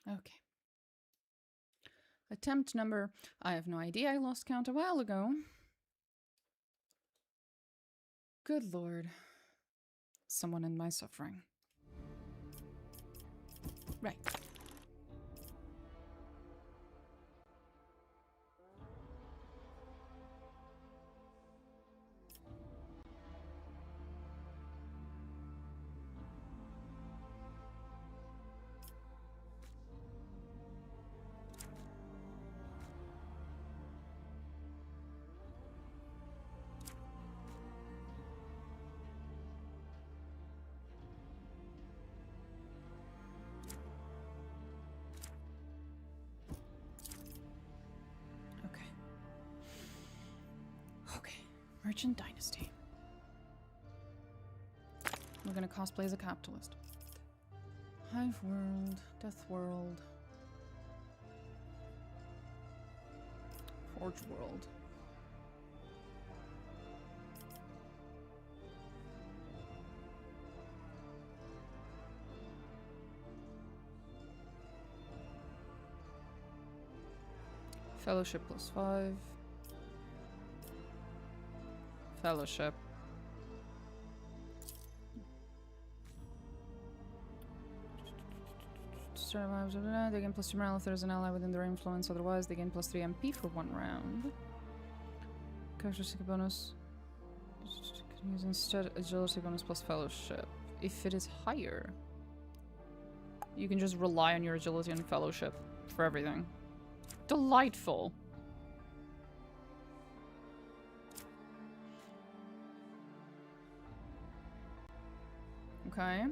Okay. Attempt number... I have no idea. I lost count a while ago. Good lord. Someone in my suffering. Right. Merchant Dynasty. We're gonna cosplay as a capitalist. Hive World, Death World, Forge World. Fellowship +5. Fellowship. They gain +2 morale if there's an ally within their influence, otherwise they gain +3 MP for 1 round. Characteristic bonus. Can use instead agility bonus plus fellowship. If it is higher, you can just rely on your agility and fellowship for everything. Delightful! Okay.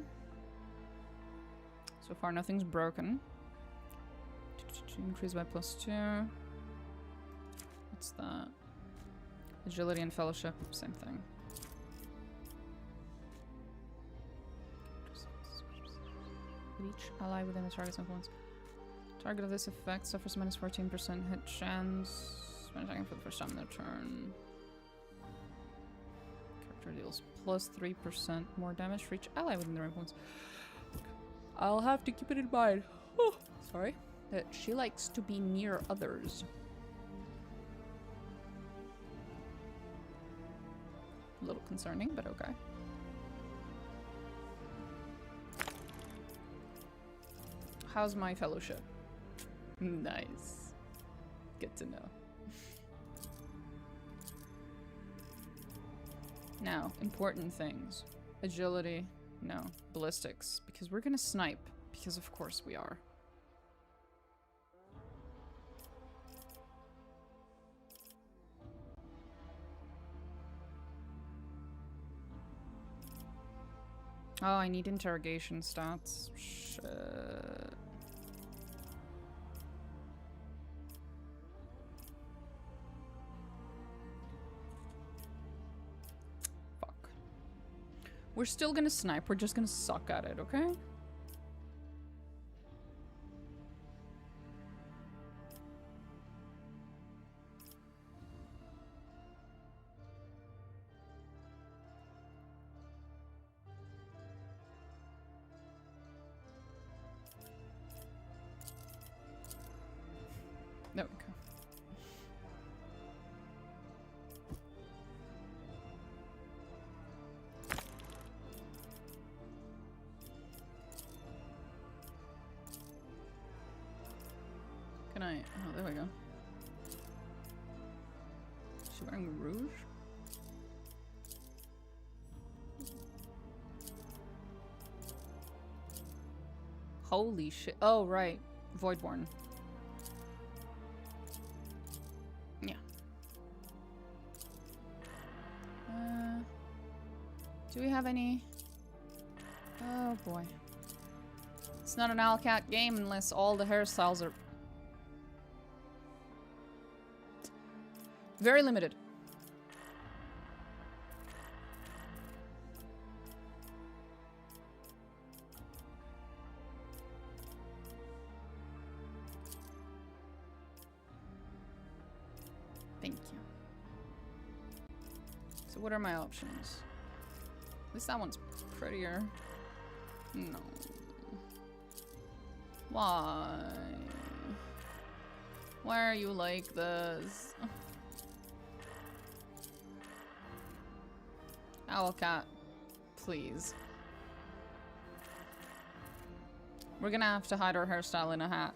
So far nothing's broken. Increase by +2. What's that? Agility and fellowship, same thing. Each ally within the target's influence. Target of this effect suffers -14% hit chance when attacking for the first time in their turn. Character deals +3% more damage for each ally within their influence. I'll have to keep it in mind. Oh, sorry. That she likes to be near others. A little concerning, but okay. How's my fellowship? Nice. Good to know. Now, important things. Agility. No. Ballistics. Because we're gonna snipe. Because of course we are. Oh, I need interrogation stats. Shit. Fuck. We're still gonna snipe. We're just gonna suck at it, okay? There we go. Can I? Oh, there we go. Is she wearing rouge? Holy shit. Oh, right. Voidborn. Yeah. Do we have any? Oh boy. It's not an Alcat game unless all the hairstyles are very limited. Thank you. So what are my options? At least that one's prettier. No. Why? Why are you like this? Owlcat, please. We're gonna have to hide our hairstyle in a hat.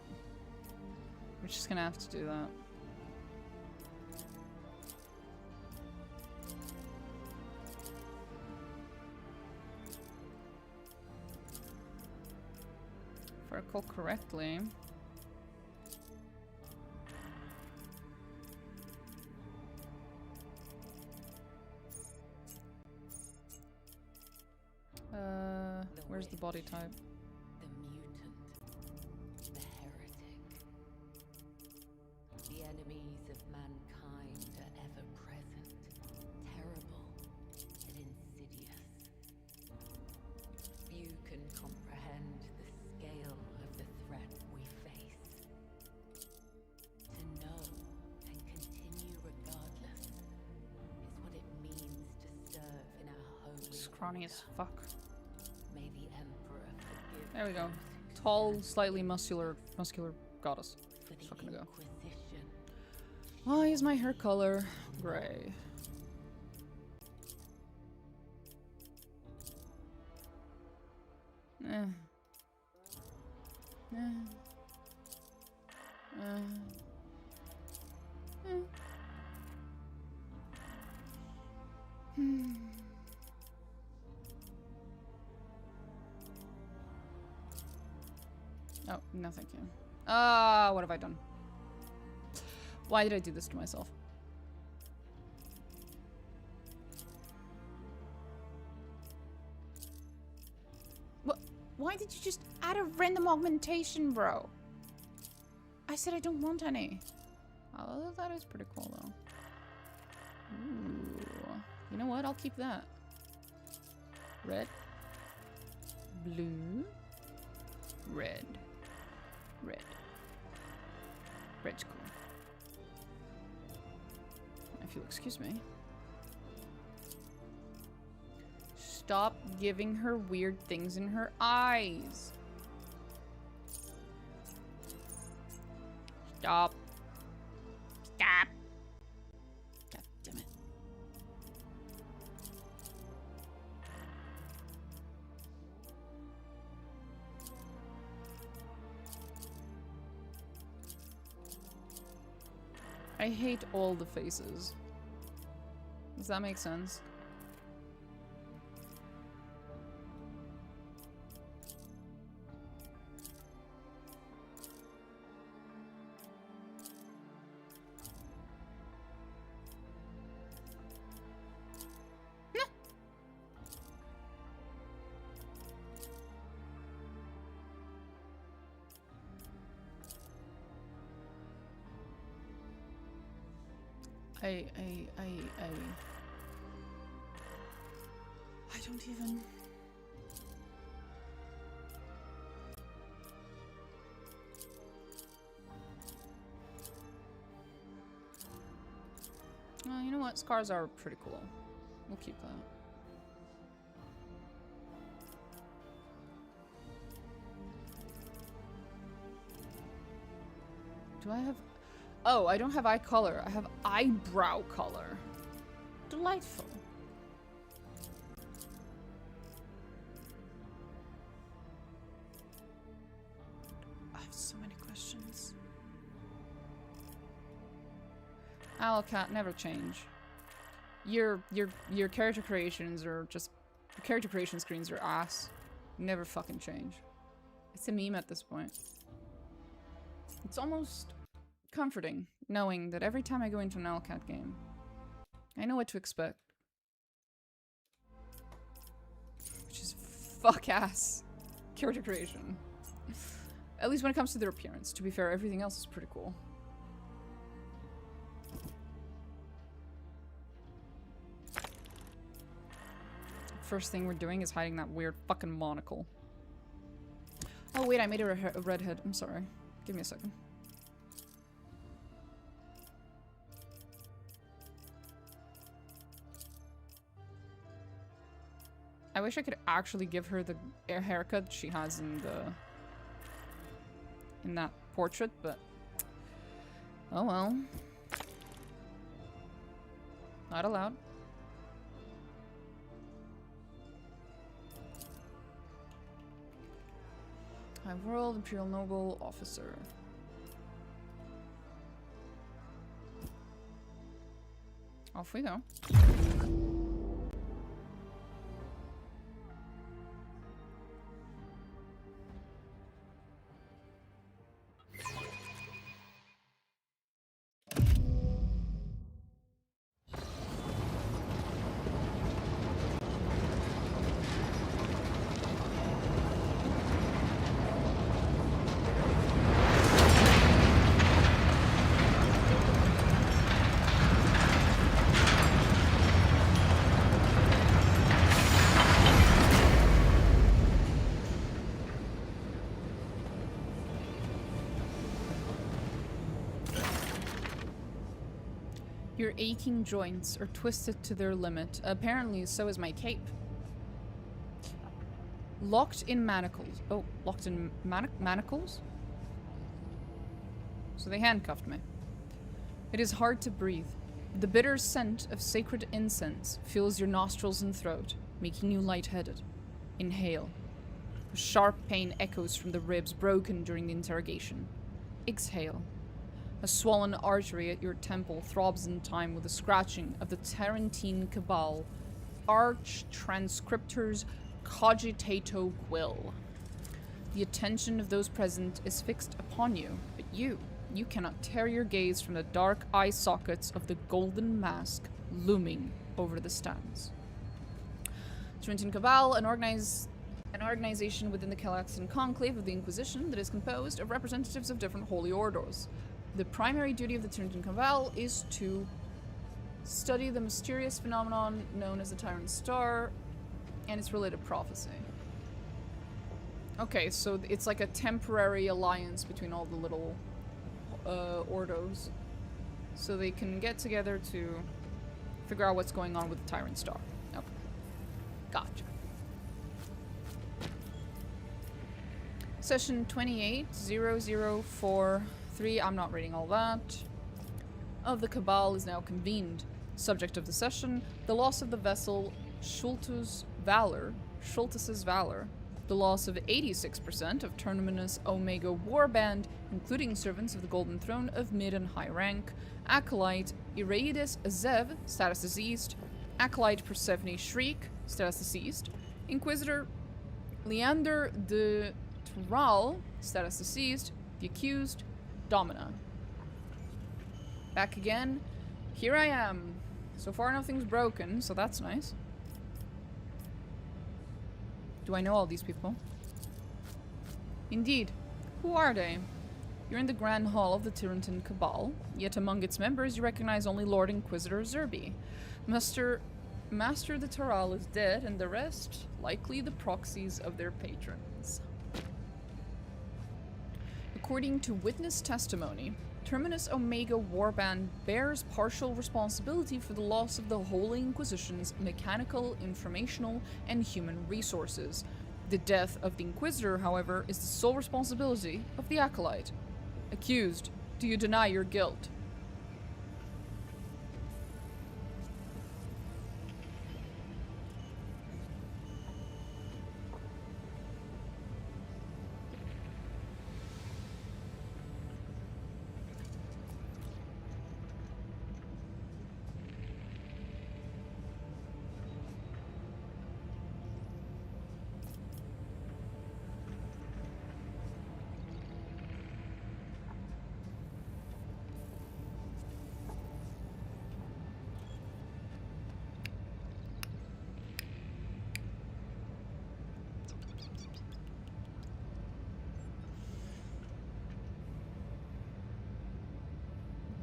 We're just gonna have to do that. If I recall correctly. Where's the body type? The mutant. The heretic. The enemies of mankind are ever present, terrible and insidious. Few can comprehend the scale of the threat we face. To know and continue regardless is what it means to serve in our holy Scrawny as fuck. May the Emperor forgive. There we go. Tall, slightly muscular goddess. For the Fucking go. Inquisition. Why is my hair color gray? Oh, no thank you. What have I done? Why did I do this to myself? What? Why did you just add a random augmentation, bro? I said I don't want any. Oh, that is pretty cool, though. Ooh. You know what? I'll keep that. Red. Blue. Red. Red. Red's cool. If you'll excuse me. Stop giving her weird things in her eyes. Stop. Stop. God damn it. I hate all the faces. Does that make sense? I don't even... you know what? Scars are pretty cool. We'll keep that. Do I have... Oh, I don't have eye color. I have eyebrow color. Delightful. I have so many questions. Owlcat, never change. Your character creations are just... Your character creation screens are ass. Never fucking change. It's a meme at this point. It's almost comforting knowing that every time I go into an Owlcat game, I know what to expect. Which is fuck-ass character creation. At least when it comes to their appearance. To be fair, everything else is pretty cool. First thing we're doing is hiding that weird fucking monocle. Oh wait, I made her a redhead. I'm sorry. Give me a second. I wish I could actually give her the haircut she has in in that portrait, but oh well. Not allowed. High World, Imperial Noble, Officer. Off we go. Your aching joints are twisted to their limit. Apparently, so is my cape. Locked in manacles. Oh, locked in manacles? So they handcuffed me. It is hard to breathe. The bitter scent of sacred incense fills your nostrils and throat, making you lightheaded. Inhale. A sharp pain echoes from the ribs broken during the interrogation. Exhale. A swollen artery at your temple throbs in time with the scratching of the Tarantine Cabal, arch-transcriptors cogitato quil. The attention of those present is fixed upon you, but you cannot tear your gaze from the dark eye sockets of the golden mask looming over the stands. Tarantine Cabal, an organization within the Calaxian conclave of the Inquisition that is composed of representatives of different holy orders. The primary duty of the Tarantine Cabal is to study the mysterious phenomenon known as the Tyrant Star and its related prophecy. Okay, so it's like a temporary alliance between all the little ordos. So they can get together to figure out what's going on with the Tyrant Star. Okay. Gotcha. Session 28-0043, I'm not reading all that, of the Cabal is now convened. Subject of the session, the loss of the vessel Schultus's Valor, the loss of 86% of Terminus Omega Warband, including servants of the Golden Throne of mid and high rank, Acolyte Iraeus Zev, status deceased, Acolyte Persephone Shriek, status deceased, Inquisitor Leander de Tural, status deceased, the accused, Domina. Back again. Here I am. So far nothing's broken, so that's nice. Do I know all these people? Indeed. Who are they? You're in the Grand Hall of the Tarantine Cabal, yet among its members you recognize only Lord Inquisitor Zerbi. Master de Taral is dead, and the rest, likely the proxies of their patrons. According to witness testimony, Terminus Omega Warband bears partial responsibility for the loss of the Holy Inquisition's mechanical, informational, and human resources. The death of the Inquisitor, however, is the sole responsibility of the Acolyte. Accused, do you deny your guilt?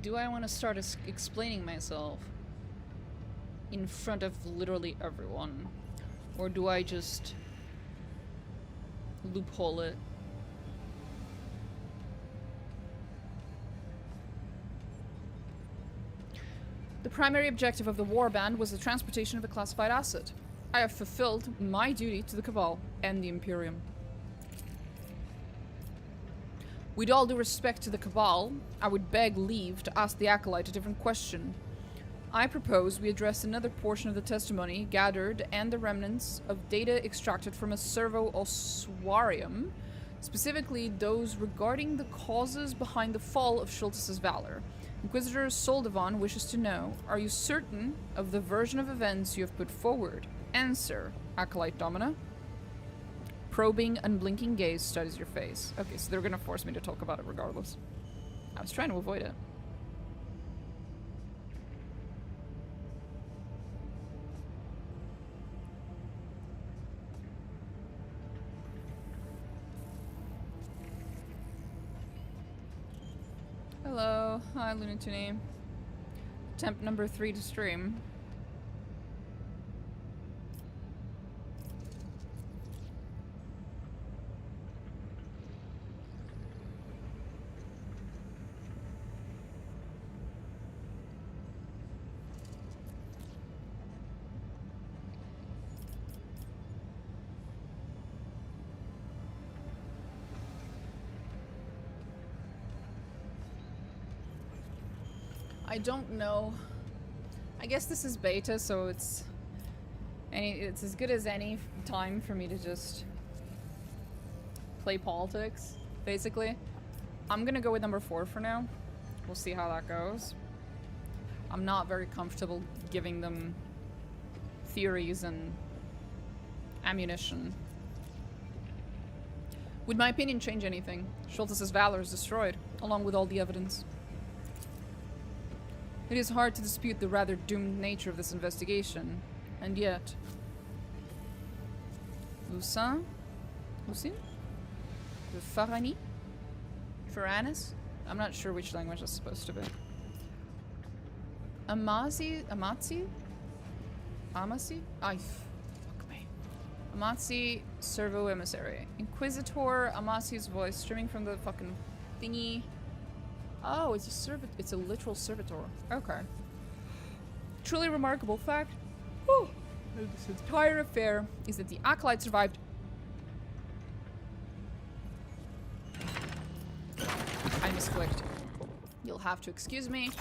Do I want to start explaining myself in front of literally everyone? Or do I just loophole it? The primary objective of the warband was the transportation of a classified asset. I have fulfilled my duty to the Cabal and the Imperium. With all due respect to the Cabal, I would beg leave to ask the Acolyte a different question. I propose we address another portion of the testimony gathered and the remnants of data extracted from a servo-ossuarium, specifically those regarding the causes behind the fall of Schultz's valor. Inquisitor Soldevan wishes to know, are you certain of the version of events you have put forward? Answer, Acolyte Domina. Probing, unblinking gaze studies your face. Okay, so they're gonna force me to talk about it regardless. I was trying to avoid it. Hello. Hi, Lunatuni. Attempt number 3 to stream. I don't know. I guess this is beta, so it's as good as any time for me to just play politics, basically. I'm gonna go with number 4 for now. We'll see how that goes. I'm not very comfortable giving them theories and ammunition. Would my opinion change anything? Schultz's valor is destroyed, along with all the evidence. It is hard to dispute the rather doomed nature of this investigation, and yet... Lucin? The Farani? Faranis? I'm not sure which language that's supposed to be. Amasi? Ay, fuck me. Amasi, servo emissary. Inquisitor, Amasi's voice streaming from the fucking thingy. Oh, it's a literal servitor. Okay. Truly remarkable fact. Whew. This entire affair is that the Acolyte survived. I misclicked. You'll have to excuse me.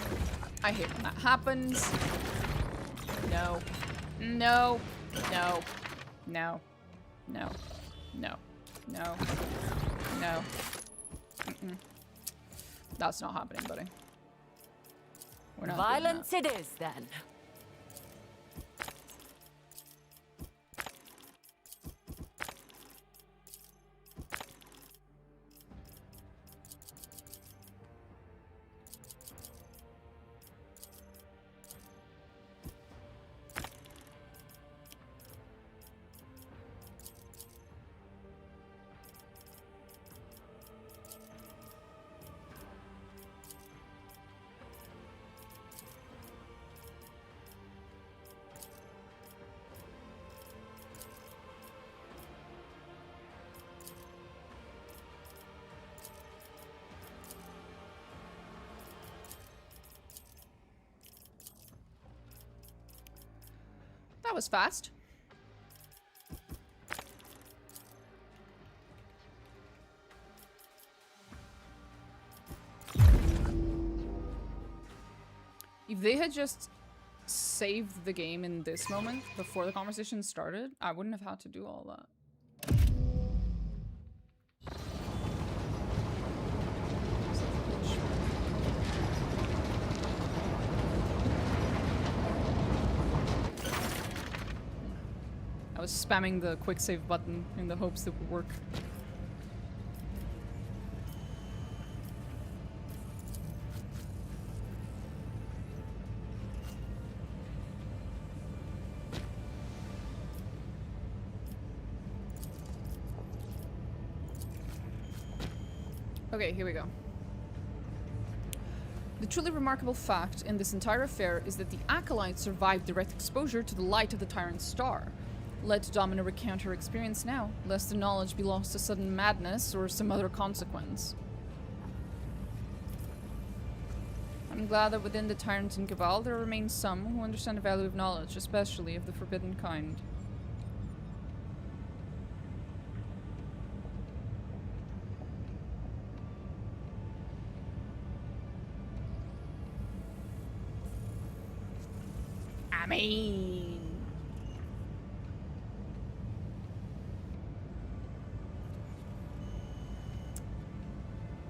I hate when that happens. No. No. No. No. No. No. No. No. Mm-mm. That's not happening, buddy. We're not Violence it is, then. That was fast. If they had just saved the game in this moment before the conversation started, I wouldn't have had to do all that. I was spamming the quick save button in the hopes it would work. Okay, here we go. The truly remarkable fact in this entire affair is that the Acolyte survived direct exposure to the light of the Tyrant's star. Let Domina recount her experience now, lest the knowledge be lost to sudden madness or some other consequence. I'm glad that within the Tyrant and Cabal there remain some who understand the value of knowledge, especially of the forbidden kind. mean.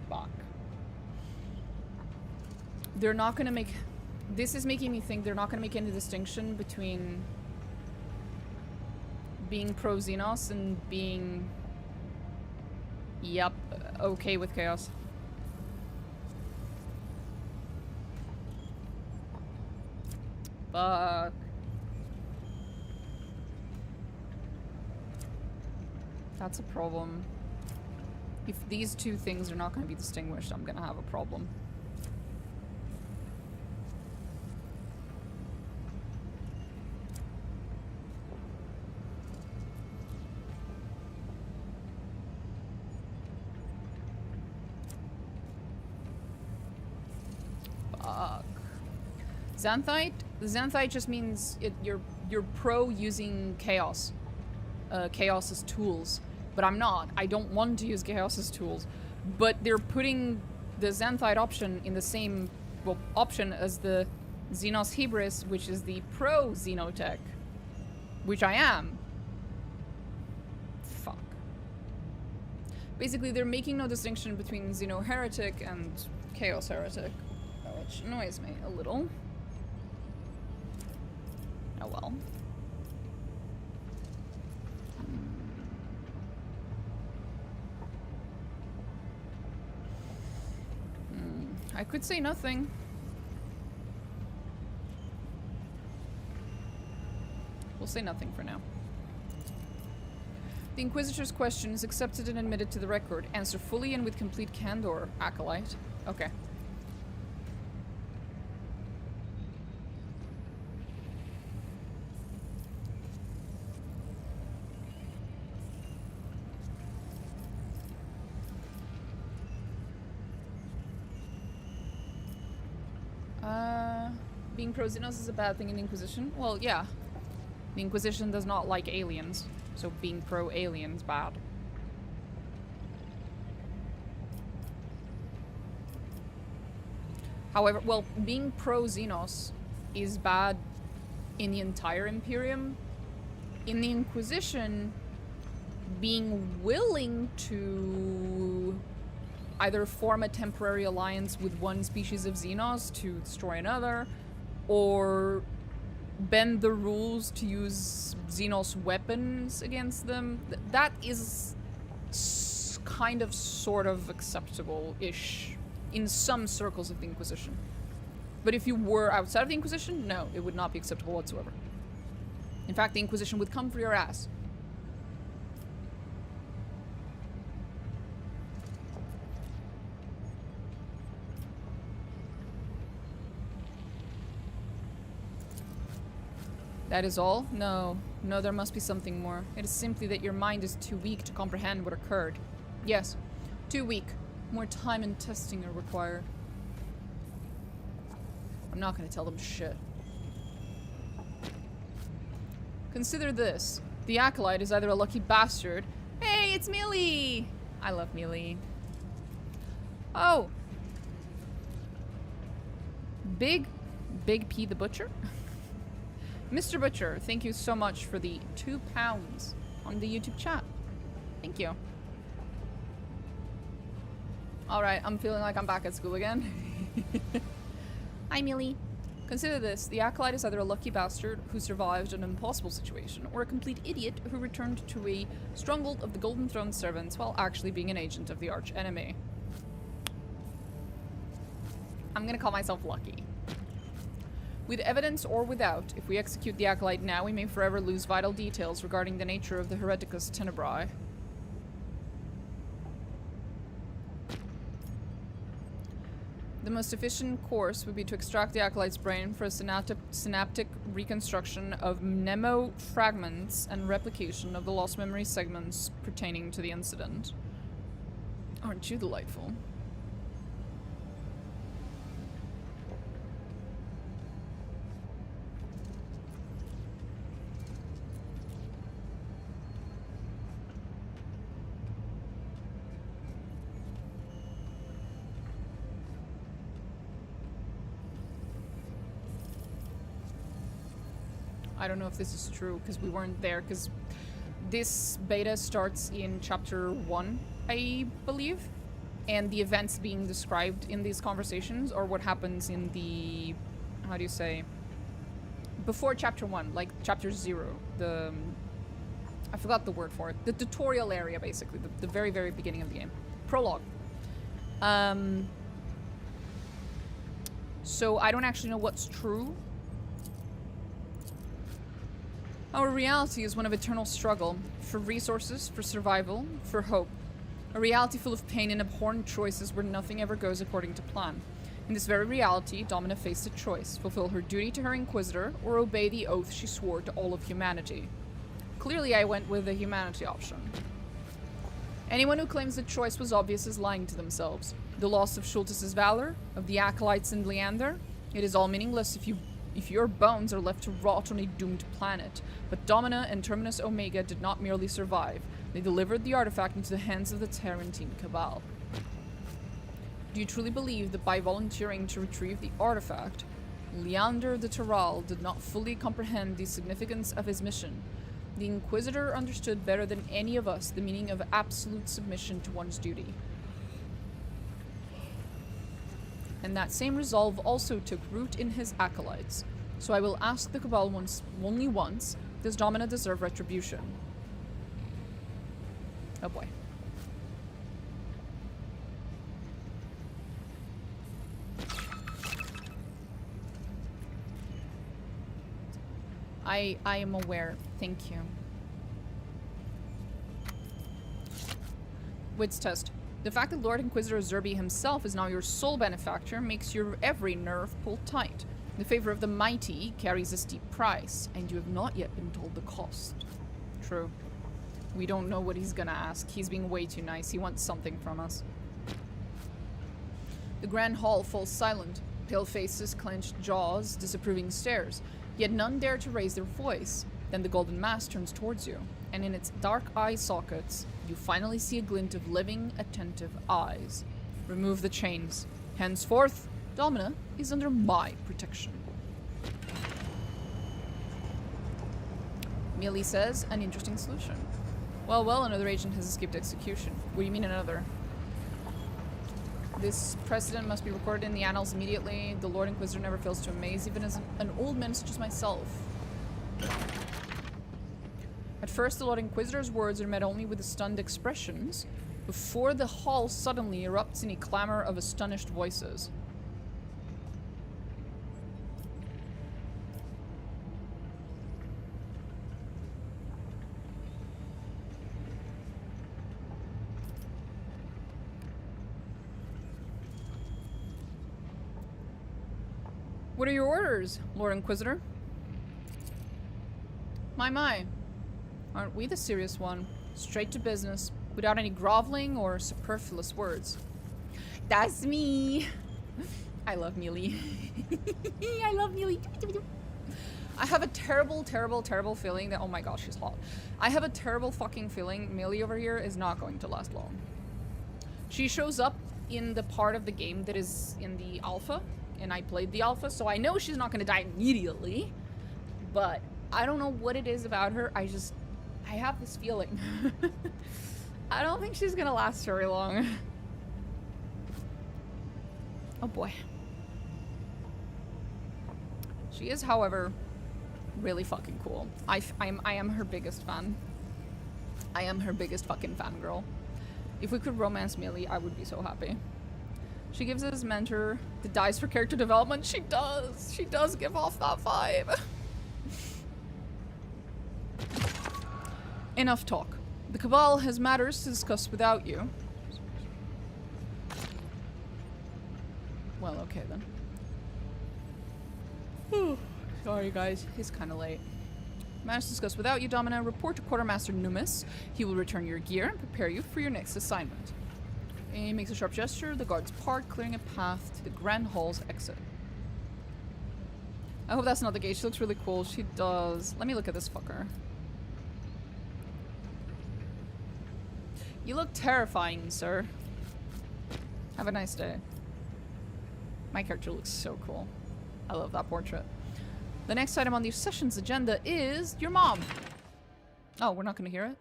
Fuck. They're not gonna make... This is making me think they're not gonna make any distinction between being pro-Xenos and being... Yep, okay with chaos. Fuck. That's a problem. If these two things are not going to be distinguished, I'm going to have a problem. Fuck. Xanthite? Xanthite just means you're pro using chaos. Chaos's tools. But I'm not. I don't want to use Chaos's tools. But they're putting the Xanthite option in the same, well, option as the Xenos Hybris, which is the pro-Xenotech. Which I am. Fuck. Basically, they're making no distinction between Xeno Heretic and Chaos Heretic. Which annoys me a little. Oh well. I could say nothing. We'll say nothing for now. The Inquisitor's question is accepted and admitted to the record. Answer fully and with complete candor, Acolyte. Okay. Being pro-Xenos is a bad thing in the Inquisition? Well, yeah. The Inquisition does not like aliens, so being pro-alien's bad. However, well, being pro-Xenos is bad in the entire Imperium. In the Inquisition, being willing to either form a temporary alliance with one species of Xenos to destroy another, or bend the rules to use Xenos weapons against them. That is kind of sort of acceptable-ish in some circles of the Inquisition. But if you were outside of the Inquisition, no, it would not be acceptable whatsoever. In fact, the Inquisition would come for your ass. That is all? No. No, there must be something more. It is simply that your mind is too weak to comprehend what occurred. Yes. Too weak. More time and testing are required. I'm not gonna tell them shit. Consider this. The Acolyte is either a lucky bastard... Hey, it's Millie! I love Millie. Oh! Big P the Butcher? Mr. Butcher, thank you so much for the £2 on the YouTube chat. Thank you. Alright, I'm feeling like I'm back at school again. Hi, Millie. Consider this. The Acolyte is either a lucky bastard who survived an impossible situation, or a complete idiot who returned to a stronghold of the Golden Throne servants while actually being an agent of the arch enemy. I'm gonna call myself lucky. With evidence or without, if we execute the Acolyte now, we may forever lose vital details regarding the nature of the Hereticus Tenebrae. The most efficient course would be to extract the Acolyte's brain for a synaptic reconstruction of mnemofragments and replication of the lost memory segments pertaining to the incident. Aren't you delightful? I don't know if this is true because we weren't there, because this beta starts in chapter 1, I believe, and the events being described in these conversations are what happens in the, how do you say, before chapter 1, like chapter 0, the, I forgot the word for it, the tutorial area, basically, the very, very beginning of the game. Prologue. So I don't actually know what's true. Our reality is one of eternal struggle, for resources, for survival, for hope. A reality full of pain and abhorrent choices where nothing ever goes according to plan. In this very reality, Domina faced a choice: fulfill her duty to her Inquisitor, or obey the oath she swore to all of humanity. Clearly I went with the humanity option. Anyone who claims the choice was obvious is lying to themselves. The loss of Schultes' valor, of the Acolytes and Leander, it is all meaningless if your bones are left to rot on a doomed planet. But Domina and Terminus Omega did not merely survive. They delivered the artifact into the hands of the Tarantine Cabal. Do you truly believe that by volunteering to retrieve the artifact, Leander de Terral did not fully comprehend the significance of his mission? The Inquisitor understood better than any of us the meaning of absolute submission to one's duty. And that same resolve also took root in his acolytes. So I will ask the Cabal only once, does Domina deserve retribution? Oh boy. I am aware. Thank you. Wits test. The fact that Lord Inquisitor Zerby himself is now your sole benefactor makes your every nerve pull tight. The favor of the mighty carries a steep price, and you have not yet been told the cost. True. We don't know what he's gonna ask. He's being way too nice. He wants something from us. The Grand Hall falls silent. Pale faces, clenched jaws, disapproving stares. Yet none dare to raise their voice. Then the golden mask turns towards you, and in its dark eye sockets, you finally see a glint of living, attentive eyes. Remove the chains. Henceforth, Domina is under my protection. Mealy says, an interesting solution. Well, another agent has escaped execution. What do you mean another? This precedent must be recorded in the annals immediately. The Lord Inquisitor never fails to amaze, even as an old man such as myself. At first, the Lord Inquisitor's words are met only with stunned expressions, before the hall suddenly erupts in a clamor of astonished voices. What are your orders, Lord Inquisitor? My. Aren't we the serious one? Straight to business, without any groveling or superfluous words. That's me! I love Mealy. I love Mealy. I have a terrible feeling that— oh my gosh, she's hot. I have a terrible fucking feeling Mealy over here is not going to last long. She shows up in the part of the game that is in the alpha, and I played the alpha, so I know she's not going to die immediately, but I don't know what it is about her. I have this feeling. I don't think she's going to last very long. Oh boy. She is, however, really fucking cool. I am her biggest fan. I am her biggest fucking fangirl. If we could romance Mealy, I would be so happy. She gives his mentor the dice for character development. She does. She does give off that vibe. Enough talk. The Cabal has matters to discuss without you. Well, okay then. Sorry guys, it's kind of late. Matters to discuss without you, Domina. Report to Quartermaster Numis. He will return your gear and prepare you for your next assignment. He makes a sharp gesture. The guards part, clearing a path to the Grand Hall's exit. I hope that's not the case. She looks really cool. She does. Let me look at this fucker. You look terrifying, sir. Have a nice day. My character looks so cool. I love that portrait. The next item on the session's agenda is your mom. Oh, we're not gonna hear it?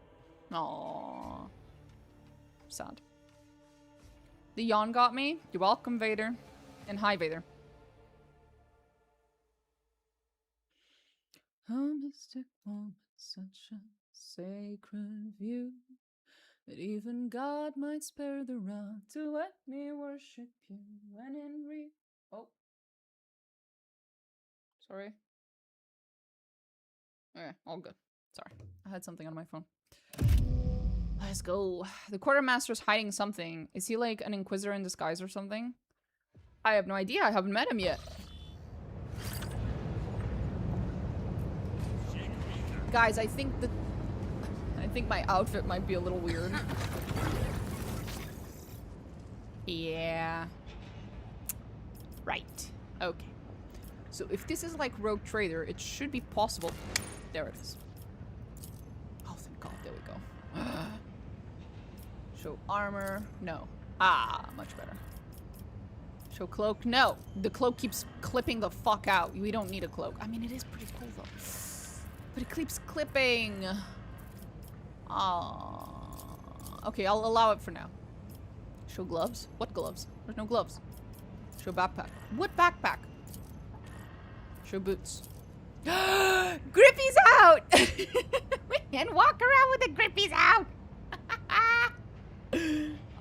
Aww. Sad. The yawn got me. You're welcome, Vader. And hi, Vader. A mystic moment, such a sacred view, that even God might spare the rod to let me worship you. When in oh. Sorry. Okay, all good. Sorry. I had something on my phone. Let's go. The quartermaster's hiding something. Is he like an inquisitor in disguise or something? I have no idea. I haven't met him yet. Guys, I think my outfit might be a little weird. Yeah. Right. Okay. So if this is like Rogue Trader, it should be possible. There it is. Oh, thank God. There we go. Show armor. No. Ah, much better. Show cloak. No. The cloak keeps clipping the fuck out. We don't need a cloak. I mean, it is pretty cool though. But it keeps clipping. Okay, I'll allow it for now. Show gloves? What gloves? There's no gloves. Show backpack. What backpack? Show boots. Grippy's out! We can walk around with the grippies out!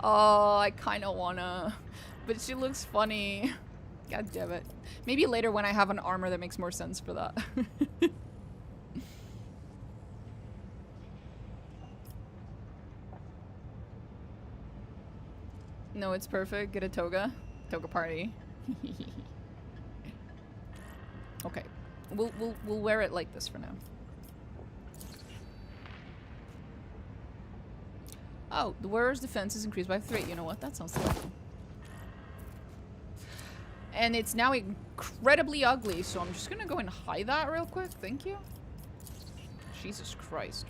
Oh, I kind of wanna. But she looks funny. God damn it. Maybe later when I have an armor that makes more sense for that. No, it's perfect. Get a toga. Toga party. Okay. We'll wear it like this for now. Oh, the wearer's defense is increased by 3. You know what? That sounds lovely. And it's now incredibly ugly, so I'm just gonna go and hide that real quick. Thank you. Jesus Christ.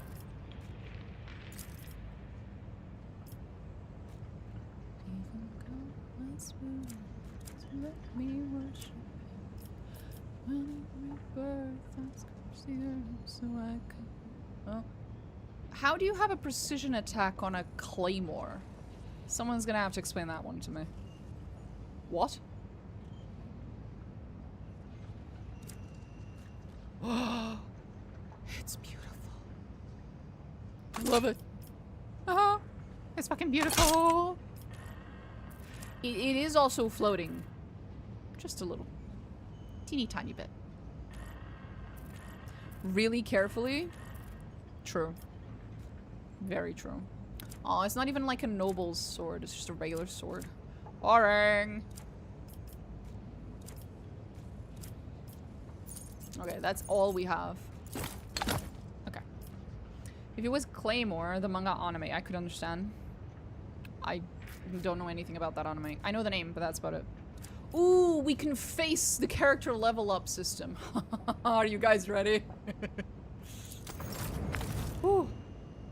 Let me worship you. When rebirth, that's the earth, so I can. Oh. How do you have a precision attack on a claymore? Someone's gonna have to explain that one to me. What? It's beautiful. I love it. Oh, it's fucking beautiful. It is also floating. Just a little. Teeny tiny bit. Really carefully. True. Very true. Oh, it's not even like a noble's sword. It's just a regular sword. Boring. Okay, that's all we have. Okay. If it was Claymore, the manga anime, I could understand. I don't know anything about that anime. I know the name, but that's about it. Ooh, we can face the character level up system. Are you guys ready? Ooh.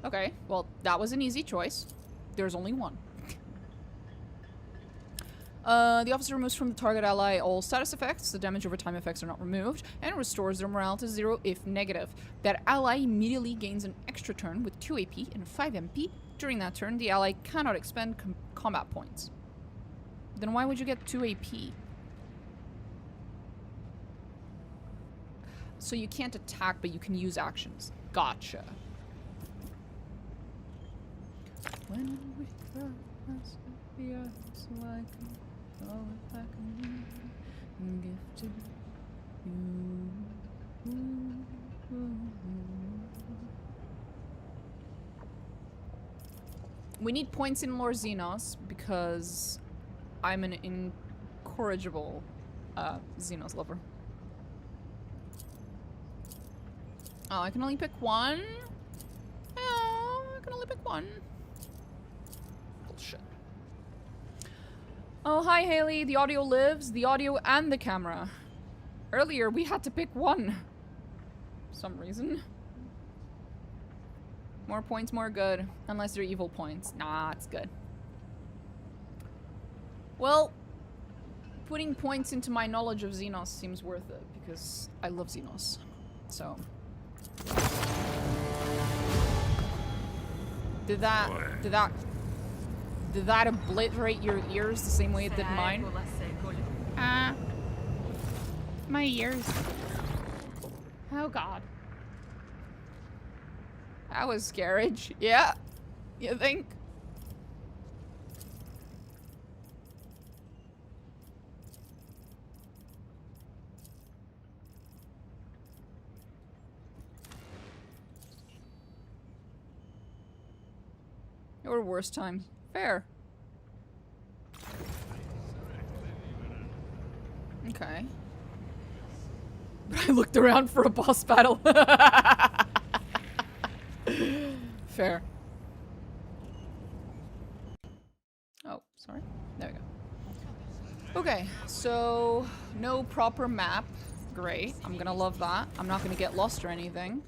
Okay, well, that was an easy choice. There's only one. The officer removes from the target ally all status effects. The damage over time effects are not removed, and restores their morale to 0 if negative. That ally immediately gains an extra turn with 2 AP and 5 MP. During that turn, the ally cannot expend combat points. Then why would you get 2 AP? So you can't attack, but you can use actions. Gotcha. When we cross the earth, so I can throw it back and give to you. We need points in Lord Xenos because I'm an incorrigible Xenos lover. Oh, I can only pick one? Oh, I can only pick one. Bullshit. Oh, hi, Haley. The audio lives. The audio and the camera. Earlier, we had to pick one. For some reason. More points, more good. Unless they're evil points. Nah, it's good. Well, putting points into my knowledge of Xenos seems worth it because I love Xenos. So. Did that obliterate your ears the same way it did mine? My ears. Oh god. That was scary. Yeah. You think? Or worse times. Fair. Okay. But I looked around for a boss battle. Fair. Oh, sorry. There we go. Okay, so no proper map. Great. I'm gonna love that. I'm not gonna get lost or anything.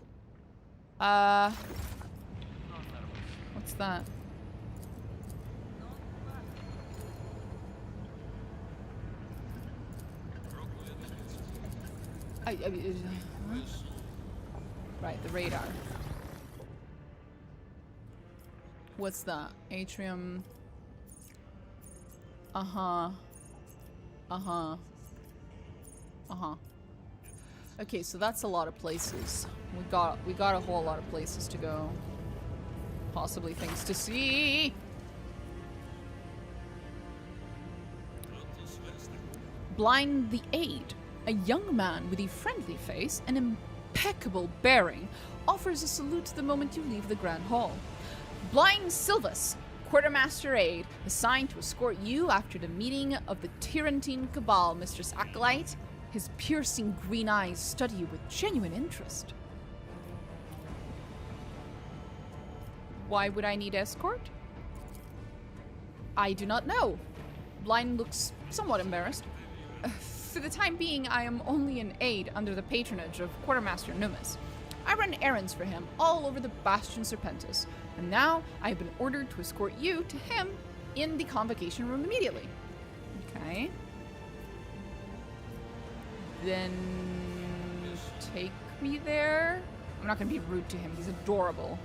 What's that? Right, the radar. What's that? Atrium. Uh-huh. Uh-huh. Uh-huh. Okay, so that's a lot of places. We got a whole lot of places to go. Possibly things to see. Blind the Aid. A young man with a friendly face and impeccable bearing offers a salute the moment you leave the Grand Hall. Blind Silvus, Quartermaster Aide, assigned to escort you after the meeting of the Tyrantine Cabal, Mistress Acolyte. His piercing green eyes study you with genuine interest. Why would I need escort? I do not know. Blind looks somewhat embarrassed. For the time being, I am only an aide under the patronage of Quartermaster Numis. I run errands for him all over the Bastion Serpentis, and now I have been ordered to escort you to him in the convocation room immediately. Okay. Then take me there. I'm not gonna be rude to him. He's adorable.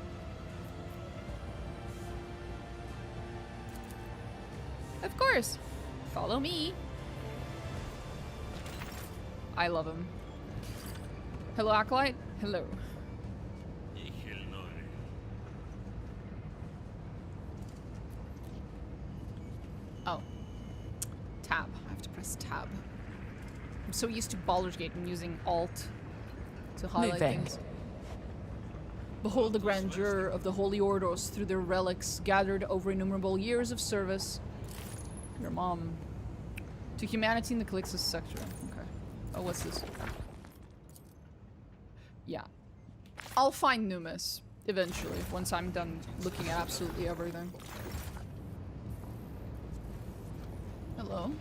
Of course. Follow me. I love him. Hello, Acolyte. Hello. Oh. Tab. I have to press tab. I'm so used to Baldur's Gate and using Alt to highlight things. Behold the grandeur of the Holy Ordos through their relics gathered over innumerable years of service. Your mom. To humanity in the Calixtus sector. Okay. Oh, what's this? Yeah. I'll find Numis eventually, once I'm done looking at absolutely everything. Hello.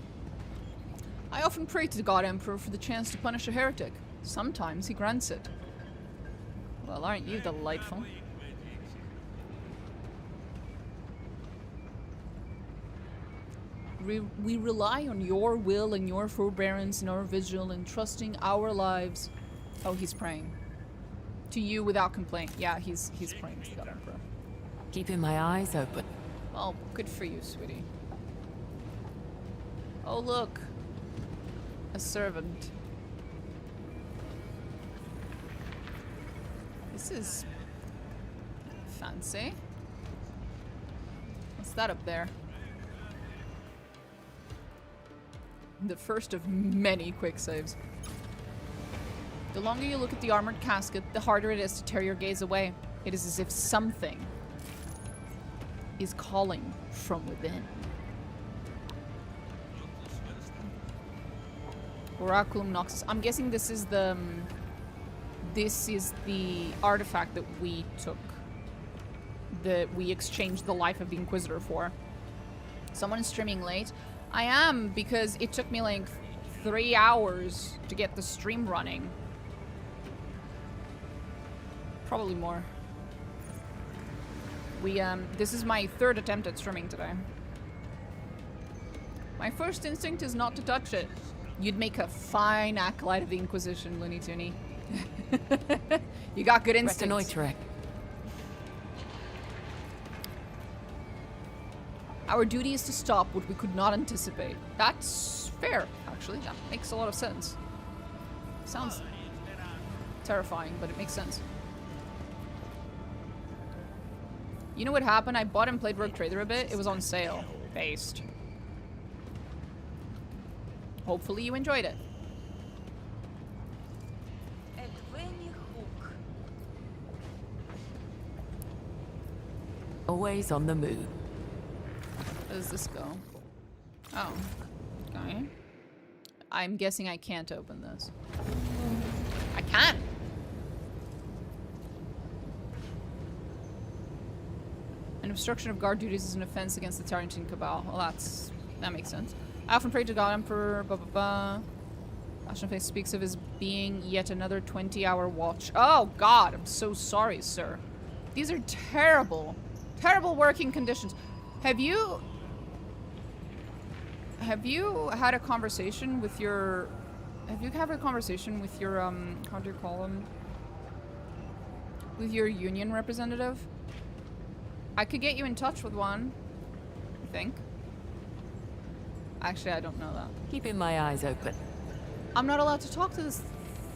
I often pray to the God Emperor for the chance to punish a heretic. Sometimes he grants it. Well, aren't you delightful? We rely on your will and your forbearance in our vigil and trusting our lives. Oh, he's praying. To you without complaint. Yeah, he's praying to the God Emperor. Keeping my eyes open. Oh, good for you, sweetie. Oh, look. A servant. This is fancy. What's that up there? The first of many quick saves. The longer you look at the armored casket, the harder it is to tear your gaze away. It is as if something is calling from within. Oraculum Noxus. I'm guessing this is the artifact that we took. That we exchanged the life of the Inquisitor for. Someone is streaming late. I am, because it took me like 3 hours to get the stream running. Probably more. This is my 3rd attempt at streaming today. My first instinct is not to touch it. You'd make a fine acolyte of the Inquisition, Looney Tooney. You got good instincts. Reconnoitering. Our duty is to stop what we could not anticipate. That's fair, actually. That makes a lot of sense. Sounds terrifying, but it makes sense. You know what happened? I bought and played Rogue Trader a bit. It was on sale. Based. Hopefully you enjoyed it. Always on the move. Where does this go? Oh. Okay. I'm guessing I can't open this. I can! An obstruction of guard duties is an offense against the Tarantine Cabal. Well, that makes sense. I often pray to God Emperor, blah blah blah. Ashenface speaks of his being yet another 20-hour watch. Oh God, I'm so sorry, sir. These are terrible, terrible working conditions. Have you had a conversation with your, how do you call them? With your union representative? I could get you in touch with one, I think. Actually, I don't know that. Keeping my eyes open. I'm not allowed to talk to this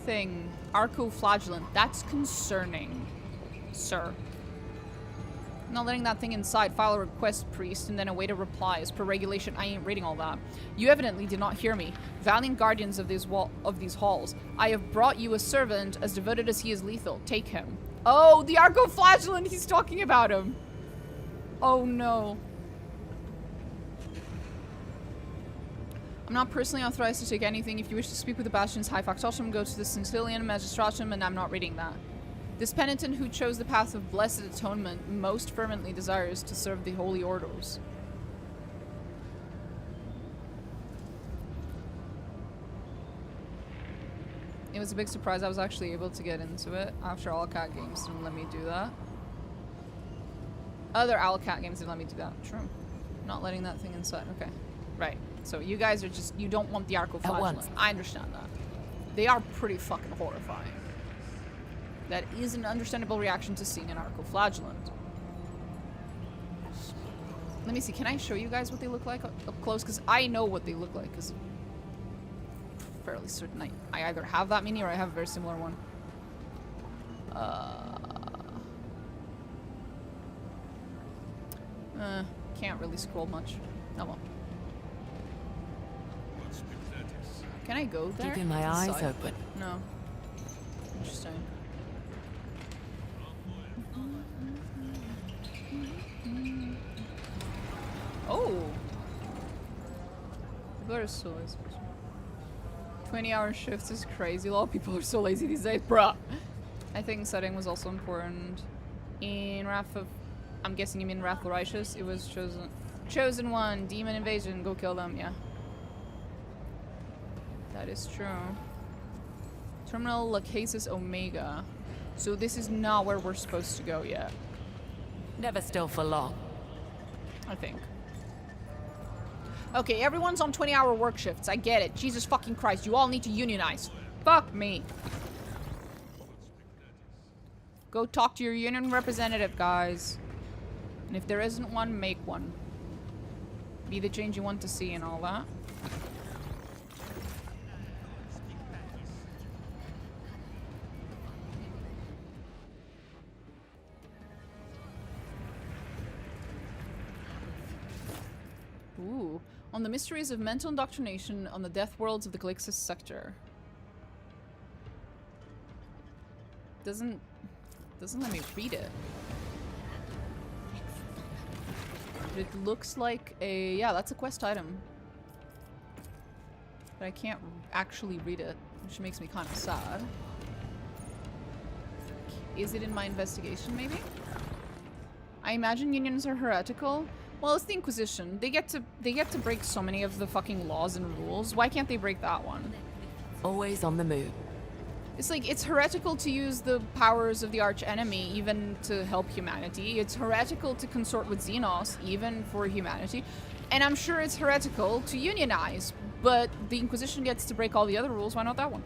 thing. Arco-flagellant. That's concerning, sir. Not letting that thing inside. File a request, priest, and then await a reply. As per regulation, I ain't reading all that. You evidently did not hear me. Valiant guardians of these halls. I have brought you a servant as devoted as he is lethal. Take him. Oh, the Arco-flagellant! He's talking about him! Oh no. I'm not personally authorized to take anything. If you wish to speak with the Bastion's High Factotum, go to the Centillion Magistratum, and I'm not reading that. This penitent who chose the path of blessed atonement most fervently desires to serve the holy orders. It was a big surprise I was actually able to get into it. After all, cat games didn't let me do that. Other Owlcat games didn't let me do that. True. Not letting that thing inside. Okay. Right. So you guys are just, you don't want the Arco-flagellant. I understand that. They are pretty fucking horrifying. That is an understandable reaction to seeing an Arco-flagellant. Let me see. Can I show you guys what they look like up close? Because I know what they look like. Because I'm fairly certain I either have that mini or I have a very similar one. Can't really scroll much. Oh well. Can I go there? Keeping my eyes open. No. Interesting. Oh! People are so lazy. 20-hour shifts is crazy. A lot of people are so lazy these days, bruh. I think setting was also important. In Wrath of... I'm guessing you mean Wrath of Righteous. It was chosen one. Demon invasion. Go kill them, yeah. That is true. Terminal Lachesis Omega. So this is not where we're supposed to go yet. Never still for long. I think. Okay, everyone's on 20-hour work shifts. I get it. Jesus fucking Christ. You all need to unionize. Fuck me. Go talk to your union representative, guys. And if there isn't one, make one. Be the change you want to see and all that. Ooh. On the mysteries of mental indoctrination on the death worlds of the Calixis sector. Doesn't let me read it. But it looks like a... yeah, that's a quest item. But I can't actually read it, which makes me kind of sad. Is it in my investigation, maybe? I imagine unions are heretical. Well, it's the Inquisition. They get to break so many of the fucking laws and rules. Why can't they break that one? Always on the move. It's like, it's heretical to use the powers of the arch enemy even to help humanity. It's heretical to consort with Xenos even for humanity. And I'm sure it's heretical to unionize, but the Inquisition gets to break all the other rules. Why not that one?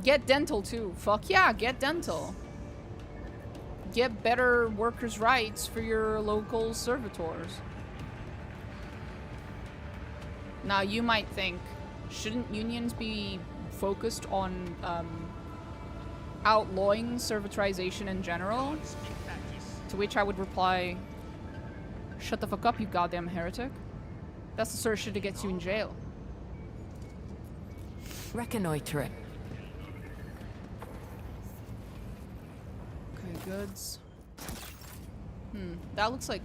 Get dental too. Fuck yeah, get dental. Get better workers' rights for your local servitors. Now you might think, shouldn't unions be focused on outlawing servitorization in general? To which I would reply, shut the fuck up, you goddamn heretic. That's the sort of shit that gets you in jail. Reconnoitering. Okay, goods. That looks like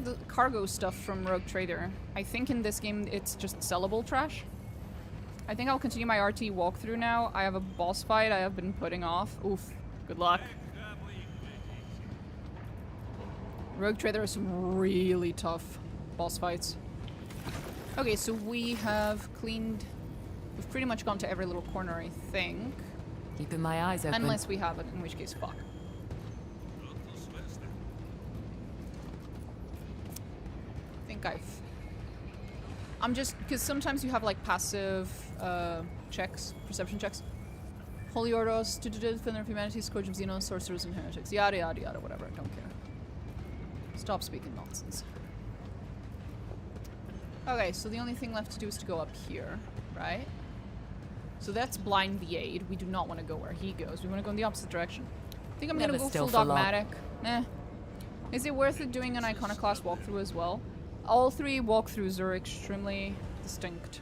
the cargo stuff from Rogue Trader. I think in this game it's just sellable trash. I think I'll continue my RT walkthrough now. I have a boss fight I have been putting off. Oof. Good luck. Rogue Trader has some really tough boss fights. Okay, so we have cleaned... We've pretty much gone to every little corner, I think. Keeping my eyes open. Unless we haven't, in which case, fuck. I think I'm just... Because sometimes you have, like, passive checks, perception checks. Holy Ordos, Defender of Humanity, Scourge of Xenos, Sorcerers and Heretics. Yada, yada, yada, whatever. I don't care. Stop speaking nonsense. Okay, so the only thing left to do is to go up here, right? So that's blind the aid. We do not want to go where he goes. We want to go in the opposite direction. I think I'm going to go full dogmatic. Is it worth it doing an iconoclast walkthrough as well? All three walkthroughs are extremely distinct.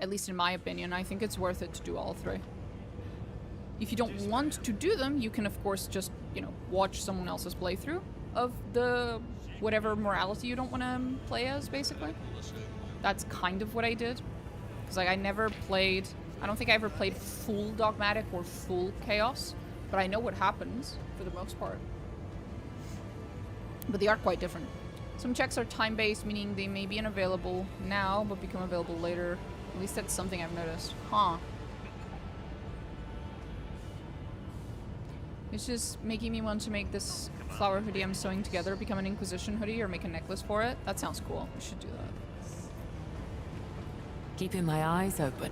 At least in my opinion. I think it's worth it to do all three. If you don't want to do them, you can of course just, you know, watch someone else's playthrough of the whatever morality you don't want to play as, basically. That's kind of what I did. Because like, I never played... I don't think I ever played full dogmatic or full chaos. But I know what happens, for the most part. But they are quite different. Some checks are time-based, meaning they may be unavailable now, but become available later. At least that's something I've noticed. Huh. It's just making me want to make this flower hoodie I'm sewing together become an Inquisition hoodie or make a necklace for it. That sounds cool. We should do that. Keeping my eyes open.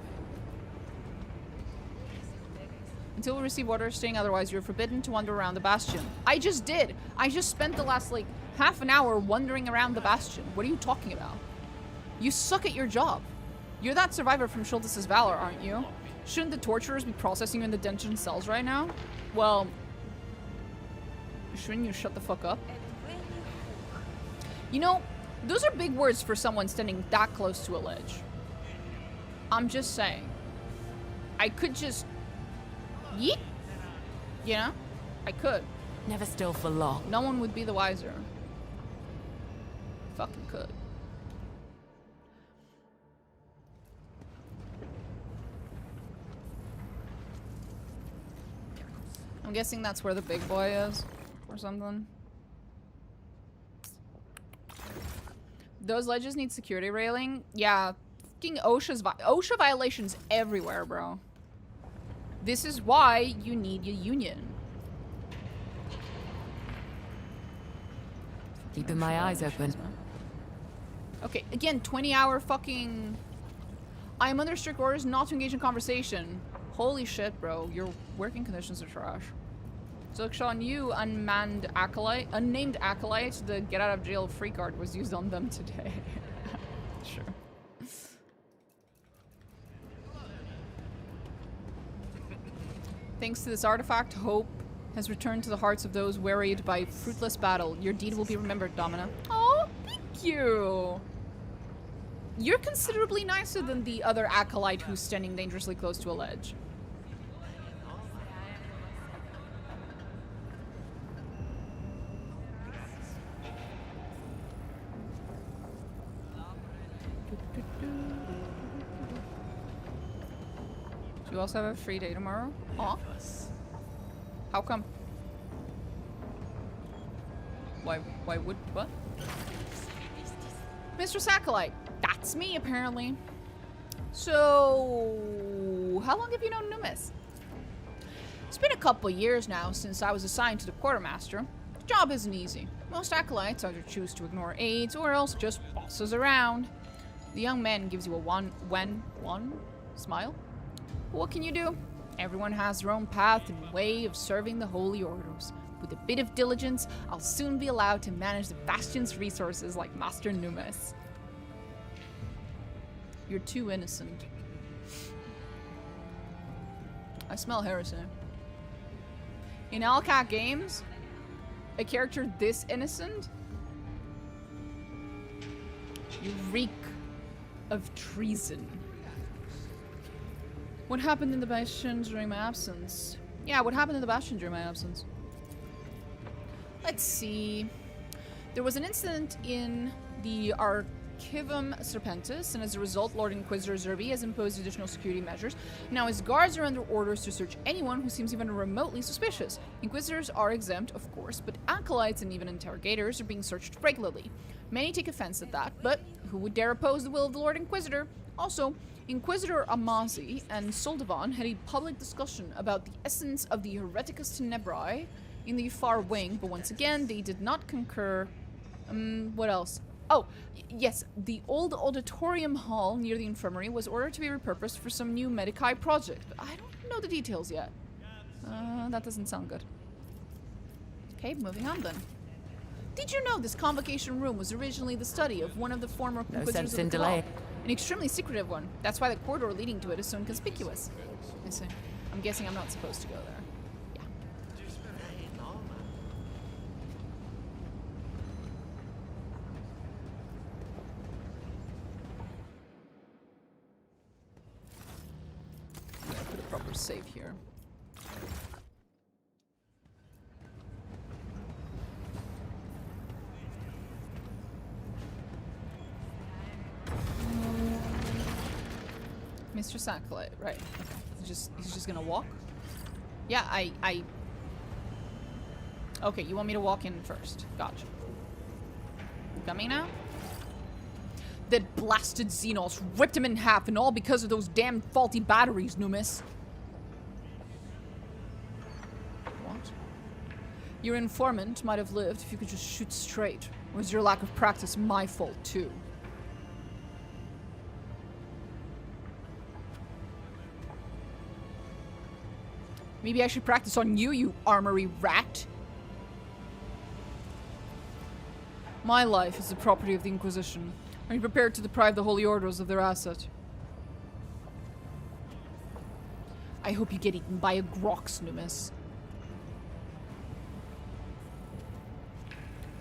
Until we receive orders staying, otherwise you're forbidden to wander around the Bastion. I just did! I just spent the last, like, half an hour wandering around the Bastion. What are you talking about? You suck at your job. You're that survivor from Schultes' Valor, aren't you? Shouldn't the torturers be processing you in the dungeon cells right now? Well... shouldn't you shut the fuck up? You know, those are big words for someone standing that close to a ledge. I'm just saying. I could just... yeet? You know? I could. Never still for long. No one would be the wiser. Fucking could. I'm guessing that's where the big boy is. Or something. Those ledges need security railing? Yeah. Fucking OSHA violations everywhere, bro. This is why you need a union. Keeping my eyes open. Okay, again, 20-hour fucking... I am under strict orders not to engage in conversation. Holy shit, bro. Your working conditions are trash. So, Sean, you unnamed acolyte, the get out of jail free card was used on them today. Sure. Thanks to this artifact, hope has returned to the hearts of those wearied by fruitless battle. Your deed will be remembered, Domina. Oh, thank you. You're considerably nicer than the other acolyte who's standing dangerously close to a ledge. Do you also have a free day tomorrow? Huh? How come? Why would, what? Mr. Acolyte. That's me, apparently. So, how long have you known Numis? It's been a couple years now since I was assigned to the quartermaster. Job isn't easy. Most acolytes either choose to ignore aids or else just bosses around. The young man gives you a one smile. But what can you do? Everyone has their own path and way of serving the Holy Orders. With a bit of diligence, I'll soon be allowed to manage the Bastion's resources like Master Numis. You're too innocent. I smell heresy. In Alcat games, a character this innocent, you reek of treason. What happened in the Bastion during my absence? Yeah, what happened in the Bastion during my absence? Let's see. There was an incident in the Archivum Serpentis, and as a result, Lord Inquisitor Zerbi has imposed additional security measures. Now his guards are under orders to search anyone who seems even remotely suspicious. Inquisitors are exempt, of course, but acolytes and even interrogators are being searched regularly. Many take offense at that, but who would dare oppose the will of the Lord Inquisitor? Also, Inquisitor Amazi and Soldavan had a public discussion about the essence of the Hereticus Tenebrae in the far wing, but once again, they did not concur. What else? Oh, yes, the old auditorium hall near the infirmary was ordered to be repurposed for some new Medici project, but I don't know the details yet. That doesn't sound good. Okay, moving on then. Did you know this convocation room was originally the study of one of the former Inquisitors of the Cabal? An extremely secretive one. That's why the corridor leading to it is so inconspicuous. I see. I'm guessing I'm not supposed to go there. Yeah. Put a proper save here. Mr. Acolyte, right. Okay. He's just gonna walk? Yeah, I... Okay, you want me to walk in first. Gotcha. Coming now? That blasted Xenos ripped him in half, and all because of those damn faulty batteries, Numis. What? Your informant might have lived if you could just shoot straight. Or is your lack of practice my fault, too? Maybe I should practice on you, you armory rat. My life is the property of the Inquisition. Are you prepared to deprive the Holy Orders of their asset? I hope you get eaten by a Grox, Numis.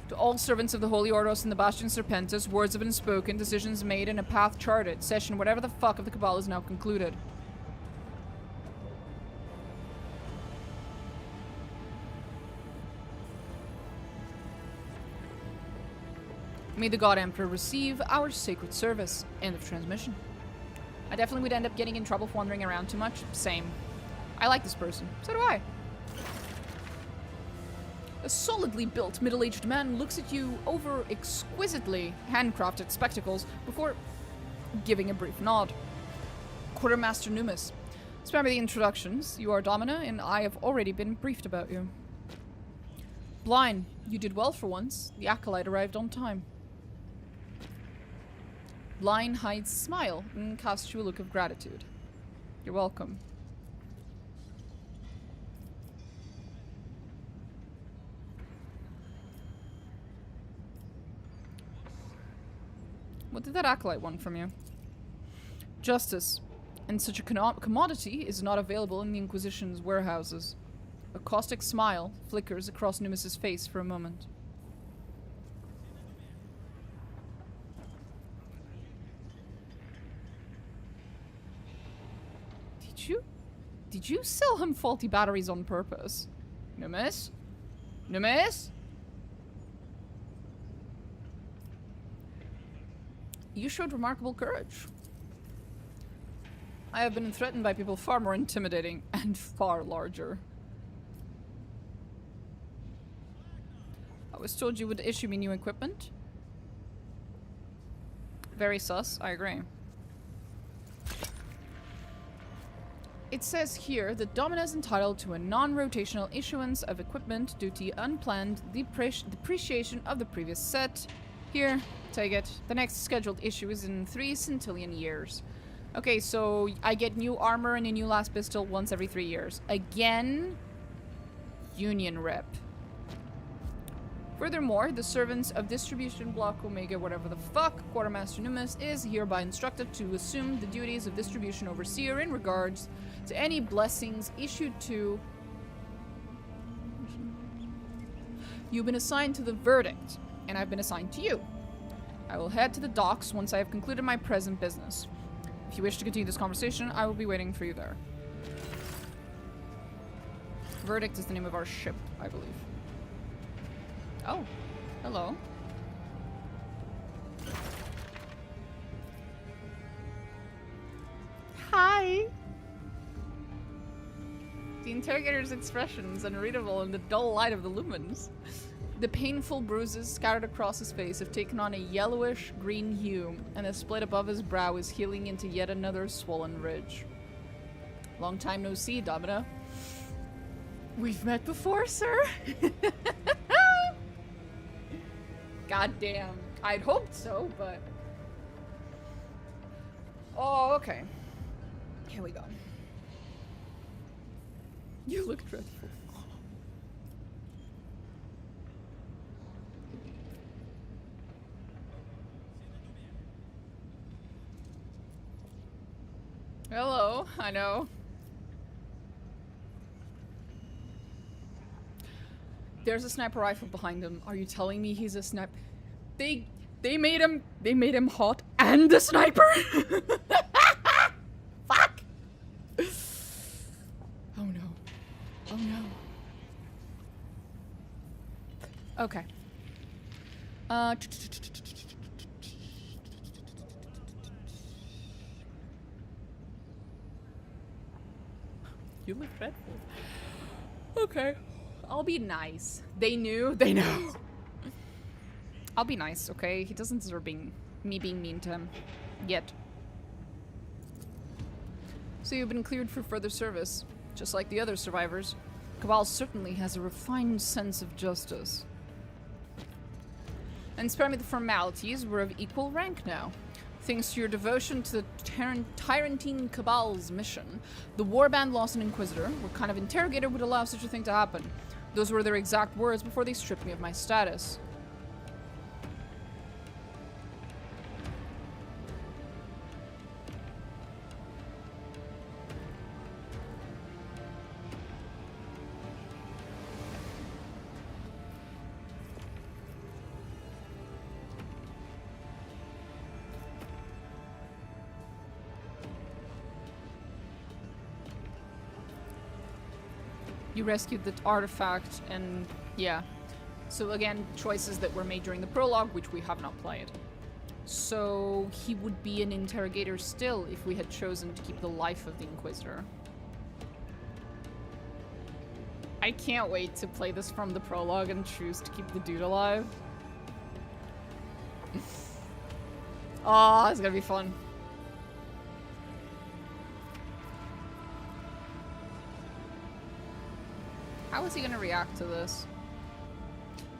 To all servants of the Holy Orders in the Bastion Serpentis, words have been spoken, decisions made, and a path charted. Session whatever the fuck of the Cabal is now concluded. May the God Emperor receive our sacred service. End of transmission. I definitely would end up getting in trouble for wandering around too much. Same. I like this person. So do I. A solidly built middle-aged man looks at you over exquisitely handcrafted spectacles before giving a brief nod. Quartermaster Numis. Spare me the introductions. You are Domina, and I have already been briefed about you. Blind, you did well for once. The Acolyte arrived on time. Blind hides a smile and casts you a look of gratitude. You're welcome. What did that Acolyte want from you? Justice. And such a commodity is not available in the Inquisition's warehouses. A caustic smile flickers across Numis's face for a moment. Did you sell him faulty batteries on purpose? Numis? Numis? You showed remarkable courage. I have been threatened by people far more intimidating and far larger. I was told you would issue me new equipment. Very sus, I agree. it says here that Domina is entitled to a non-rotational issuance of equipment due to unplanned depreciation of the previous set. Here, take it. The next scheduled issue is in 3 centillion years. Okay, so I get new armor and a new last pistol once every 3 years. Again, Union rep. Furthermore, the servants of Distribution Block Omega, whatever the fuck, Quartermaster Numis is hereby instructed to assume the duties of Distribution Overseer in regards to any blessings issued to... You've been assigned to the verdict, and I've been assigned to you. I will head to the docks once I have concluded my present business. If you wish to continue this conversation, I will be waiting for you there. Verdict is the name of our ship, I believe. Oh, hello. Hi! The interrogator's expression is unreadable in the dull light of the lumens. The painful bruises scattered across his face have taken on a yellowish-green hue, and the split above his brow is healing into yet another swollen ridge. Long time no see, Domina. We've met before, sir? God damn. I'd hoped so, but... Oh, okay. Here we go. You look dreadful. Hello, I know. There's a sniper rifle behind him. Are you telling me he's a sniper? They made him hot and a sniper? Fuck! Oh no. Oh no. Okay. You look dreadful. Okay. I'll be nice. They knew? They know. I'll be nice, okay? He doesn't deserve me being mean to him. Yet. So you've been cleared for further service. Just like the other survivors. Cabal certainly has a refined sense of justice. And spare me the formalities, we're of equal rank now. Thanks to your devotion to the Tyrantine Cabal's mission, the warband lost an Inquisitor. What kind of interrogator would allow such a thing to happen? Those were their exact words before they stripped me of my status. You rescued the artifact, and yeah. So again, choices that were made during the prologue, which we have not played. So he would be an interrogator still if we had chosen to keep the life of the Inquisitor. I can't wait to play this from the prologue and choose to keep the dude alive. Oh, it's gonna be fun. How is he gonna react to this?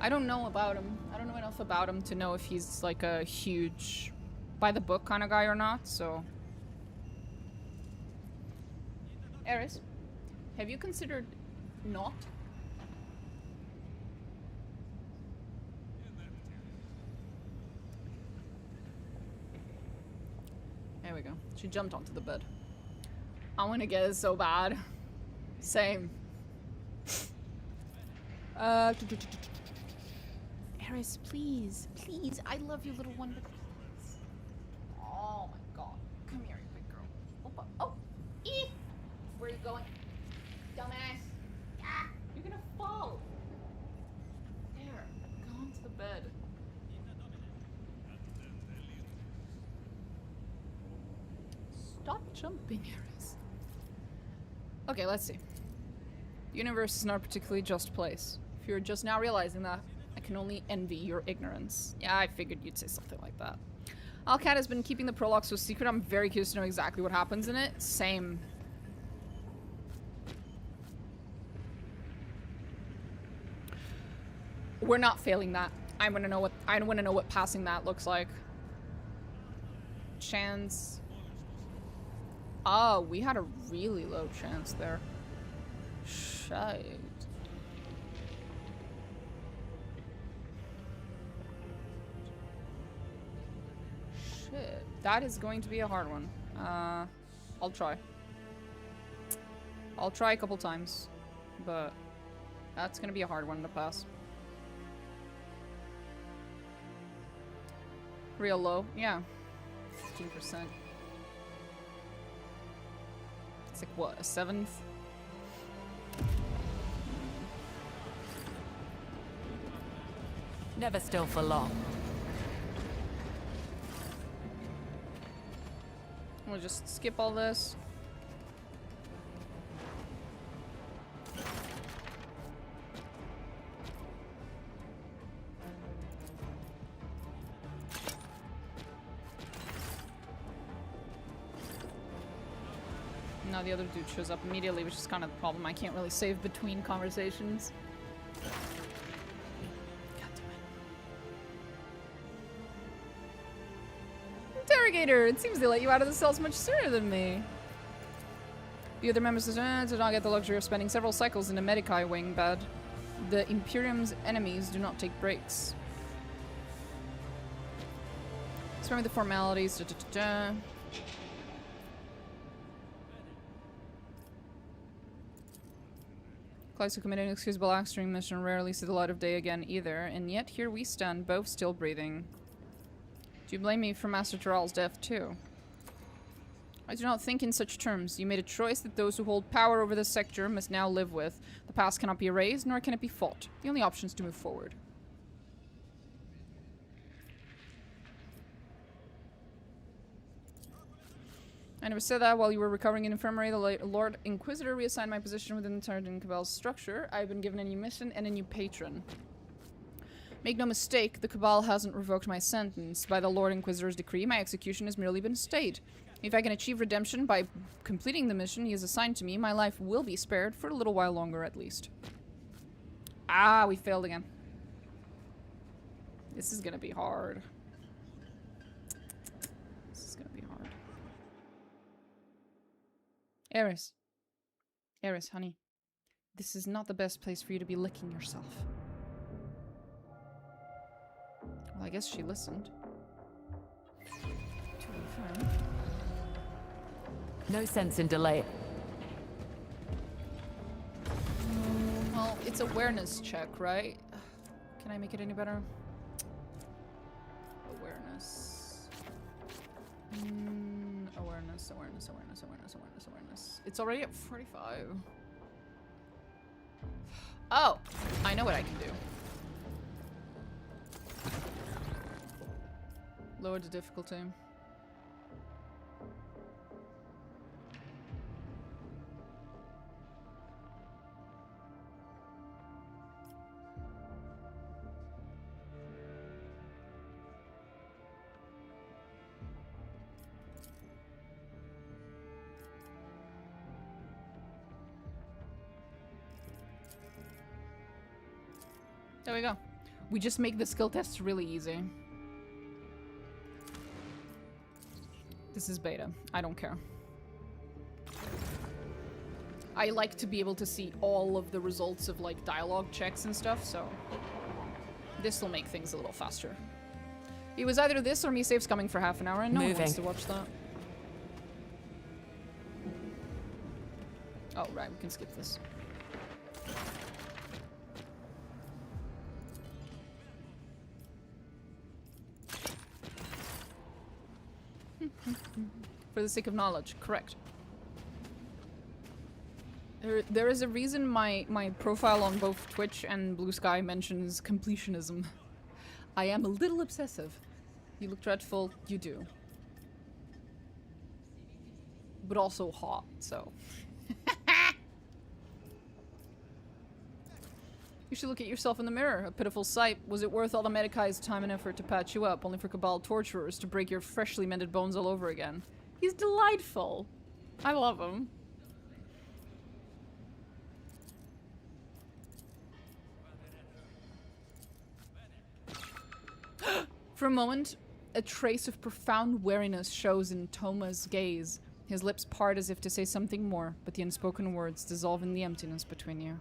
I don't know about him. I don't know enough about him to know if he's like a huge by the book kind of guy or not, so. Eris, have you considered not? There we go. She jumped onto the bed. I want to get it so bad. Same. Eris, please. Please. I love you, little one, but please. Oh my god. Come here, you big girl. Opa. Oh! Eee! Where are you going? Dumbass. Ah! You're gonna fall. There. Go onto the bed. Stop jumping, Eris. Okay, let's see. The universe is not a particularly just place. If you're just now realizing that, I can only envy your ignorance. Yeah, I figured you'd say something like that. Alcat has been keeping the prologue so secret. I'm very curious to know exactly what happens in it. Same. We're not failing that. I want to know what passing that looks like. Chance. Oh, we had a really low chance there. Shite. Shit. That is going to be a hard one. I'll try. I'll try a couple times, but that's gonna be a hard one to pass. Real low, yeah. 15%. It's like, what, a 7th? Never still for long. We'll just skip all this. Now the other dude shows up immediately, which is kind of the problem. I can't really save between conversations. God damn it. Interrogator! It seems they let you out of the cells much sooner than me. The other members did not get the luxury of spending several cycles in the Medicae wing bed. The Imperium's enemies do not take breaks. Spare me the formalities. Clives who commit an inexcusable acts during mission rarely see the light of day again either, and yet here we stand, both still breathing. Do you blame me for Master Terrell's death too? I do not think in such terms. You made a choice that those who hold power over this sector must now live with. The past cannot be erased, nor can it be fought. The only option is to move forward. I never said that. While you were recovering in infirmary, the Lord Inquisitor reassigned my position within the Tartan Cabal's structure. I've been given a new mission and a new patron. Make no mistake, the Cabal hasn't revoked my sentence. By the Lord Inquisitor's decree, my execution has merely been stayed. If I can achieve redemption by completing the mission he has assigned to me, my life will be spared for a little while longer at least. Ah, we failed again. This is gonna be hard. Eris. Eris, honey. This is not the best place for you to be licking yourself. Well, I guess she listened. To confirm. No sense in delay. Well, it's awareness check, right? Can I make it any better? Awareness. Awareness. It's already at 45. Oh! I know what I can do. Lower the difficulty. There we go. We just make the skill tests really easy. This is beta. I don't care. I like to be able to see all of the results of like dialogue checks and stuff, so this will make things a little faster. It was either this or me saves coming for half an hour, and no one wants to watch that. Oh, right, we can skip this. For the sake of knowledge, correct. There is a reason my profile on both Twitch and Blue Sky mentions completionism. I am a little obsessive. You look dreadful, you do. But also hot, so. You should look at yourself in the mirror. A pitiful sight. Was it worth all the Medicae's time and effort to patch you up, only for Cabal torturers to break your freshly mended bones all over again? He's delightful. I love him. For a moment, a trace of profound weariness shows in Toma's gaze. His lips part as if to say something more, but the unspoken words dissolve in the emptiness between you.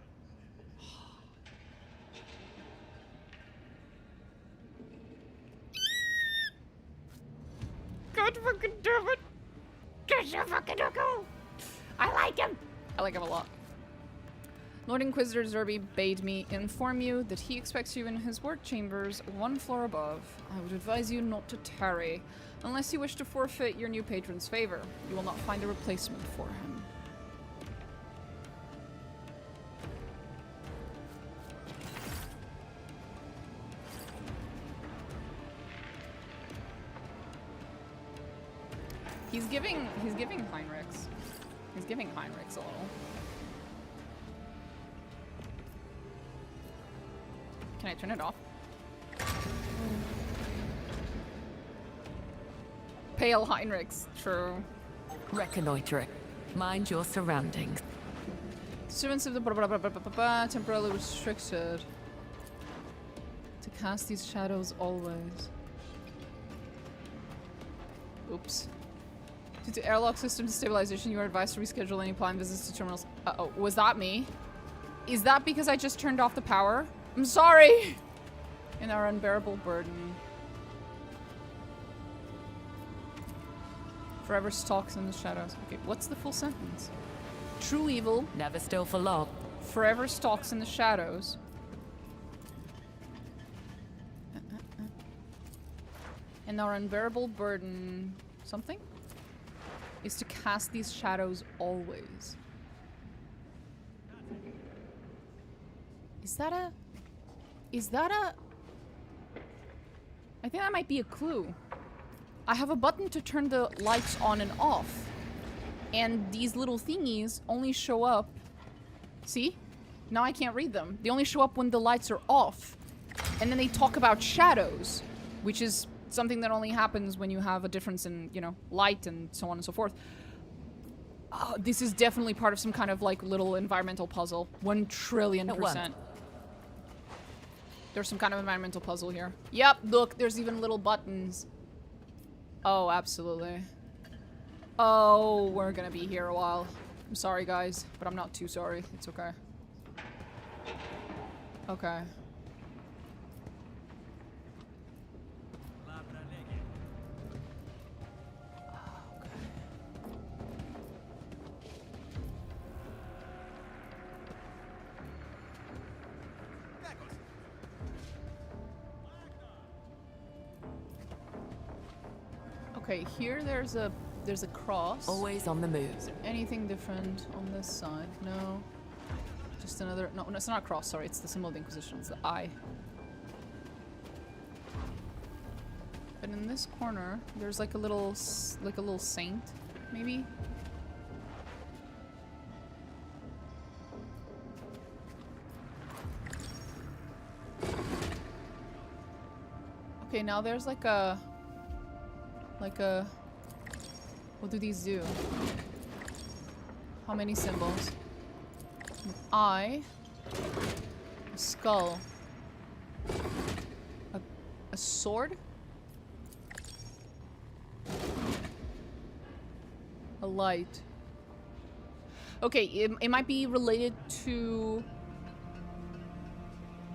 God fucking damn it! I like him! I like him a lot. Lord Inquisitor Zerby bade me inform you that he expects you in his work chambers, 1 floor above. I would advise you not to tarry, unless you wish to forfeit your new patron's favor. You will not find a replacement for him. He's giving Heinrichs. He's giving Heinrichs a little. Can I turn it off? Pale Heinrichs, true. Reconnoitering. Mind your surroundings. Students of the temporarily restricted to cast these shadows always. Oops. Due to airlock system destabilization, you are advised to reschedule any planned visits to terminals. Uh-oh, was that me? Is that because I just turned off the power? I'm sorry! In our unbearable burden. Forever stalks in the shadows. Okay, what's the full sentence? True evil. Never still for long. Forever stalks in the shadows. And our unbearable burden... something? Is to cast these shadows always. Is that a... I think that might be a clue. I have a button to turn the lights on and off. And these little thingies only show up... See? Now I can't read them. They only show up when the lights are off. And then they talk about shadows, which is something that only happens when you have a difference in, you know, light and so on and so forth. This is definitely part of some kind of, like, little environmental puzzle. 1,000,000,000%. There's some kind of environmental puzzle here. Yep, look, there's even little buttons. Oh, absolutely. Oh, we're gonna be here a while. I'm sorry, guys, but I'm not too sorry. It's okay. Okay. Okay, here there's a cross. Always on the move. Is there anything different on this side? No. Just another... No, it's not a cross, sorry. It's the symbol of the Inquisition. It's the eye. But in this corner, there's like a little saint, maybe? Okay, now there's like a... What do these do? How many symbols? An eye. A skull. A sword? A light. Okay, it might be related to...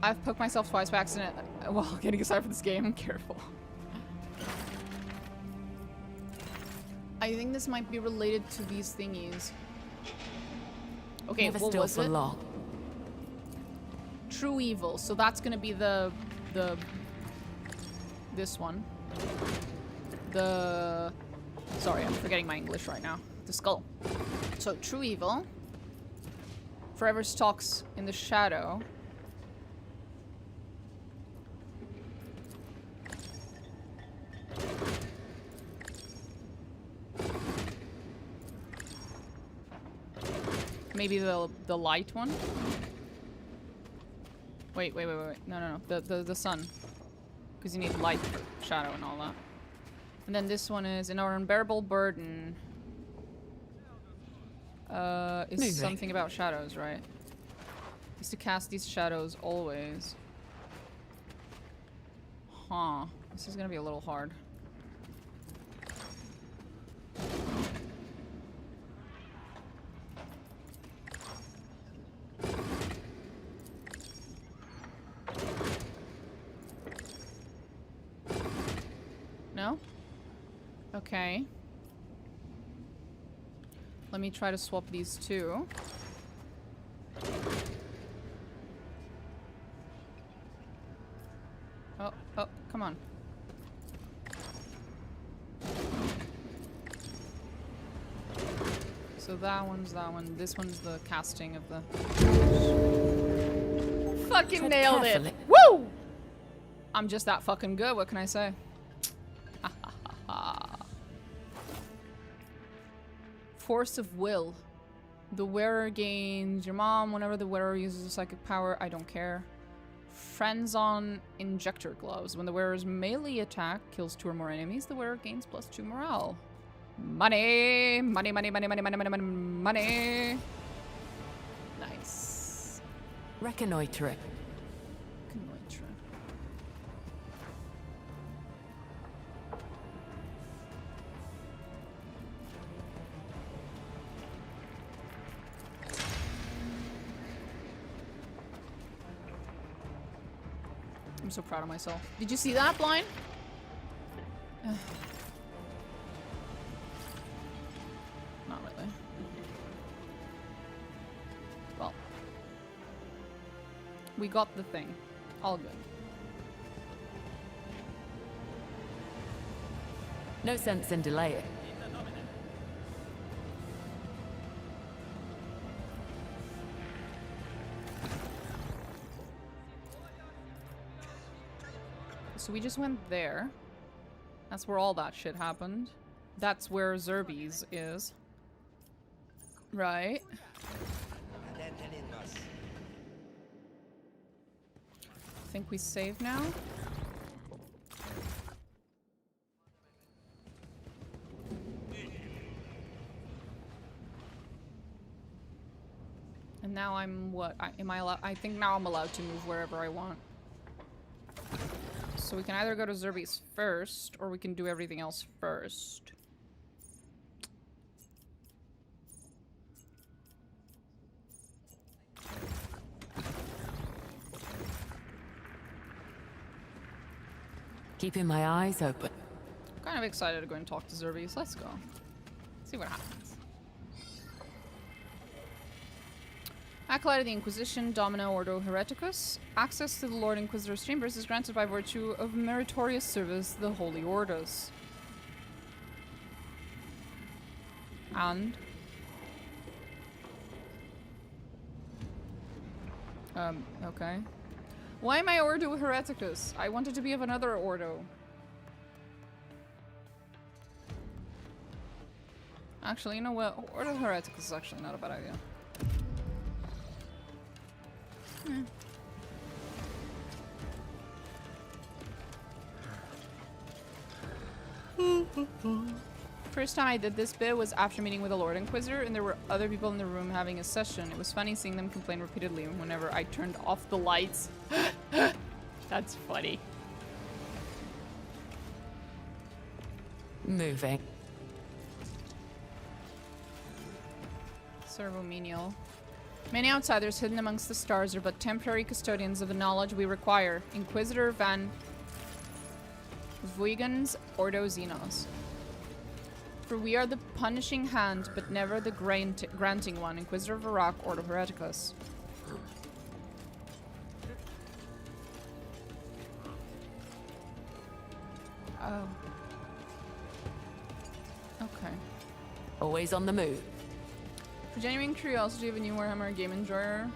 I've poked myself twice by accident while getting aside for this game. Careful. I think this might be related to these thingies. Okay, Never what still was for it? long. True evil. So that's gonna be the this one. Sorry, I'm forgetting my English right now. The skull. So true evil. Forever stalks in the shadow. Maybe the light one? Wait. No. The sun. Because you need light for shadow and all that. And then this one is, in our unbearable burden. Is something about shadows, right? Is to cast these shadows always. Huh. This is gonna be a little hard. No? Okay. Let me try to swap these two. Oh, oh, come on. So that one's that one. This one's the casting of the... Fucking nailed it! Woo! I'm just that fucking good, what can I say? Force of will. The wearer gains your mom whenever the wearer uses a psychic power. I don't care. Friends on injector gloves. When the wearer's melee attack kills 2 or more enemies, the wearer gains +2 morale. Money! Money, money, money, money, money, money, money, money! Nice. Reconnoitering. Reconnoitering. I'm so proud of myself. Did you see that, Blind? Not really. Well. We got the thing. All good. No sense in delaying. So we just went there. That's where all that shit happened. That's where Zerbies is. Right? Think we save now? And now I'm what? Am I allowed? I think now I'm allowed to move wherever I want. So we can either go to Zerbies first, or we can do everything else first. Keeping my eyes open. I'm kind of excited to go and talk to Zerbies. Let's go. See what happens. Acolyte of the Inquisition, Domino Ordo Hereticus. Access to the Lord Inquisitor's chambers is granted by virtue of meritorious service to the Holy Orders. And? Okay. Why am I Ordo Hereticus? I wanted to be of another Ordo. Actually, you know what? Ordo Hereticus is actually not a bad idea. First time I did this bit was after meeting with the Lord Inquisitor, and there were other people in the room having a session. It was funny seeing them complain repeatedly whenever I turned off the lights. That's funny. Moving. Servo menial. Many outsiders hidden amongst the stars are but temporary custodians of the knowledge we require. Inquisitor Van Vuigens Ordo Xenos. For we are the punishing hand, but never the granting one. Inquisitor Varrock Ordo Hereticus. Oh. Okay. Always on the move. For genuine curiosity of a new Warhammer game enjoyer,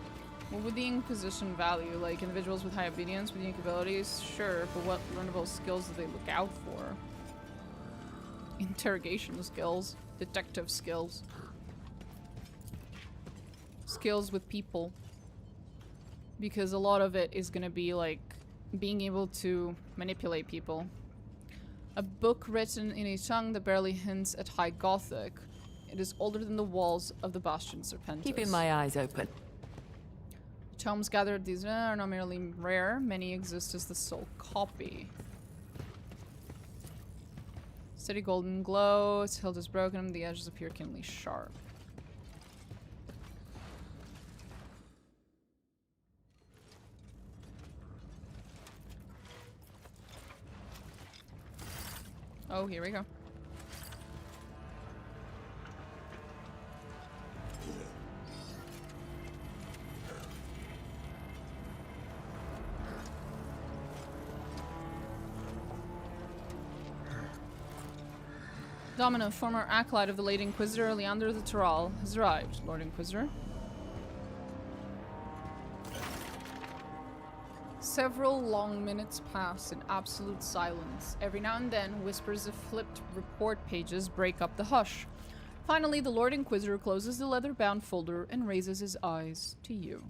what would the Inquisition value? Like individuals with high obedience, with unique abilities? Sure, but what learnable skills do they look out for? Interrogation skills, detective skills, skills with people. Because a lot of it is gonna be like being able to manipulate people. A book written in a tongue that barely hints at High Gothic. It is older than the walls of the Bastion Serpentis. Keeping my eyes open. Tomes gathered these are not merely rare. Many exist as the sole copy. Steady golden glow. Its hilt is broken. The edges appear keenly sharp. Oh, here we go. Domino, former acolyte of the late Inquisitor Leander the Tyrell, has arrived, Lord Inquisitor. Several long minutes pass in absolute silence. Every now and then, whispers of flipped report pages break up the hush. Finally, the Lord Inquisitor closes the leather-bound folder and raises his eyes to you.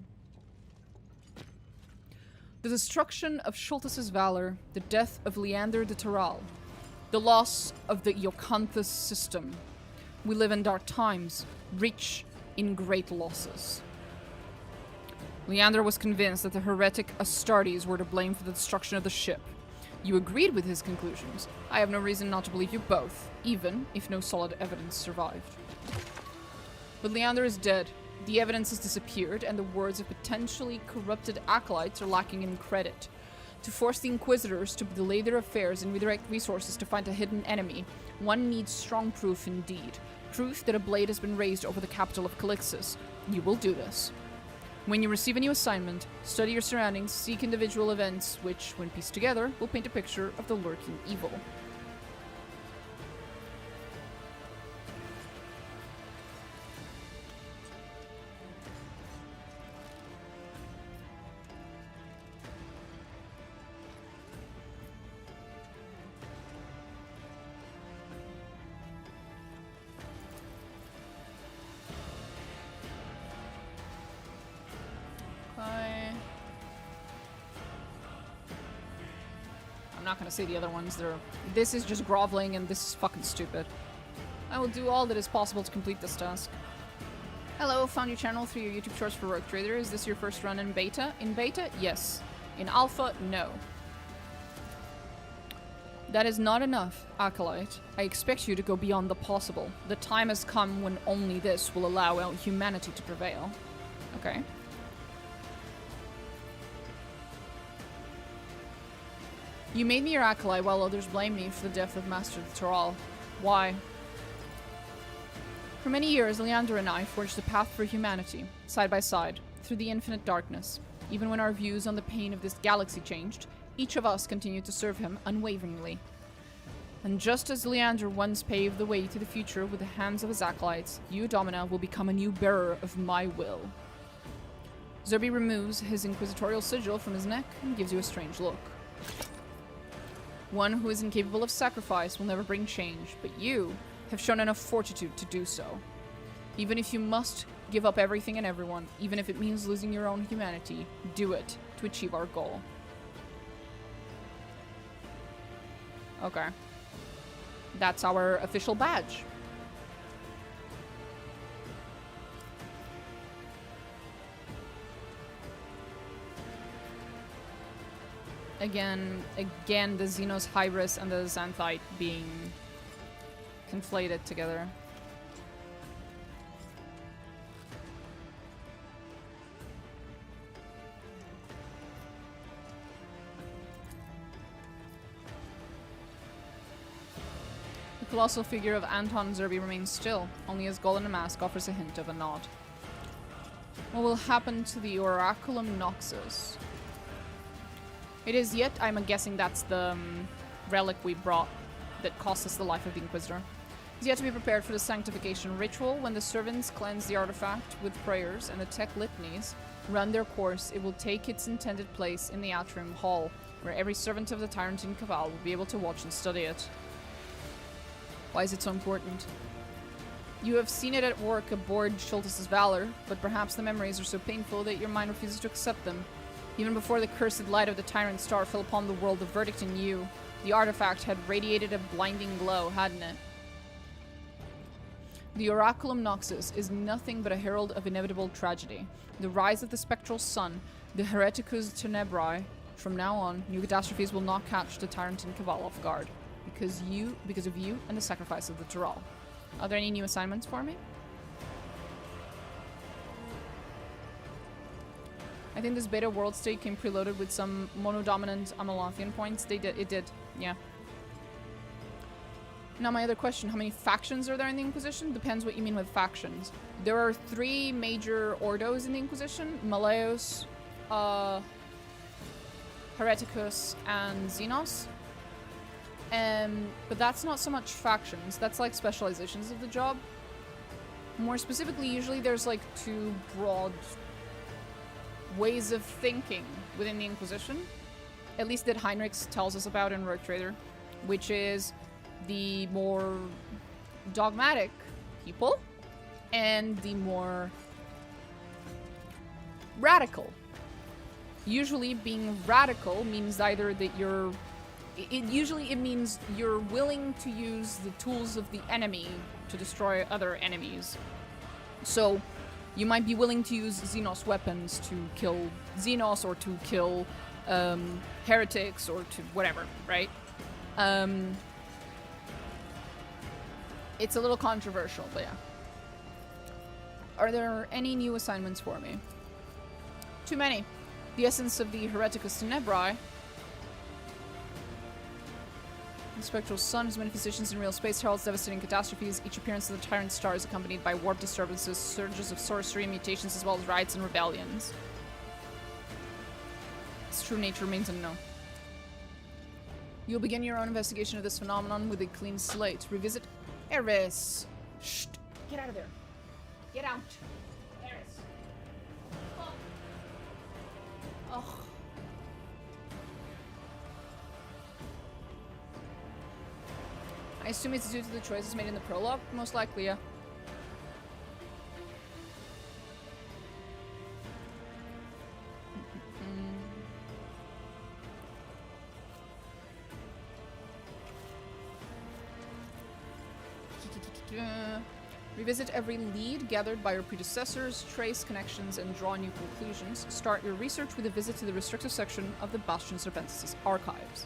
The destruction of Schultes' valor, the death of Leander de Tyrell, the loss of the Iocanthus system. We live in dark times, rich in great losses. Leander was convinced that the heretic Astartes were to blame for the destruction of the ship. You agreed with his conclusions. I have no reason not to believe you both, even if no solid evidence survived. But Leander is dead. The evidence has disappeared, and the words of potentially corrupted acolytes are lacking in credit. To force the Inquisitors to delay their affairs and redirect resources to find a hidden enemy, one needs strong proof indeed. Proof that a blade has been raised over the capital of Calixtus. You will do this. When you receive a new assignment, study your surroundings, seek individual events which, when pieced together, will paint a picture of the lurking evil. I'm not gonna say the other ones. This is just groveling and this is fucking stupid. I will do all that is possible to complete this task. Hello, found your channel through your YouTube shorts for Rogue Trader. Is this your first run in beta? In beta, yes. In alpha, no. That is not enough, Acolyte. I expect you to go beyond the possible. The time has come when only this will allow humanity to prevail. Okay. You made me your acolyte while others blame me for the death of Master Tyrell. Why? For many years, Leander and I forged a path for humanity, side by side, through the infinite darkness. Even when our views on the pain of this galaxy changed, each of us continued to serve him unwaveringly. And just as Leander once paved the way to the future with the hands of his acolytes, you, Domina, will become a new bearer of my will. Zerby removes his inquisitorial sigil from his neck and gives you a strange look. One who is incapable of sacrifice will never bring change, but you have shown enough fortitude to do so. Even if you must give up everything and everyone, even if it means losing your own humanity, do it to achieve our goal. Okay. That's our official badge. Again, the Xenos Hybris and the Xanthite being conflated together. The colossal figure of Anton Zerby remains still, only his golden mask offers a hint of a nod. What will happen to the Oraculum Noxus? It is yet, I'm guessing that's the relic we brought that cost us the life of the Inquisitor. It's yet to be prepared for the sanctification ritual. When the servants cleanse the artifact with prayers and the tech litanies run their course, it will take its intended place in the atrium hall, where every servant of the Tyrantine Cabal will be able to watch and study it. Why is it so important? You have seen it at work aboard Schultes' Valor, but perhaps the memories are so painful that your mind refuses to accept them. Even before the cursed light of the Tyrant Star fell upon the world, the verdict in you, the artifact had radiated a blinding glow, hadn't it? The Oraculum Noxus is nothing but a herald of inevitable tragedy. The rise of the spectral sun, the Hereticus Tenebrae. From now on, new catastrophes will not catch the Tyrantine Cabal off guard. because of you and the sacrifice of the Dural. Are there any new assignments for me? I think this beta world state came preloaded with some monodominant Amalothian points. It did, yeah. Now my other question, how many factions are there in the Inquisition? Depends what you mean with factions. There are 3 major ordos in the Inquisition. Maleus, Hereticus, and Xenos. But that's not so much factions. That's like specializations of the job. More specifically, usually there's like 2 broad ways of thinking within the Inquisition. At least that Heinrich tells us about in Rogue Trader. Which is the more dogmatic people and the more radical. Usually being radical means either that it means you're willing to use the tools of the enemy to destroy other enemies. So you might be willing to use Xenos weapons to kill Xenos or to kill heretics or to whatever, right? It's a little controversial, but yeah. Are there any new assignments for me? Too many. The essence of the Hereticus Tenebrae. The spectral sun has manifestations in real space, heralds devastating catastrophes. Each appearance of the tyrant star is accompanied by warp disturbances, surges of sorcery, mutations, as well as riots and rebellions. Its true nature remains unknown. You'll begin your own investigation of this phenomenon with a clean slate. Revisit Eris. Shh! Get out of there. Get out. Eris. Oh. Oh. I assume it's due to the choices made in the prologue? Most likely, yeah. Revisit every lead gathered by your predecessors, trace connections, and draw new conclusions. Start your research with a visit to the restrictive section of the Bastion Serpentis' archives.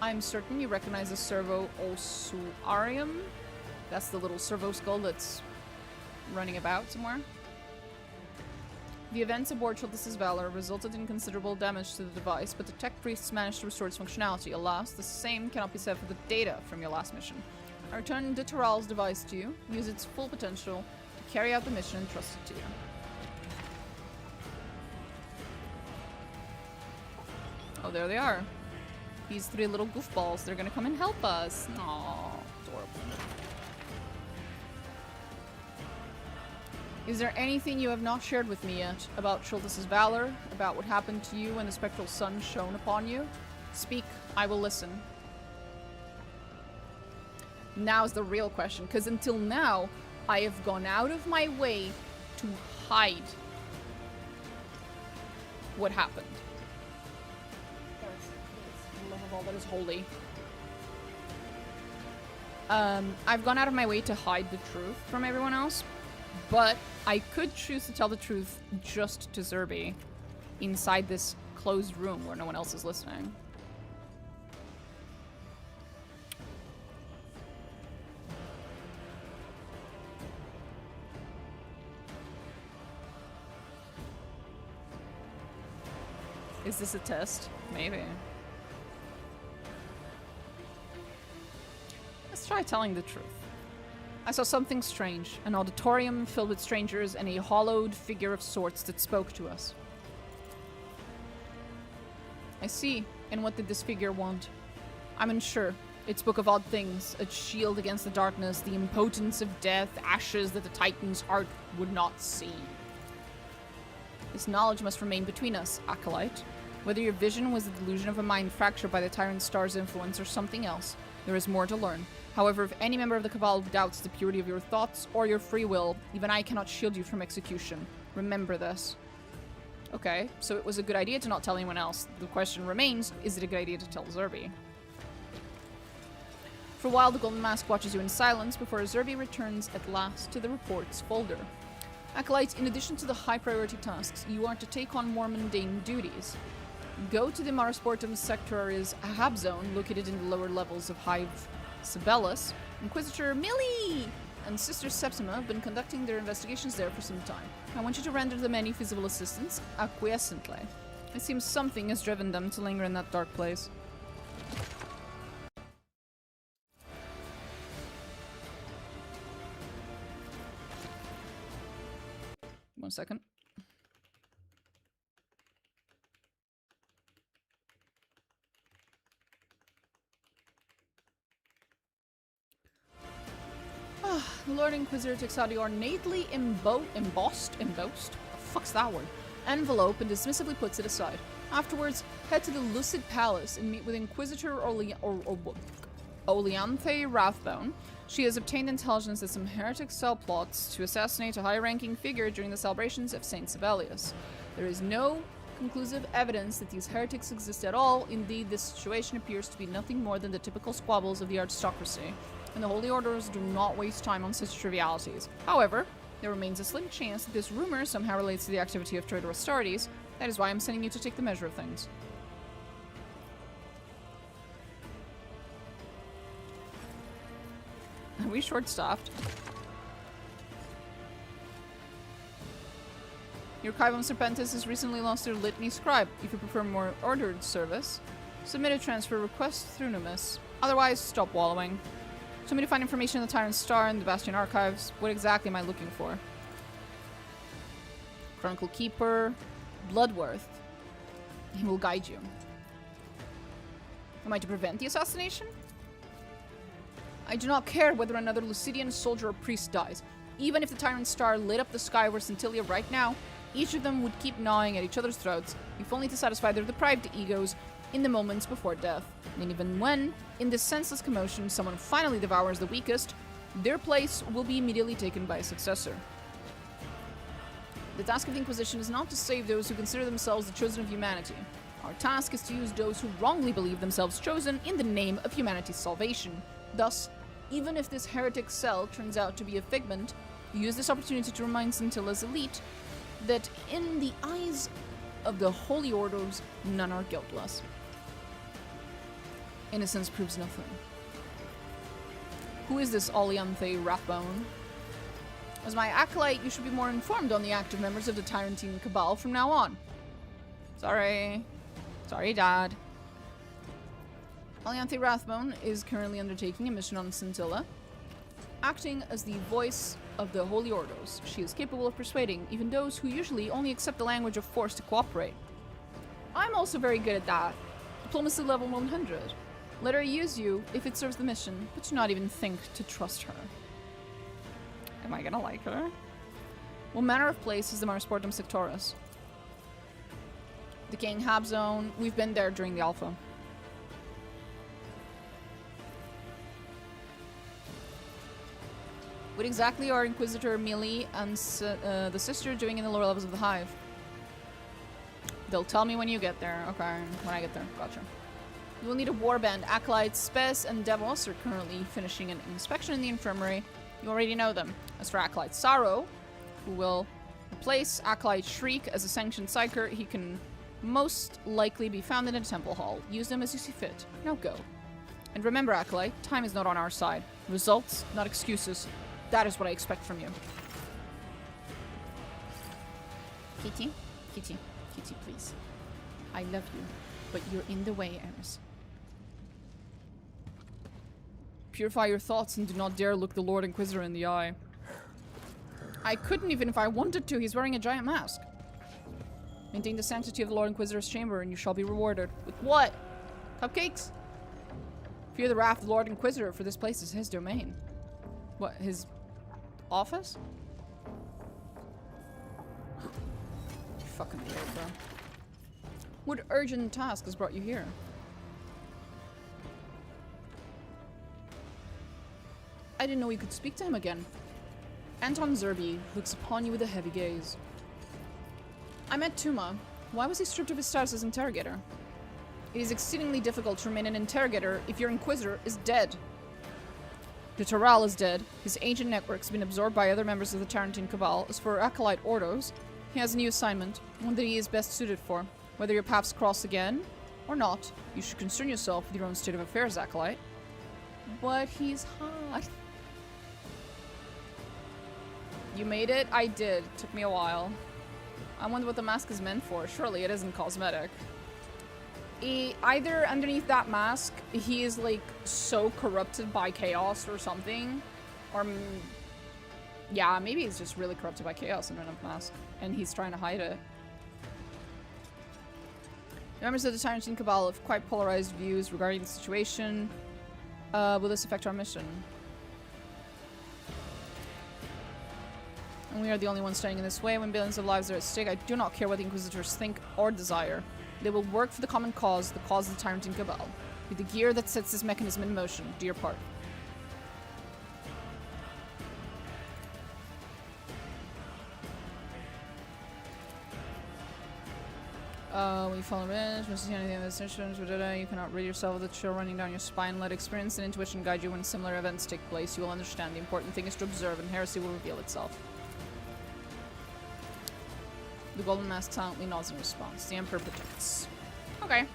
I'm certain you recognize the Servo Ossuarium. That's the little servo skull that's running about somewhere. The events aboard Chiltis' Valor resulted in considerable damage to the device, but the tech priests managed to restore its functionality. Alas, the same cannot be said for the data from your last mission. I return de Tural's device to you. Use its full potential to carry out the mission entrusted to you. Oh, there they are. These 3 little goofballs. They're gonna come and help us. Aww, adorable. Is there anything you have not shared with me yet about Chiltis' Valor? About what happened to you when the spectral sun shone upon you? Speak, I will listen. Now's the real question, because until now, I have gone out of my way to hide what happened. For the love of all that is holy. I've gone out of my way to hide the truth from everyone else, but I could choose to tell the truth just to Zerby inside this closed room where no one else is listening. Is this a test? Maybe. Let's try telling the truth. I saw something strange. An auditorium filled with strangers and a hollowed figure of sorts that spoke to us. I see. And what did this figure want? I'm unsure. It spoke of odd things. A shield against the darkness, the impotence of death, ashes that the Titan's heart would not see. This knowledge must remain between us, Acolyte. Whether your vision was the delusion of a mind fractured by the Tyrant Star's influence or something else, there is more to learn. However, if any member of the Cabal doubts the purity of your thoughts or your free will, even I cannot shield you from execution. Remember this. Okay, so it was a good idea to not tell anyone else. The question remains, is it a good idea to tell Zerby? For a while, the Golden Mask watches you in silence before Zerby returns at last to the reports folder. Acolyte, in addition to the high-priority tasks, you are to take on more mundane duties. Go to the Marasportum Sectoria's hub zone, located in the lower levels of Hive Sibelius. Inquisitor Millie and Sister Septima have been conducting their investigations there for some time. I want you to render them any feasible assistance acquiescently. It seems something has driven them to linger in that dark place. One second. The Lord Inquisitor takes out the ornately embossed, the fuck's that word, envelope and dismissively puts it aside. Afterwards, head to the Lucid Palace and meet with Inquisitor Oleanthe Rathbone. She has obtained intelligence that some heretics sell plots to assassinate a high-ranking figure during the celebrations of Saint Sibelius. There is no conclusive evidence that these heretics exist at all. Indeed, this situation appears to be nothing more than the typical squabbles of the aristocracy, and the Holy Orders do not waste time on such trivialities. However, there remains a slim chance that this rumor somehow relates to the activity of traitor Astartes. That is why I'm sending you to take the measure of things. Are we short-staffed? Your Archivum Serpentis has recently lost their Litany Scribe. If you prefer more ordered service, submit a transfer request through Numis. Otherwise, stop wallowing. Show me to find information on the Tyrant Star and the Bastion Archives. What exactly am I looking for? Chronicle Keeper, Bloodworth. He will guide you. Am I to prevent the assassination? I do not care whether another Lucidian soldier or priest dies. Even if the Tyrant Star lit up the sky over Centillia right now, each of them would keep gnawing at each other's throats, if only to satisfy their deprived egos in the moments before death. And even when, in this senseless commotion, someone finally devours the weakest, their place will be immediately taken by a successor. The task of the Inquisition is not to save those who consider themselves the chosen of humanity. Our task is to use those who wrongly believe themselves chosen in the name of humanity's salvation. Thus, even if this heretic cell turns out to be a figment, use this opportunity to remind Scintilla's elite that in the eyes of the Holy Orders, none are guiltless. Innocence proves nothing. Who is this Oleanthe Rathbone? As my acolyte, you should be more informed on the active members of the Tyrantine Cabal from now on. Sorry. Sorry, Dad. Oleanthe Rathbone is currently undertaking a mission on Scintilla. Acting as the voice of the Holy Orders, she is capable of persuading even those who usually only accept the language of force to cooperate. I'm also very good at that. Diplomacy level 100. Let her use you if it serves the mission, but do not even think to trust her. Am I gonna like her? What manner of place is the Marasportum Sectoris? Decaying Hab Zone. We've been there during the Alpha. What exactly are Inquisitor Millie and the sister doing in the lower levels of the Hive? They'll tell me when you get there. Okay, when I get there. Gotcha. You will need a warband. Acolytes, Spes, and Devos are currently finishing an inspection in the infirmary. You already know them. As for Acolyte Sorrow, who will replace Acolyte Shriek as a sanctioned psyker, he can most likely be found in a temple hall. Use them as you see fit. Now go. And remember, Acolyte, time is not on our side. Results, not excuses. That is what I expect from you. Kitty? Kitty. Kitty, please. I love you, but you're in the way, Eris. Purify your thoughts and do not dare look the Lord Inquisitor in the eye. I couldn't even if I wanted to. He's wearing a giant mask. Maintain the sanctity of the Lord Inquisitor's chamber and you shall be rewarded. With what? Cupcakes? Fear the wrath of the Lord Inquisitor, for this place is his domain. What, his office? You're fucking weird, bro. What urgent task has brought you here? I didn't know we could speak to him again. Anton Zerby looks upon you with a heavy gaze. I met Tuma. Why was he stripped of his status as interrogator? It is exceedingly difficult to remain an interrogator if your Inquisitor is dead. The Toral is dead. His agent network's been absorbed by other members of the Tarantine Cabal. As for Acolyte Ordos, he has a new assignment, one that he is best suited for. Whether your paths cross again or not, you should concern yourself with your own state of affairs, Acolyte. But he's hot. You made it? I did. Took me a while. I wonder what the mask is meant for. Surely it isn't cosmetic. Either underneath that mask, he is like so corrupted by chaos or something. Or, yeah, maybe he's just really corrupted by chaos under a mask. And he's trying to hide it. The members of the Tyrantine Cabal have quite polarized views regarding the situation. Will this affect our mission? And we are the only ones standing in this way when billions of lives are at stake. I do not care what the Inquisitors think or desire. They will work for the common cause, the cause of the Tyrantine Cabal. Be the gear that sets this mechanism in motion. Do your part. When you follow it, must see anything in the sessions, you cannot rid yourself of the chill running down your spine. Let experience and intuition guide you when similar events take place. You will understand. The important thing is to observe, and heresy will reveal itself. The golden mask silently nods in response. The Emperor protects. Okay.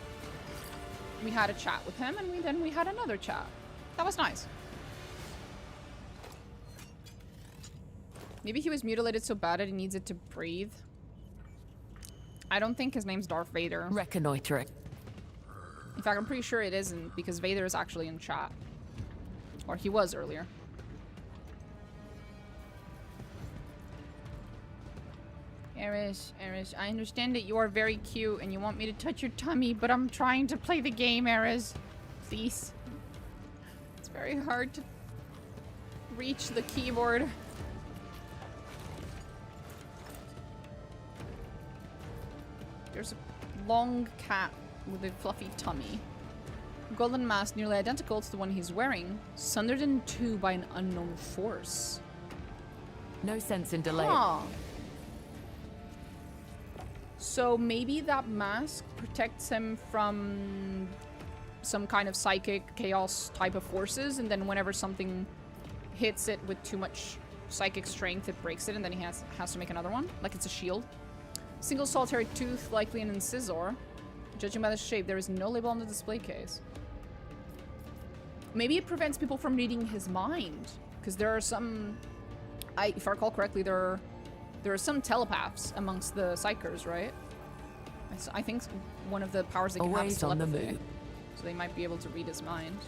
We had a chat with him, and then we had another chat. That was nice. Maybe he was mutilated so bad that he needs it to breathe. I don't think his name's Darth Vader. Reconnoitering. In fact, I'm pretty sure it isn't, because Vader is actually in chat. Or he was earlier. Eris, I understand that you are very cute and you want me to touch your tummy, but I'm trying to play the game, Eris. Please. It's very hard to reach the keyboard. There's a long cat with a fluffy tummy. Golden mask nearly identical to the one he's wearing, sundered in two by an unknown force. No sense in delay. Huh. So maybe that mask protects him from some kind of psychic chaos type of forces, and then whenever something hits it with too much psychic strength, it breaks it, and then he has to make another one. Like it's a shield. Single solitary tooth, likely an incisor. Judging by the shape, there is no label on the display case. Maybe it prevents people from reading his mind, because there are some... if I recall correctly, there are some telepaths amongst the psychers, right? I think one of the powers they can have is telepathy. So they might be able to read his mind.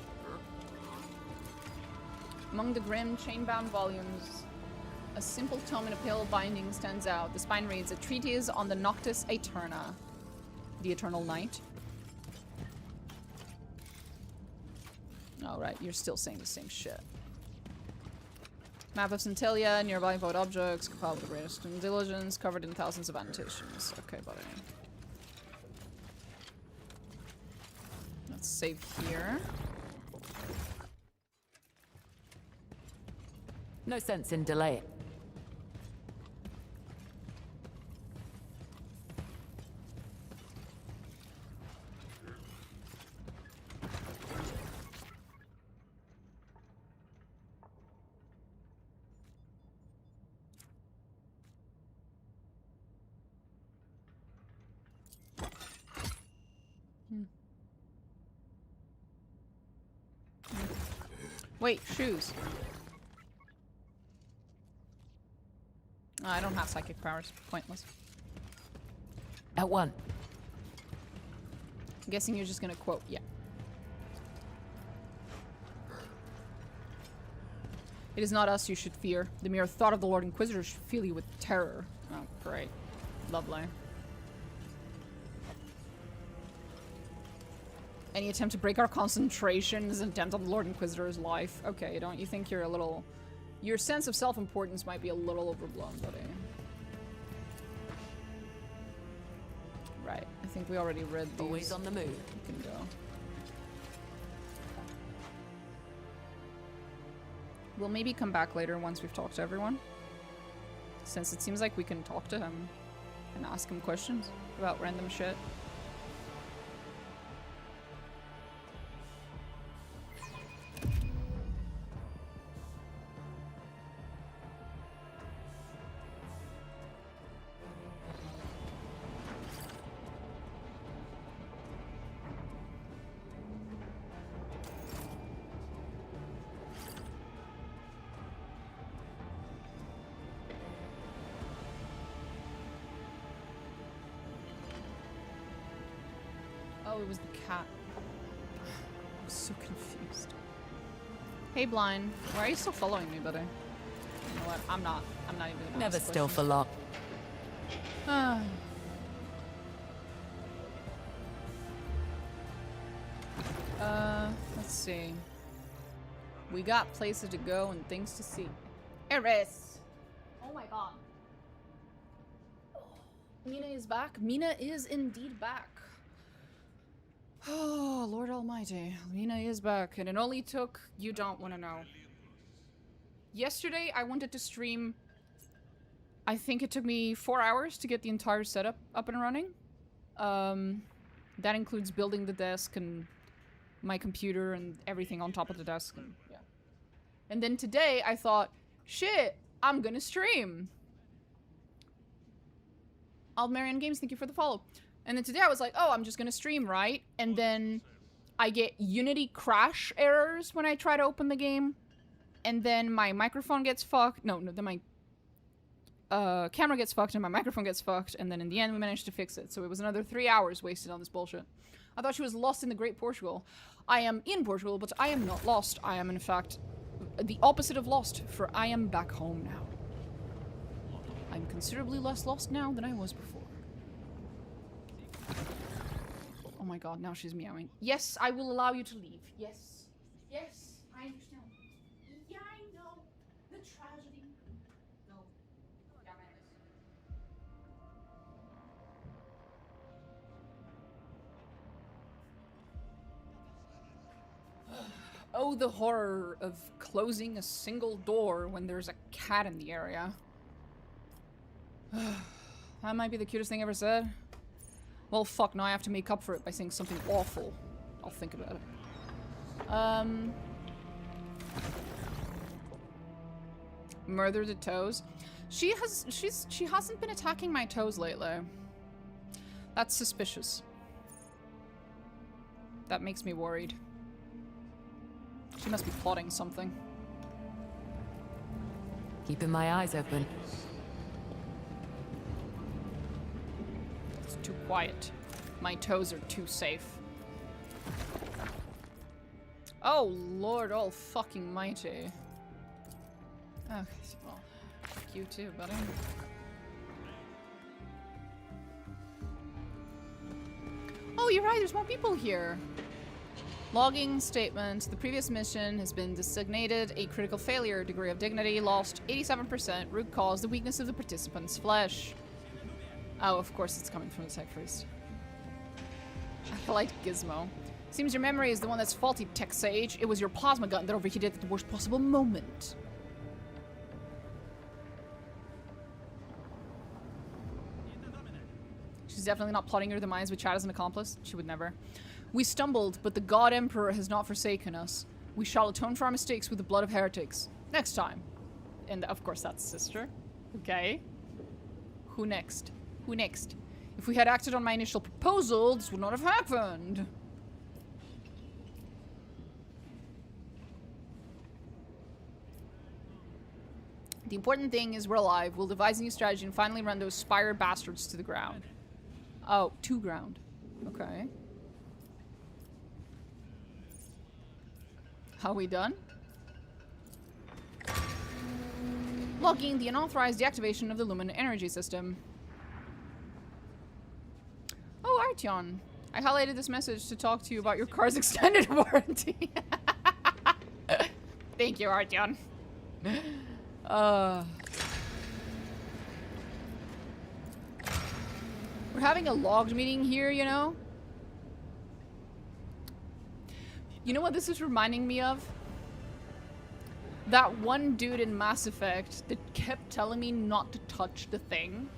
Among the grim, chain-bound volumes, a simple tome in a pale binding stands out. The spine reads, a treatise on the Noctis Aeterna, the eternal night. Alright, you're still saying the same shit. Map of Centellia, nearby void objects, compiled with the greatest diligence, covered in thousands of annotations. Okay, buddy. Let's save here. No sense in delay. Wait, shoes. Oh, I don't have psychic powers. Pointless. At one. I'm guessing you're just gonna quote, yeah. It is not us you should fear. The mere thought of the Lord Inquisitor should fill you with terror. Oh, great. Lovely. Any attempt to break our concentration is an attempt on the Lord Inquisitor's life. Okay, don't you think you're a little... Your sense of self-importance might be a little overblown, buddy. Right, I think we already read these. Always on the move. You can go. We'll maybe come back later once we've talked to everyone. Since it seems like we can talk to him and ask him questions about random shit. it was the cat. I was so confused. Hey, Blind. Why are you still following me, buddy? You know what? I'm not even gonna Never ask still for questions. long. Let's see. We got places to go and things to see. Eris! Oh my god. Mina is back. Mina is indeed back. Oh, Lord Almighty. Mina is back. And it only took... You don't want to know. Yesterday, I wanted to stream... I think it took me 4 hours to get the entire setup up and running. That includes building the desk and my computer and everything on top of the desk. And, yeah. And then today, I thought, shit, I'm gonna stream. Aldmarian Games, thank you for the follow. And then today I was like, oh, I'm just gonna stream, right? And then I get Unity crash errors when I try to open the game. And then my microphone gets fucked. No, then my camera gets fucked and my microphone gets fucked. And then in the end, we managed to fix it. So it was another 3 hours wasted on this bullshit. I thought she was lost in the great Portugal. I am in Portugal, but I am not lost. I am, in fact, the opposite of lost, for I am back home now. I'm considerably less lost now than I was before. Oh my god, now she's meowing. Yes, I will allow you to leave. Yes. Yes, I understand. Yeah, I know. The tragedy. No. Yeah, oh, the horror of closing a single door when there's a cat in the area. That might be the cutest thing ever said. Well, fuck, now I have to make up for it by saying something awful. I'll think about it. Murder the toes. She hasn't been attacking my toes lately. That's suspicious. That makes me worried. She must be plotting something. Keeping my eyes open. It's too quiet. My toes are too safe. Oh, Lord, all fucking mighty. Okay, well, fuck you too, buddy. Oh, you're right, there's more people here. Logging statement. The previous mission has been designated a critical failure. Degree of dignity lost 87%. Root cause the weakness of the participant's flesh. Oh, of course it's coming from the tech priest. I like Gizmo. Seems your memory is the one that's faulty, Tech Sage. It was your plasma gun that overheated at the worst possible moment. She's definitely not plotting her demise with Chad as an accomplice. She would never. We stumbled, but the God Emperor has not forsaken us. We shall atone for our mistakes with the blood of heretics. Next time. And of course that's sister. Okay. Who next? Who next? If we had acted on my initial proposal, this would not have happened. The important thing is we're alive. We'll devise a new strategy and finally run those Spire bastards to the ground. Oh, to ground. Okay. How we done? Logging the unauthorized deactivation of the Lumen energy system. Oh, Artyom. I highlighted this message to talk to you about your car's extended warranty. Thank you, Artyom. We're having a logged meeting here, you know? You know what this is reminding me of? That one dude in Mass Effect that kept telling me not to touch the thing.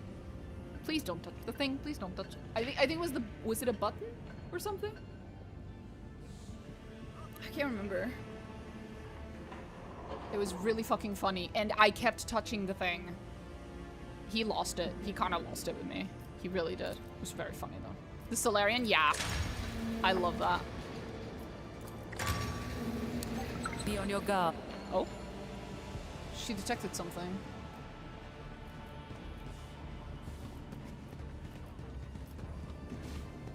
Please don't touch the thing. Please don't touch it. I think it was was it a button or something? I can't remember. It was really fucking funny, and I kept touching the thing. He lost it. He kind of lost it with me. He really did. It was very funny though. The Solarian, yeah. I love that. Be on your guard. Oh. She detected something.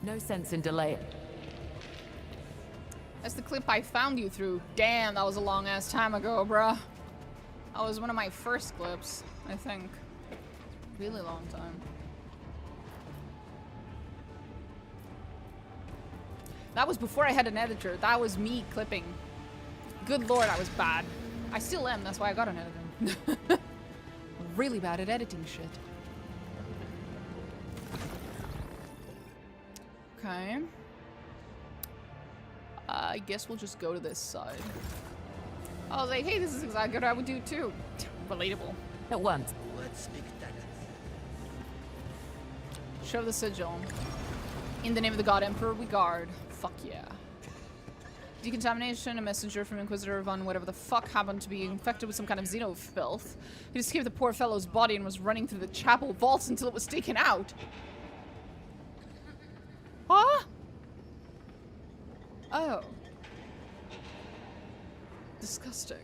No sense in delay. That's the clip I found you through. Damn, that was a long ass time ago, bruh. That was one of my first clips, I think. Really long time. That was before I had an editor. That was me clipping. Good lord, I was bad. I still am, that's why I got an editor. Really bad at editing shit. Okay. I guess we'll just go to this side. I was like, hey, this is exactly what I would do too. Relatable. At once. Let's speak that. Show the sigil. In the name of the God Emperor, we guard. Fuck yeah. Decontamination, a messenger from Inquisitor Von whatever the fuck happened to be infected with some kind of xeno filth. He escaped the poor fellow's body and was running through the chapel vaults until it was taken out. Huh? Oh. Disgusting.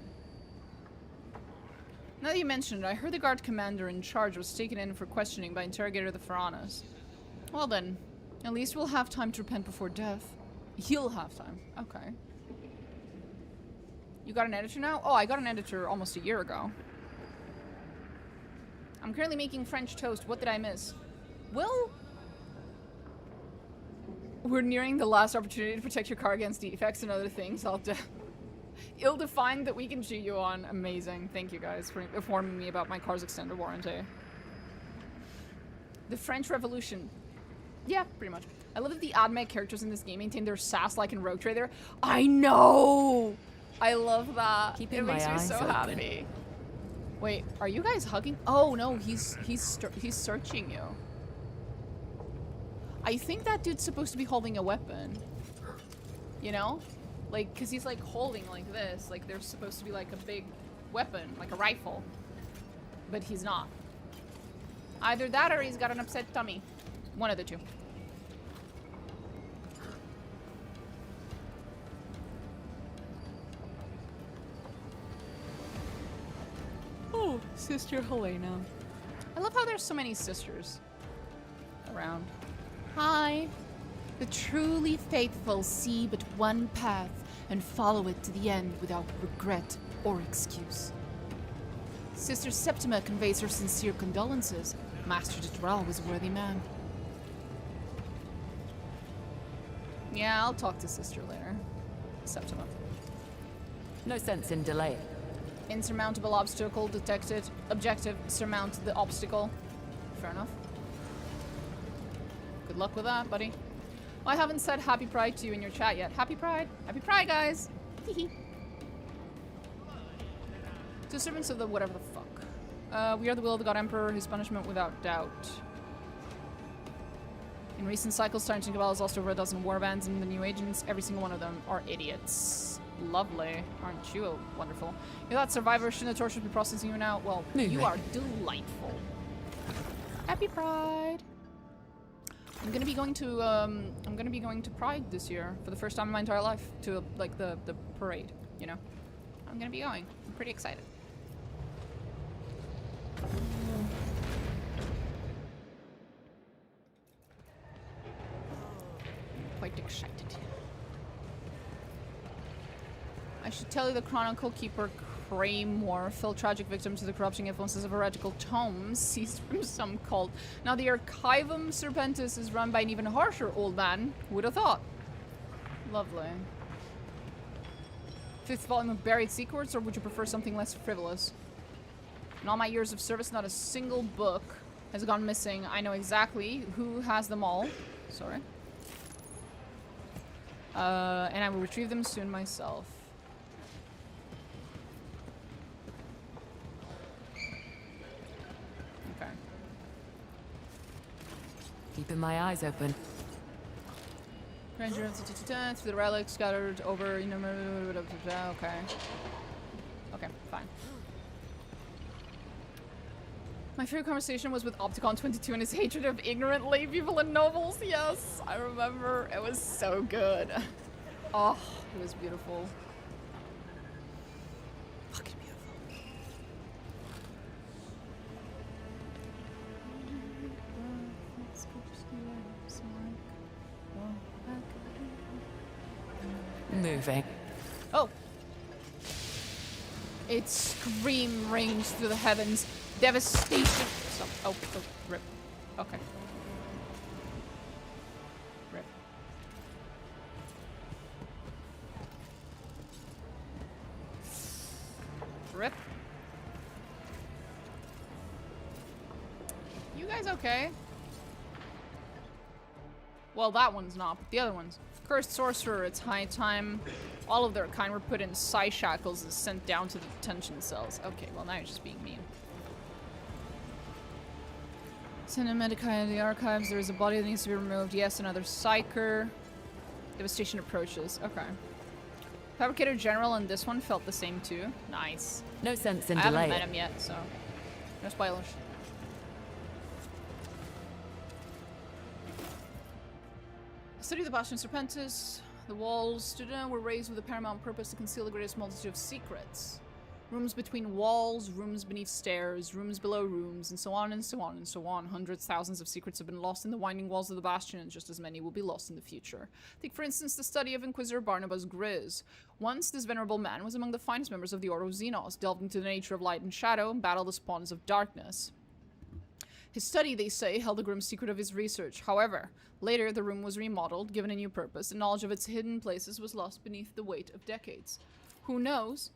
Now that you mentioned it, I heard the guard commander in charge was taken in for questioning by Interrogator the Pharaohs. Well then, at least we'll have time to repent before death. He'll have time. Okay. You got an editor now? Oh, I got an editor almost a year ago. I'm currently making French toast. What did I miss? Well, we're nearing the last opportunity to protect your car against defects and other things. Ill-defined that we can cheat you on. Amazing. Thank you guys for informing me about my car's extended warranty. The French Revolution. Yeah, pretty much. I love that the AdMech characters in this game maintain their sass like in Rogue Trader. I know! I love that. Keeping it makes my me eyes so open. happy. Wait, are you guys hugging? Oh no, he's searching you. I think that dude's supposed to be holding a weapon. You know? Like, cause he's like holding like this. Like there's supposed to be like a big weapon, like a rifle. But he's not. Either that or he's got an upset tummy. One of the two. Oh, Sister Helena. I love how there's so many sisters around. Hi. The truly faithful see but one path and follow it to the end without regret or excuse. Sister Septima conveys her sincere condolences. Master Didral was a worthy man. Yeah, I'll talk to Sister later. Septima. No sense in delay. Insurmountable obstacle detected. Objective, surmount the obstacle. Fair enough. Good luck with that, buddy. Well, I haven't said Happy Pride to you in your chat yet. Happy Pride. Happy Pride, guys. Hehe. To servants of the whatever the fuck. We are the will of the God Emperor, his punishment without doubt. In recent cycles, Tyrant Tinkerbell has lost over a dozen warbands, and the new agents, every single one of them, are idiots. Lovely. Aren't you wonderful? You thought survivors shouldn't the torture be processing you now? Well, you are delightful. Happy Pride. I'm gonna be going to Pride this year for the first time in my entire life to like the parade, you know. I'm gonna be going. I'm pretty excited. Quite excited. I should tell you the Chronicle Keeper Craymore fell tragic victim to the corrupting influences of heretical tomes seized from some cult. Now the Archivum Serpentis is run by an even harsher old man. Who would have thought? Lovely. 5th volume of Buried Secrets, or would you prefer something less frivolous? In all my years of service, not a single book has gone missing. I know exactly who has them all. Sorry. And I will retrieve them soon myself. Okay. Keeping my eyes open. Ranger through the relics scattered over. You know, okay. Okay, fine. My favorite conversation was with Opticon22 and his hatred of ignorant lay people and nobles. Yes, I remember. It was so good. Oh, it was beautiful. Fucking beautiful. No. Moving. Oh. Its scream rings through the heavens. Devastation. Stop. Oh, rip. Okay. Rip. Rip. You guys okay? Well, that one's not, but the other one's. Cursed sorcerer, it's high time. All of their kind were put in psi shackles and sent down to the detention cells. Okay, well now you're just being mean. Send a Medicae to the archives. There is a body that needs to be removed. Yes, another psyker. Devastation approaches. Okay. Fabricator General and this one felt the same too. Nice. No sense in I haven't delay. met him yet, so no spoilers. Study the Bastion Serpentis. The walls stood in were raised with a paramount purpose to conceal the greatest multitude of secrets. Rooms between walls, rooms beneath stairs, rooms below rooms, and so on and so on and so on. Hundreds, thousands of secrets have been lost in the winding walls of the Bastion, and just as many will be lost in the future. Take, for instance, the study of Inquisitor Barnabas Grizz. Once, this venerable man was among the finest members of the Order of Xenos, delved into the nature of light and shadow, and battled the spawns of darkness. His study, they say, held the grim secret of his research. However, later the room was remodeled, given a new purpose, and knowledge of its hidden places was lost beneath the weight of decades. Who knows?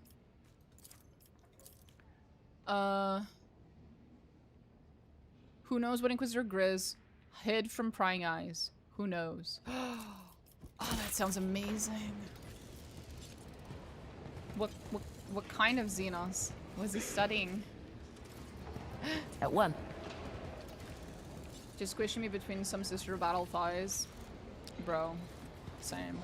Who knows what Inquisitor Grizz hid from prying eyes? Who knows? Oh, that sounds amazing. What kind of Xenos was he studying? At one. Just squishing me between some sister battle thighs. Bro. Same.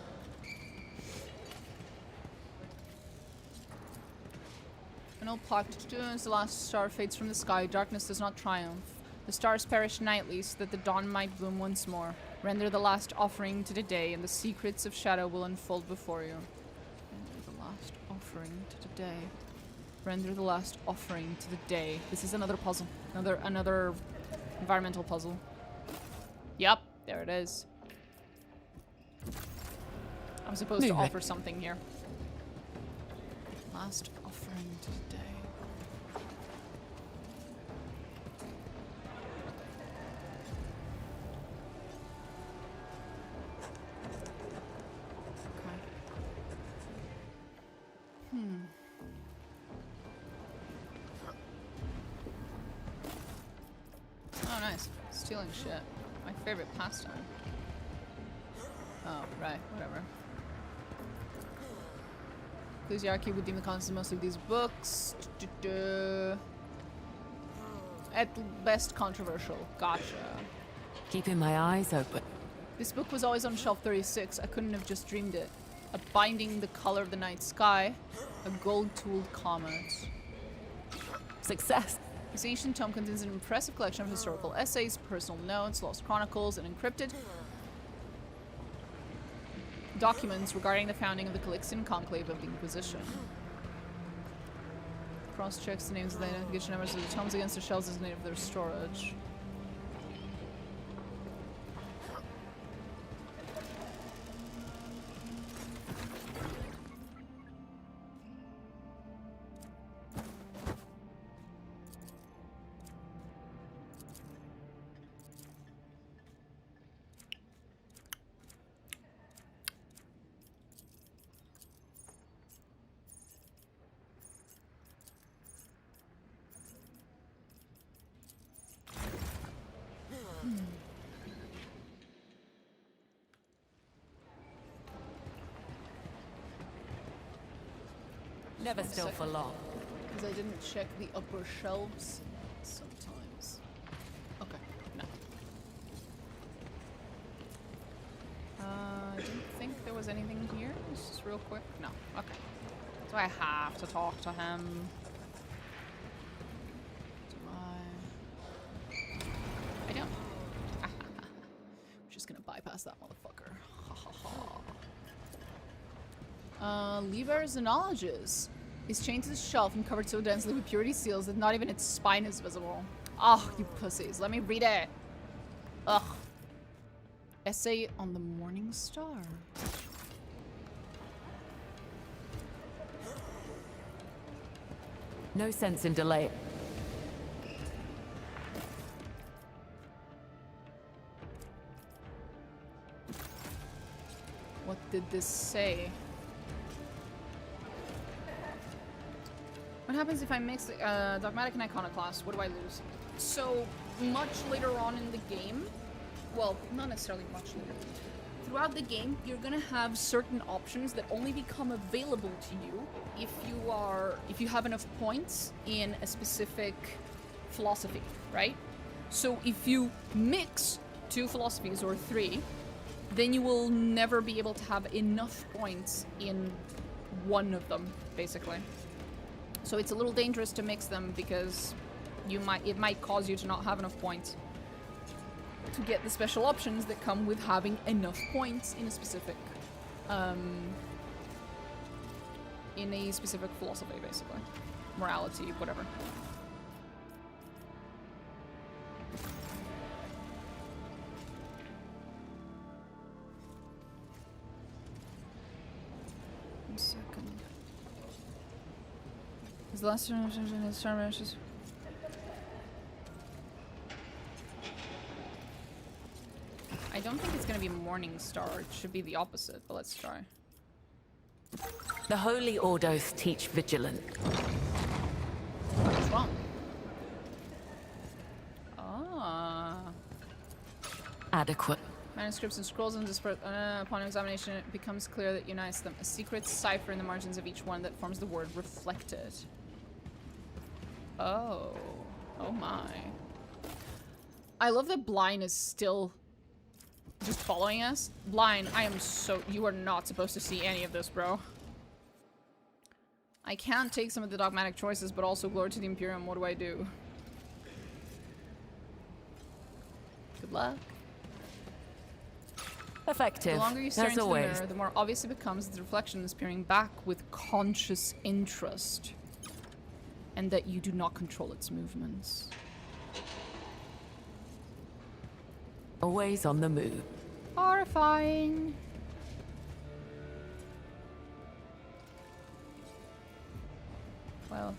An old clock as the last star fades from the sky, darkness does not triumph. The stars perish nightly so that the dawn might bloom once more. Render the last offering to the day, and the secrets of shadow will unfold before you. Render the last offering to the day. Render the last offering to the day. This is another puzzle. Another environmental puzzle. Yup, there it is. I'm supposed to offer something here. Last offering to the day. Oh, nice. Stealing shit. My favorite pastime. Oh, right. Whatever. Ecclesiarchy would deem the contents of most of these books. At best controversial. Gotcha. Keeping my eyes open. This book was always on shelf 36. I couldn't have just dreamed it. A binding the color of the night sky. A gold-tooled comet. Success. This ancient tome contains an impressive collection of historical essays, personal notes, lost chronicles, and encrypted documents regarding the founding of the Calixian Conclave of the Inquisition. Cross-checks the names of the identification numbers of the tomes against the shelves as native of their storage. Never still for long. Because I didn't check the upper shelves sometimes. Okay, no. I didn't think there was anything here. Just real quick. No, okay. Do I have to talk to him? Do I don't. I'm just gonna bypass that motherfucker. Ha ha ha. Lever's knowledges. He's chained to the shelf and covered so densely with purity seals that not even its spine is visible. Oh, you pussies. Let me read it. Ugh. Essay on the Morning Star. No sense in delay. What did this say? What happens if I mix Dogmatic and Iconoclast? What do I lose? So, much later on in the game, well, not necessarily much later, throughout the game, you're gonna have certain options that only become available to you if you have enough points in a specific philosophy, right? So if you mix 2 philosophies or 3, then you will never be able to have enough points in one of them, basically. So it's a little dangerous to mix them because it might cause you to not have enough points to get the special options that come with having enough points in a specific philosophy, basically. Morality, whatever. One second. Is the last turn I don't think it's gonna be Morning Star. It should be the opposite, but let's try. The Holy Ordos teach vigilance. What's wrong? Ah. Adequate. Manuscripts and scrolls and upon examination it becomes clear that unites them. A secret cipher in the margins of each one that forms the word reflected. Oh. Oh my. I love that Blind is still just following us. Blind, I am so... You are not supposed to see any of this, bro. I can't take some of the dogmatic choices, but also glory to the Imperium. What do I do? Good luck. Effective. The longer you stare as into always. the mirror, the more obvious it becomes that the reflection is peering back with conscious interest. And that you do not control its movements. Always on the move. Horrifying. Well.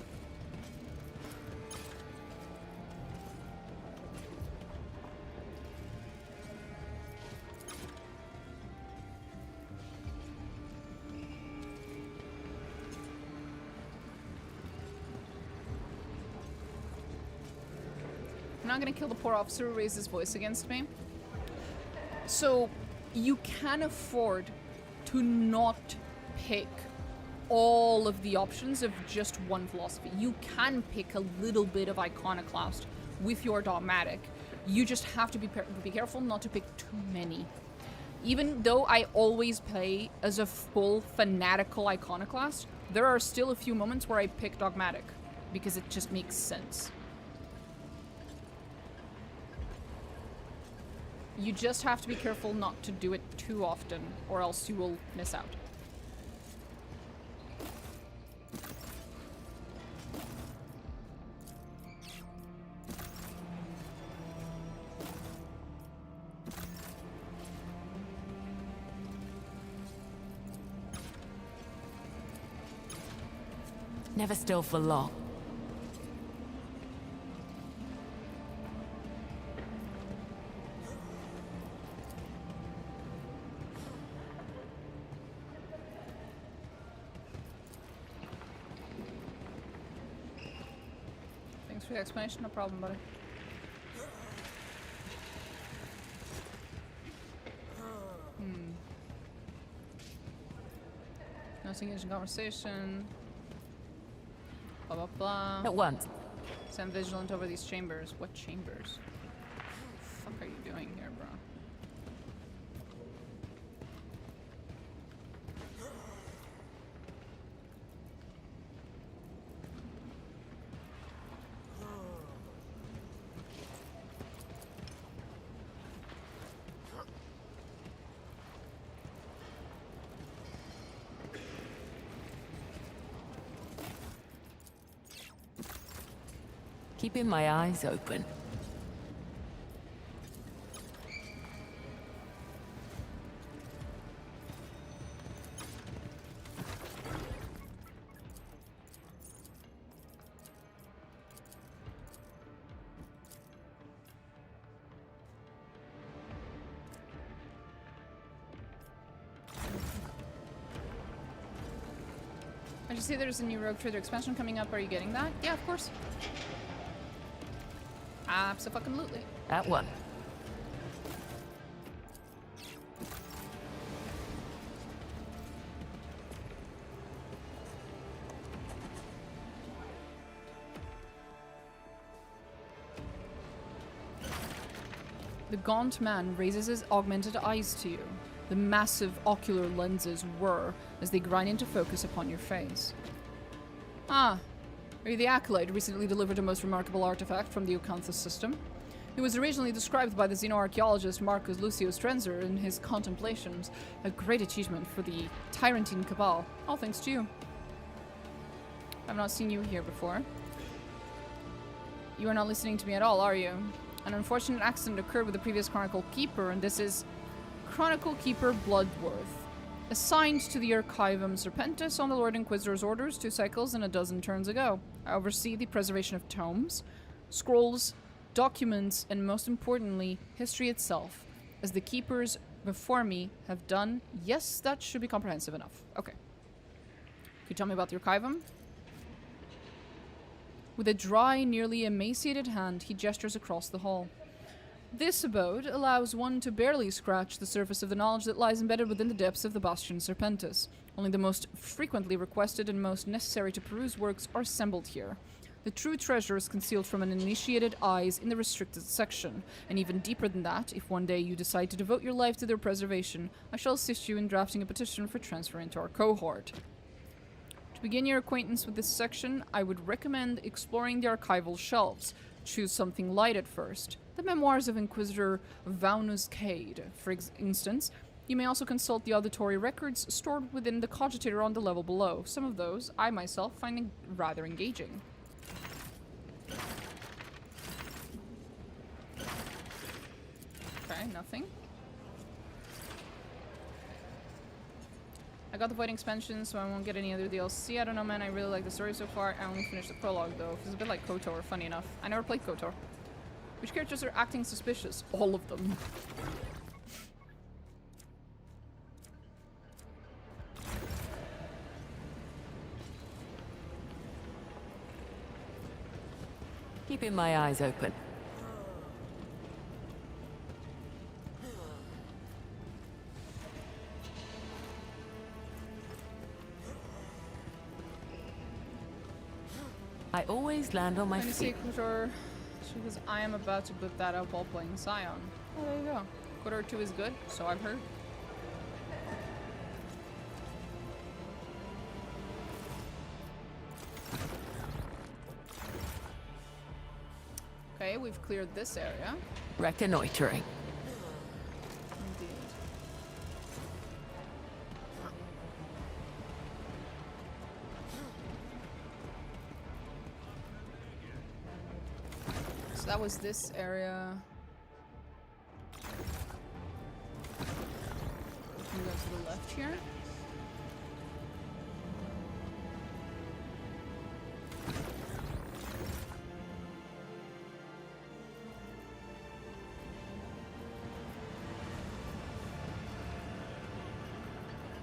I'm not gonna kill the poor officer who raised his voice against me. So, you can afford to not pick all of the options of just one philosophy. You can pick a little bit of Iconoclast with your dogmatic. You just have to be careful not to pick too many. Even though I always play as a full fanatical Iconoclast, there are still a few moments where I pick dogmatic because it just makes sense. You just have to be careful not to do it too often, or else you will miss out. Never still for long. Thanks for the explanation, no problem, buddy. Not engaged in conversation. Blah blah blah. At once. Stand vigilant over these chambers. What chambers? What the fuck are you doing here, bro? Keeping my eyes open. Did you say there's a new Rogue Trader expansion coming up? Are you getting that? Yeah, of course. Abso-fucking-lutely. That one. The gaunt man raises his augmented eyes to you. The massive ocular lenses whir as they grind into focus upon your face. Ah, are you the acolyte recently delivered a most remarkable artifact from the Ocanthus system? It was originally described by the xenoarchaeologist Marcus Lucius Trenzer in his Contemplations, a great achievement for the Tyrantine Cabal, all thanks to you. I've not seen you here before. You are not listening to me at all, are you? An unfortunate accident occurred with the previous Chronicle Keeper, and this is Chronicle Keeper Bloodworth. Assigned to the Archivum Serpentis on the Lord Inquisitor's orders 2 cycles and a dozen turns ago. I oversee the preservation of tomes, scrolls, documents, and most importantly, history itself, as the Keepers before me have done. Yes, that should be comprehensive enough. Okay. Can you tell me about the Archivum? With a dry, nearly emaciated hand, he gestures across the hall. This abode allows one to barely scratch the surface of the knowledge that lies embedded within the depths of the Bastion Serpentis. Only the most frequently requested and most necessary to peruse works are assembled here. The true treasure is concealed from uninitiated eyes in the restricted section, and even deeper than that, if one day you decide to devote your life to their preservation, I shall assist you in drafting a petition for transfer into our cohort. To begin your acquaintance with this section, I would recommend exploring the archival shelves. Choose something light at first. The memoirs of Inquisitor Vaunus Cade, for instance. You may also consult the auditory records stored within the cogitator on the level below. Some of those, I myself, find rather engaging. Okay, nothing. I got the Void expansion, so I won't get any other DLC. I don't know, man. I really like the story so far. I only finished the prologue, though. It's a bit like KOTOR, funny enough. I never played KOTOR. Which characters are acting suspicious? All of them. Keeping my eyes open. I always land on my Let me see, feet. KOTOR. Because I am about to boot that up while playing Scion. Oh, there you go. KOTOR 2 is good, so I've heard. Okay, we've cleared this area. Reconnoitering. Indeed. So that was this area. We can go to the left here.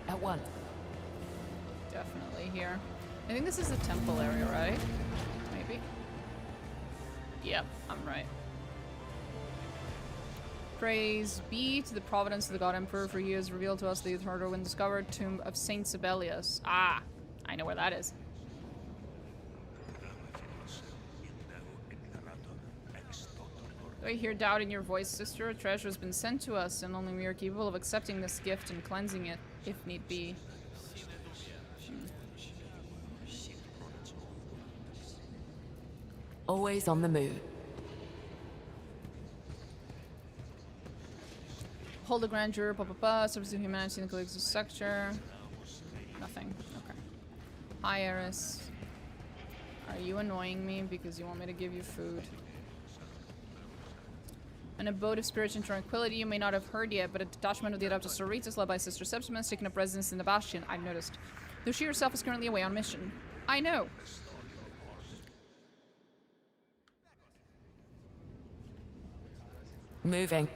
At one. Definitely here. I think this is the temple area, right? Maybe. Yep, I'm right. Praise be to the providence of the God Emperor, for he has revealed to us the eternal when discovered tomb of Saint Sibelius. Ah, I know where that is. Do I hear doubt in your voice, sister? A treasure has been sent to us, and only we are capable of accepting this gift and cleansing it, if need be. Always on the move. Hold the grandeur, service of humanity in the collective sector. Nothing. Okay. Hi, Eris. Are you annoying me because you want me to give you food? An abode of spiritual tranquility you may not have heard yet, but a detachment of the Adeptus Sororitas led by Sister Septimus has taken up residence in the Bastion, I've noticed. Though she herself is currently away on mission. I know. Moving.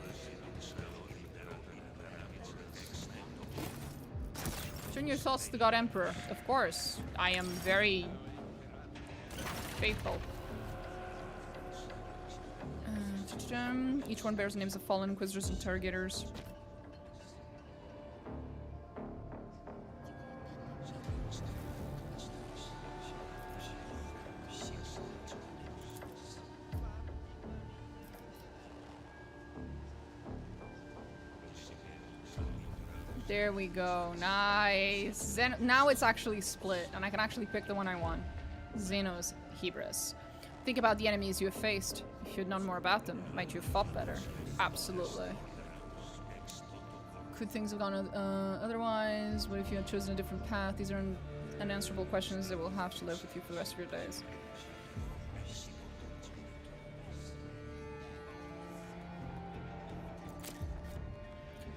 Turn your thoughts to the God Emperor. Of course. I am very faithful. Each one bears the names of fallen Inquisitors and Interrogators. There we go. Nice. Now it's actually split, and I can actually pick the one I want. Xenos Hebrews. Think about the enemies you have faced. If you'd known more about them, might you have fought better? Absolutely. Could things have gone otherwise? What if you had chosen a different path? These are unanswerable questions that will have to live with you for the rest of your days.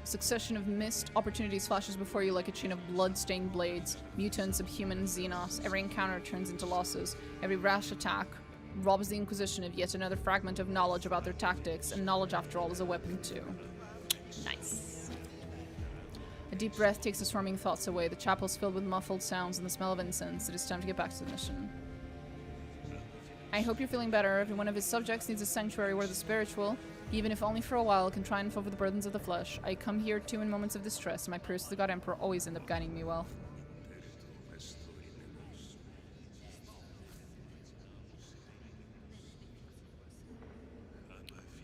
Succession of missed opportunities flashes before you like a chain of blood-stained blades. Mutants, subhuman, Xenos. Every encounter turns into losses. Every rash attack robs the Inquisition of yet another fragment of knowledge about their tactics, and knowledge, after all, is a weapon too. Nice. A deep breath takes the swarming thoughts away. The chapel's filled with muffled sounds and the smell of incense. It is time to get back to the mission. I hope you're feeling better. Every one of his subjects needs a sanctuary where the spiritual, even if only for a while, can triumph over the burdens of the flesh. I come here too in moments of distress, and my prayers to the God Emperor always end up guiding me well.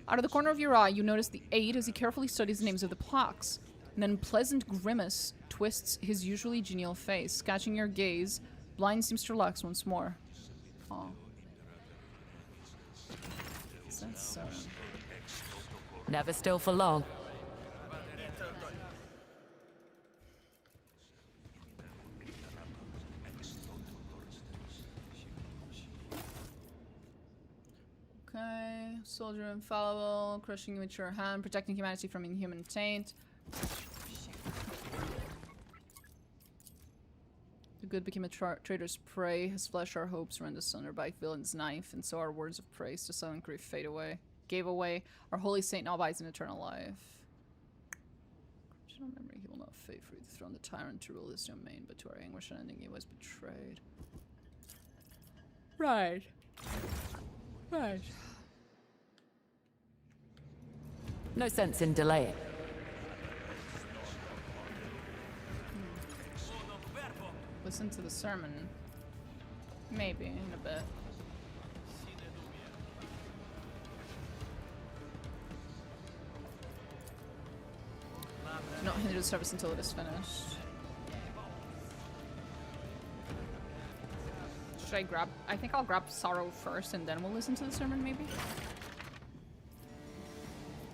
Out of the corner of your eye, you notice the aide as he carefully studies the names of the plaques. An unpleasant grimace twists his usually genial face. Catching your gaze, Blind seems to relax once more. Aw. That's so... Never still for long. Okay, soldier infallible, crushing you with your hand, protecting humanity from inhuman taint. The good became a traitor's prey. His flesh, our hopes, rend asunder by villain's knife, and so our words of praise to silent grief fade away. Gave away. Our holy saint now abides in eternal life. Corruption of memory, he will not faithfully dethrone the tyrant to rule his domain, but to our anguish and ending he was betrayed. Right. Right. No sense in delaying. Listen to the sermon. Maybe, in a bit. Do not hinder the service until it is finished. Should I grab... I think I'll grab Sorrow first and then we'll listen to the sermon, maybe?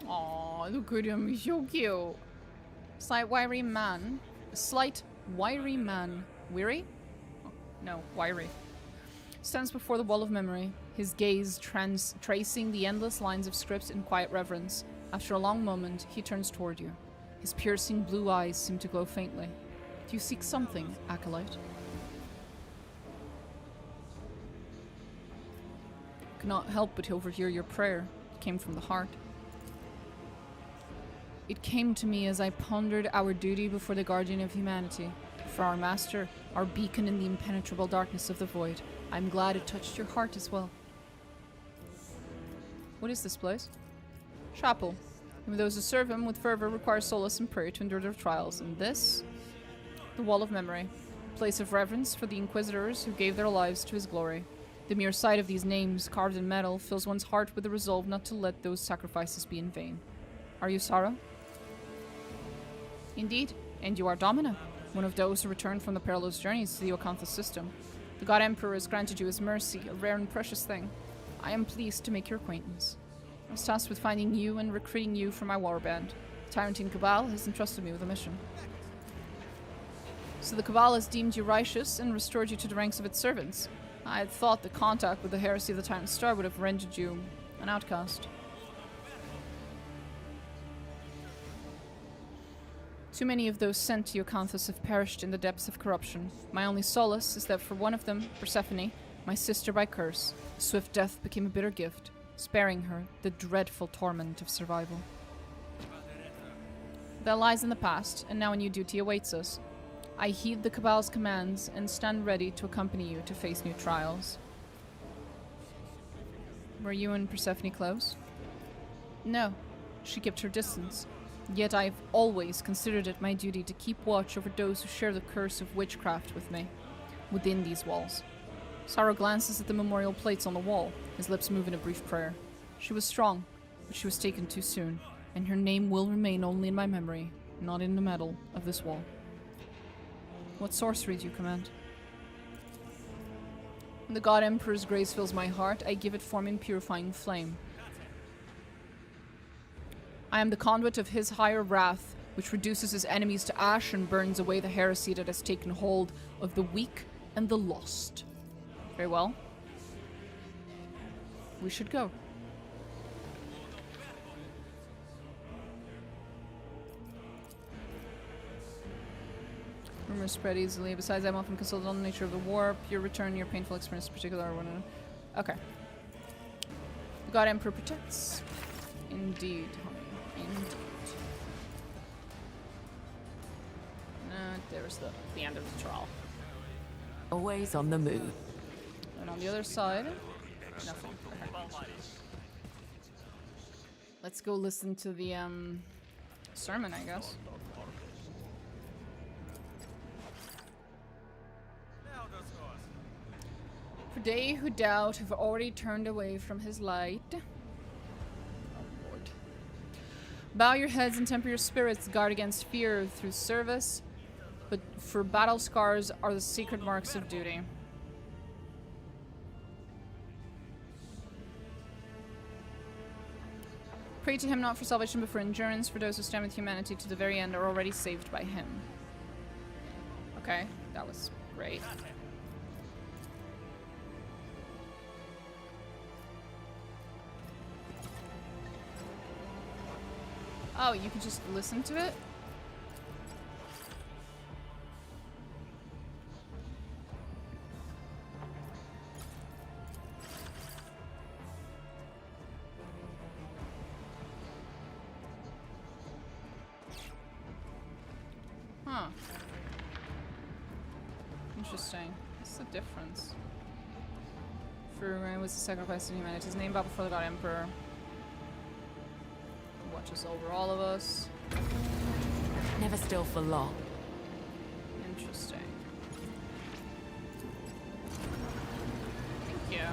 Aw, look at him, he's so cute. Slight wiry man. Slight wiry man. Weary? Oh, no, wiry. Stands before the wall of memory, his gaze tracing the endless lines of script in quiet reverence. After a long moment, he turns toward you. His piercing blue eyes seem to glow faintly. Do you seek something, Acolyte? Cannot help but overhear your prayer. It came from the heart. It came to me as I pondered our duty before the guardian of humanity. For our master, our beacon in the impenetrable darkness of the void. I'm glad it touched your heart as well. What is this place? Chapel. And those who serve him with fervor require solace and prayer to endure their trials. And this? The Wall of Memory. Place of reverence for the Inquisitors who gave their lives to his glory. The mere sight of these names carved in metal fills one's heart with the resolve not to let those sacrifices be in vain. Are you Sarah? Indeed, and you are Domina, one of those who returned from the perilous journeys to the Ocanthus system. The God Emperor has granted you his mercy, a rare and precious thing. I am pleased to make your acquaintance. I was tasked with finding you and recruiting you for my warband. The Tyrantine Cabal has entrusted me with a mission. So the Cabal has deemed you righteous and restored you to the ranks of its servants. I had thought that contact with the Heresy of the Tyrant Star would have rendered you an outcast. Too many of those sent to Ocanthus have perished in the depths of corruption. My only solace is that for one of them, Persephone, my sister by curse, swift death became a bitter gift, sparing her the dreadful torment of survival. That lies in the past, and now a new duty awaits us. I heed the Cabal's commands and stand ready to accompany you to face new trials. Were you and Persephone close? No, she kept her distance. Yet I've always considered it my duty to keep watch over those who share the curse of witchcraft with me, within these walls. Sorrow glances at the memorial plates on the wall, his lips move in a brief prayer. She was strong, but she was taken too soon, and her name will remain only in my memory, not in the metal of this wall. What sorcery do you command? When the God Emperor's grace fills my heart, I give it form in purifying flame. I am the conduit of his higher wrath, which reduces his enemies to ash and burns away the heresy that has taken hold of the weak and the lost. Very well. We should go. Rumors spread easily. Besides, I'm often consulted on the nature of the war. Your return, your painful experience in particular. Okay. The God Emperor protects. Indeed, honey. Indeed. There's the end of the trawl. Always on the move. And on the other side, nothing. Okay. Let's go listen to the sermon, I guess. For they who doubt have already turned away from his light. Oh Lord. Bow your heads and temper your spirits, guard against fear through service, but for battle scars are the secret marks of duty. Pray to him not for salvation but for endurance, for those who stand with humanity to the very end are already saved by him. Okay, that was great. Oh, you can just listen to it? Huh. Interesting. What's the difference? For was the sacrifice of humanity. His name bow before the God Emperor. Watches over all of us. Never still for long. Interesting. Thank you.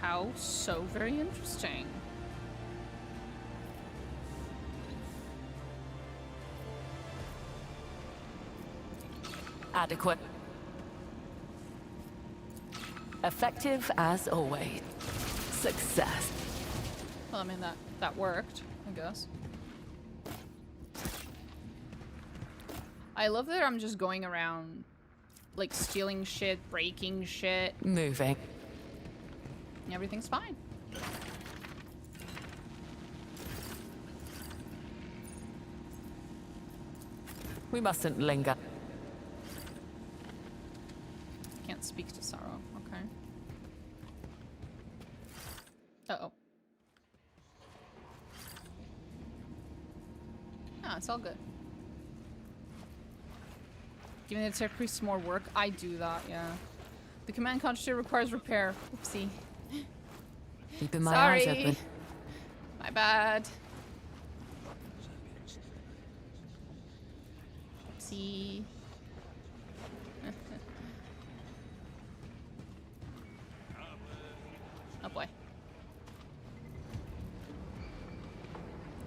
How so very interesting. Adequate. Effective as always. Success. Well, I mean, that worked, I guess. I love that I'm just going around, like, stealing shit, breaking shit. Moving. Everything's fine. We mustn't linger. Can't speak to Sorrow. Okay. Uh-oh. Ah, it's all good. Giving the tech priest more work. I do that, yeah. The command conjugator requires repair. Oopsie. Keeping my eyes open. My bad. Oopsie. Oh boy.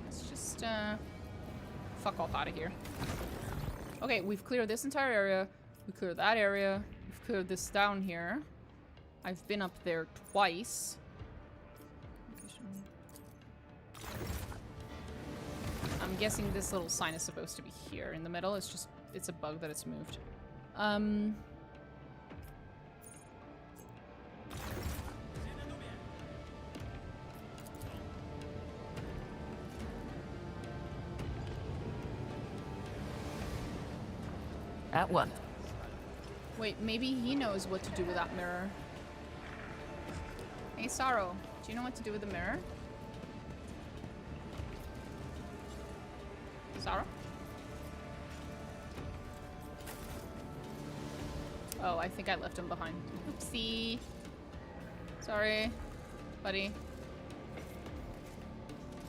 Let's just fuck off out of here. Okay, we've cleared this entire area. We cleared that area. We've cleared this down here. I've been up there twice. I'm guessing this little sign is supposed to be here in the middle. It's just, it's a bug that it's moved. At one. Wait, maybe he knows what to do with that mirror. Hey, Sorrow, do you know what to do with the mirror? Sarah? Oh, I think I left him behind. Oopsie. Sorry, buddy.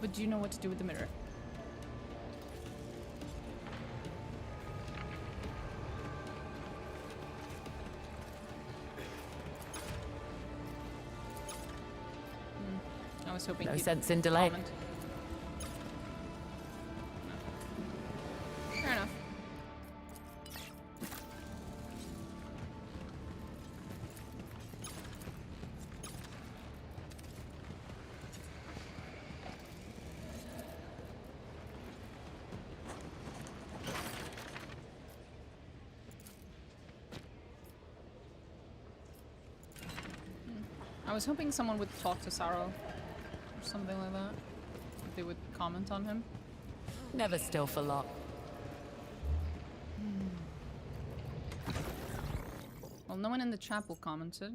But do you know what to do with the mirror? I was hoping No he'd sense in delay. comment. Fair enough. I was hoping someone would talk to Saro. Something like that. If they would comment on him. Never still for long. Well, no one in the chapel commented.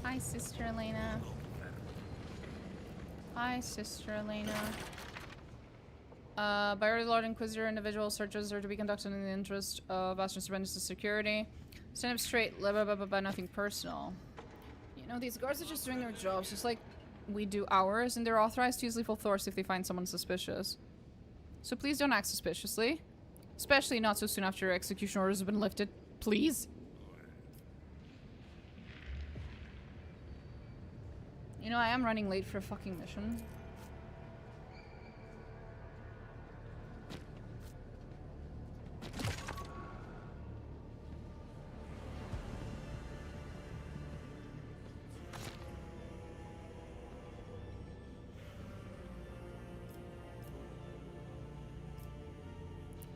Hi, Sister Elena. Hi, Sister Elena. By order of the Lord Inquisitor, individual searches are to be conducted in the interest of Bastion's Separatist security. Stand up straight, blah, blah, blah, blah, blah, nothing personal. You know, these guards are just doing their jobs, just like we do ours, and they're authorized to use lethal force if they find someone suspicious. So please don't act suspiciously. Especially not so soon after your execution orders have been lifted. Please. You know, I am running late for a fucking mission.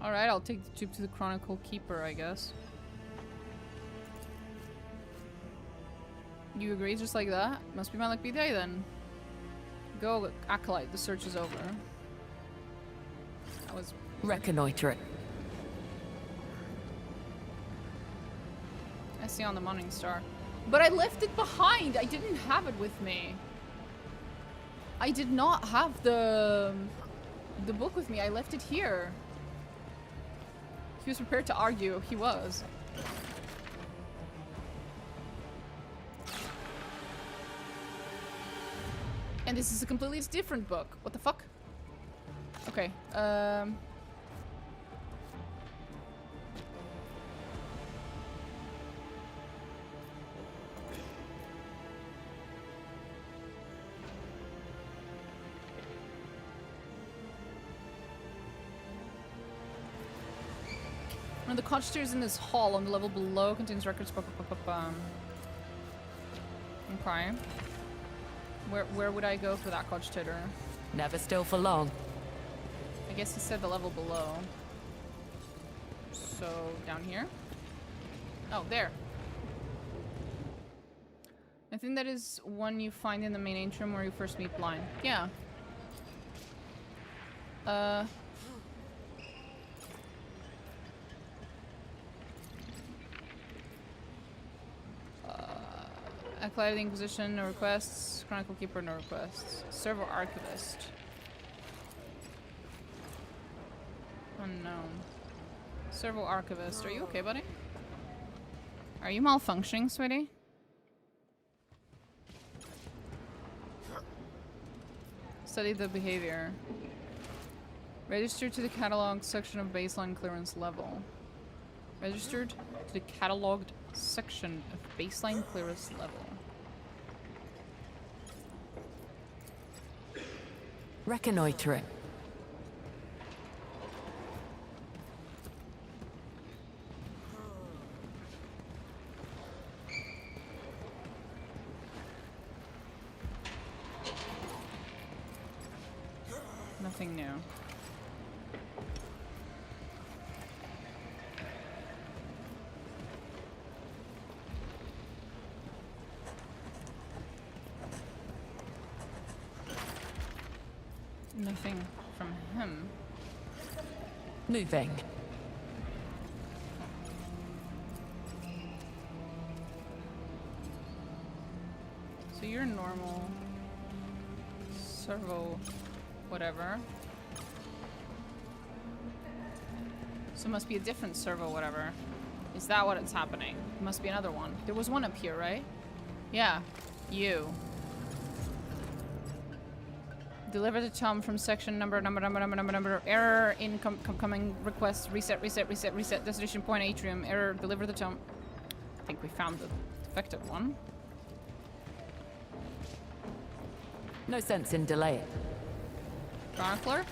Alright, I'll take the tube to the Chronicle Keeper, I guess. You agree just like that? Must be my lucky day then. Go, Acolyte, the search is over. That was... Reconnoitering. I see on the Morning Star. But I left it behind! I didn't have it with me. I did not have the book with me. I left it here. He was prepared to argue. He was. And this is a completely different book. What the fuck? Okay. One of the cottages in this hall on the level below contains records. Okay. Where would I go for that cottage? Never still for long. I guess he said the level below. So down here. Oh, there. I think that is one you find in the main atrium where you first meet Blind. Yeah. Acolyte of the Inquisition, no requests. Chronicle Keeper, no requests. Servo Archivist. Unknown. Servo Archivist. Are you okay, buddy? Are you malfunctioning, sweetie? Study the behavior. Registered to the catalog section of baseline clearance level. Registered to the cataloged section of baseline clearance level. Reconnoitering. Nothing new. Nothing from him. Moving. normal. Servo, whatever. So it must be a different servo, whatever. Is that what it's happening? It must be another one. There was one up here, right? Yeah. You. Deliver the tome from section number. Error incoming request. Reset. Destination point atrium. Error. Deliver the tome. I think we found the defective one. No sense in delay. Chronicler.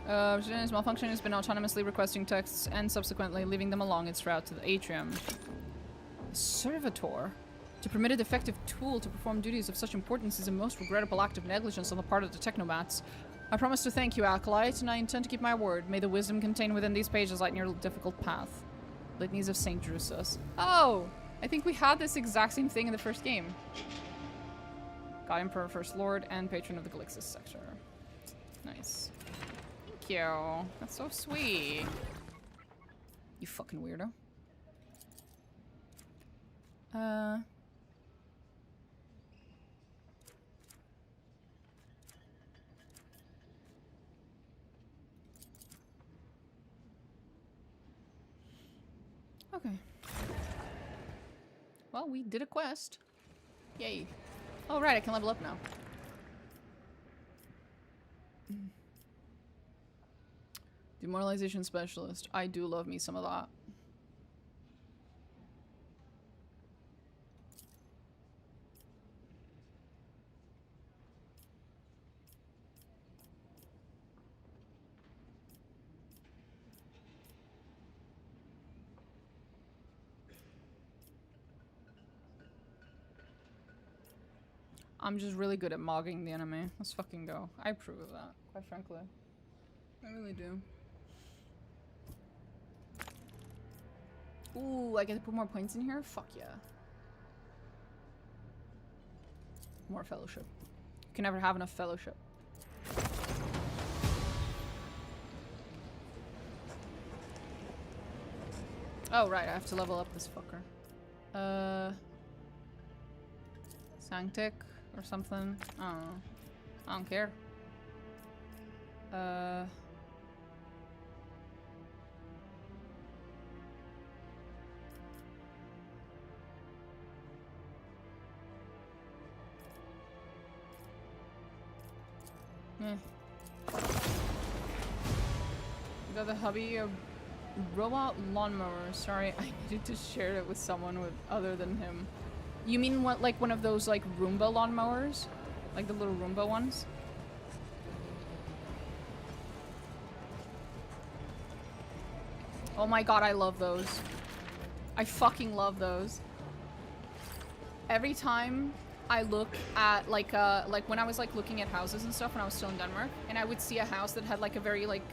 Its malfunction has been autonomously requesting texts and subsequently leaving them along its route to the atrium. Servitor. To permit a defective tool to perform duties of such importance is a most regrettable act of negligence on the part of the technobats. I promise to thank you, Acolyte, and I intend to keep my word. May the wisdom contained within these pages lighten your difficult path. Litanies of Saint Drusus. Oh! I think we had this exact same thing in the first game. God Emperor, First Lord, and Patron of the Galixis sector. Nice. Thank you. That's so sweet. You fucking weirdo. Okay. Well, we did a quest. Yay. Oh, right, I can level up now. Demoralization specialist. I do love me some of that. I'm just really good at mogging the enemy. Let's fucking go. I approve of that, quite frankly. I really do. Ooh, I get to put more points in here? Fuck yeah. More fellowship. You can never have enough fellowship. Oh, right, I have to level up this fucker. Sanctic or something. I don't know. I don't care. Got the hubby of robot lawnmower. Sorry, I needed to share it with someone other than him. You mean what, like one of those like Roomba lawnmowers? Like the little Roomba ones? Oh my god, I love those. I fucking love those. Every time I look at like when I was like looking at houses and stuff when I was still in Denmark, and I would see a house that had like a very like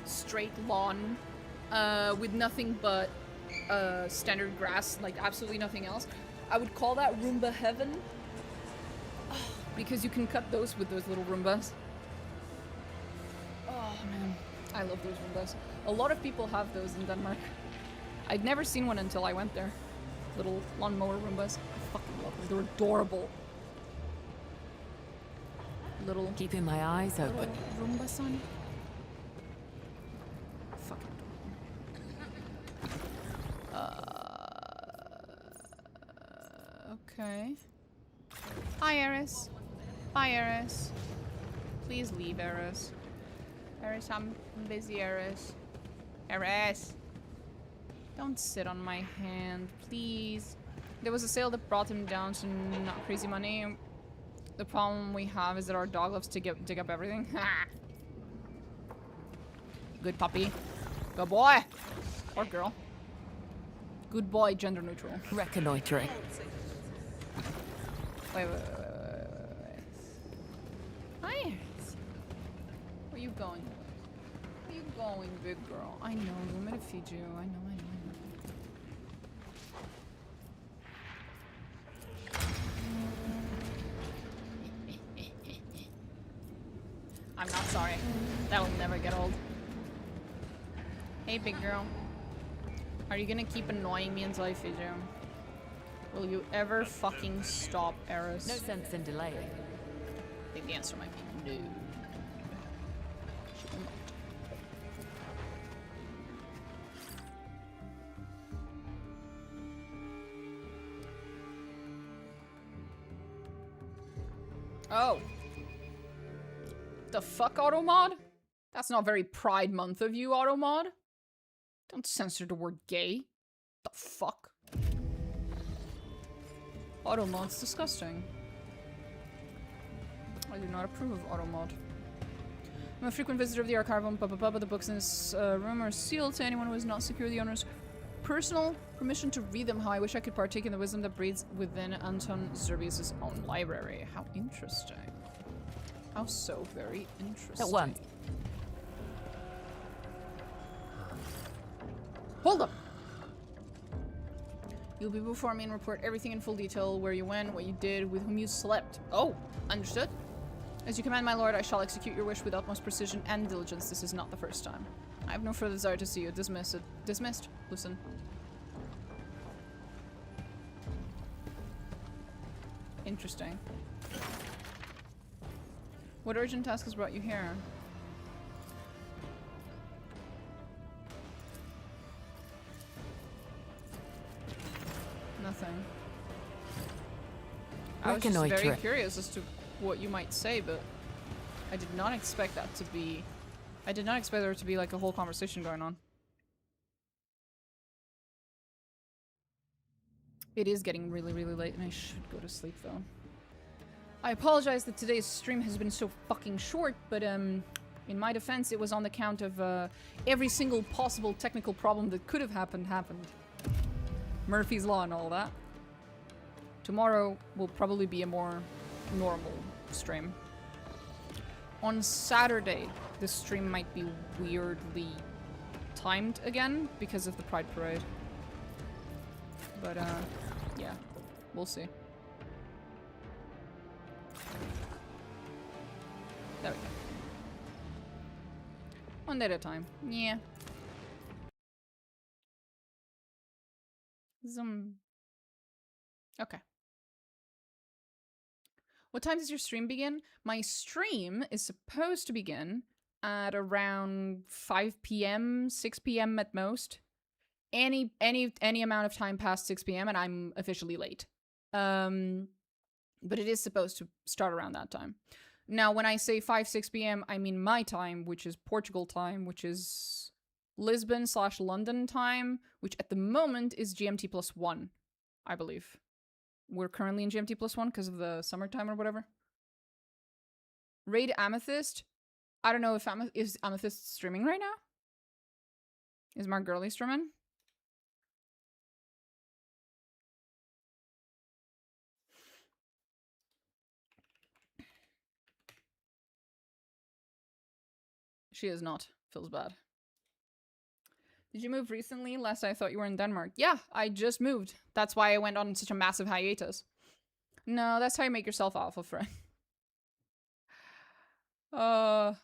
straight lawn with nothing but standard grass, like absolutely nothing else. I would call that Roomba heaven because you can cut those with those little Roombas. Oh man, I love those Roombas. A lot of people have those in Denmark. I'd never seen one until I went there. Little lawnmower Roombas. I fucking love them. They're adorable. Little. Keeping my eyes open. Roomba son. Fucking adorable. Okay. Hi, Eris. Bye, Eris. Please leave, Eris. Eris, I'm busy, Eris. Eris! Don't sit on my hand, please. There was a sale that brought him down to not crazy money. The problem we have is that our dog loves to dig up everything. Good puppy. Good boy! Or girl. Good boy, gender neutral. Reconnoitering. Wait. Hi. Where you going? Where you going, big girl? I know, you want me to feed you. I know. I'm not sorry. That will never get old. Hey, big girl. Are you gonna keep annoying me until I feed you? Will you ever fucking stop, Eris? No sense in delaying. I think the answer might be no. She will not. Oh. The fuck, auto mod? That's not very Pride Month of you, auto mod. Don't censor the word gay. The fuck? Auto mod's disgusting. I do not approve of auto mod. I'm a frequent visitor of the archival, but the books in this room are sealed to anyone who has not secured the owner's personal permission to read them. How I wish I could partake in the wisdom that breeds within Anton Zerbius' own library. How interesting. How so very interesting. At once. Hold up! You'll be before me and report everything in full detail, where you went, what you did, with whom you slept. Oh, understood. As you command, my lord, I shall execute your wish with utmost precision and diligence. This is not the first time. I have no further desire to see you. Dismiss it. Dismissed. Listen. Interesting. What urgent task has brought you here? Nothing. I was just very curious as to what you might say, but I did not expect that to be... I did not expect there to be like a whole conversation going on. It is getting really, really late and I should go to sleep though. I apologize that today's stream has been so fucking short, but in my defense it was on the count of every single possible technical problem that could have happened. Murphy's Law and all that. Tomorrow will probably be a more normal stream. On Saturday, the stream might be weirdly timed again because of the Pride Parade. But, yeah. We'll see. There we go. One day at a time. Yeah. Zoom. Okay. What time does your stream begin? My stream is supposed to begin at around 5 p.m., 6 p.m. at most. Any amount of time past 6 p.m. and I'm officially late. But it is supposed to start around that time. Now, when I say 5, 6 p.m., I mean my time, which is Portugal time, which is Lisbon/London time, which at the moment is GMT +1, I believe. We're currently in GMT +1 because of the summertime or whatever. Raid Amethyst. I don't know if is Amethyst streaming right now? Is Mark Gurley streaming? She is not. Feels bad. Did you move recently? Last I thought you were in Denmark. Yeah, I just moved. That's why I went on such a massive hiatus. No, that's how you make yourself alpha, friend. I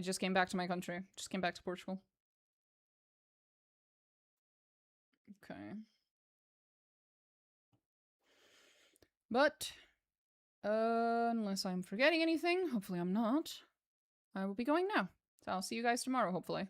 just came back to my country. Just came back to Portugal. Okay. But, unless I'm forgetting anything, hopefully I'm not, I will be going now. So I'll see you guys tomorrow, hopefully.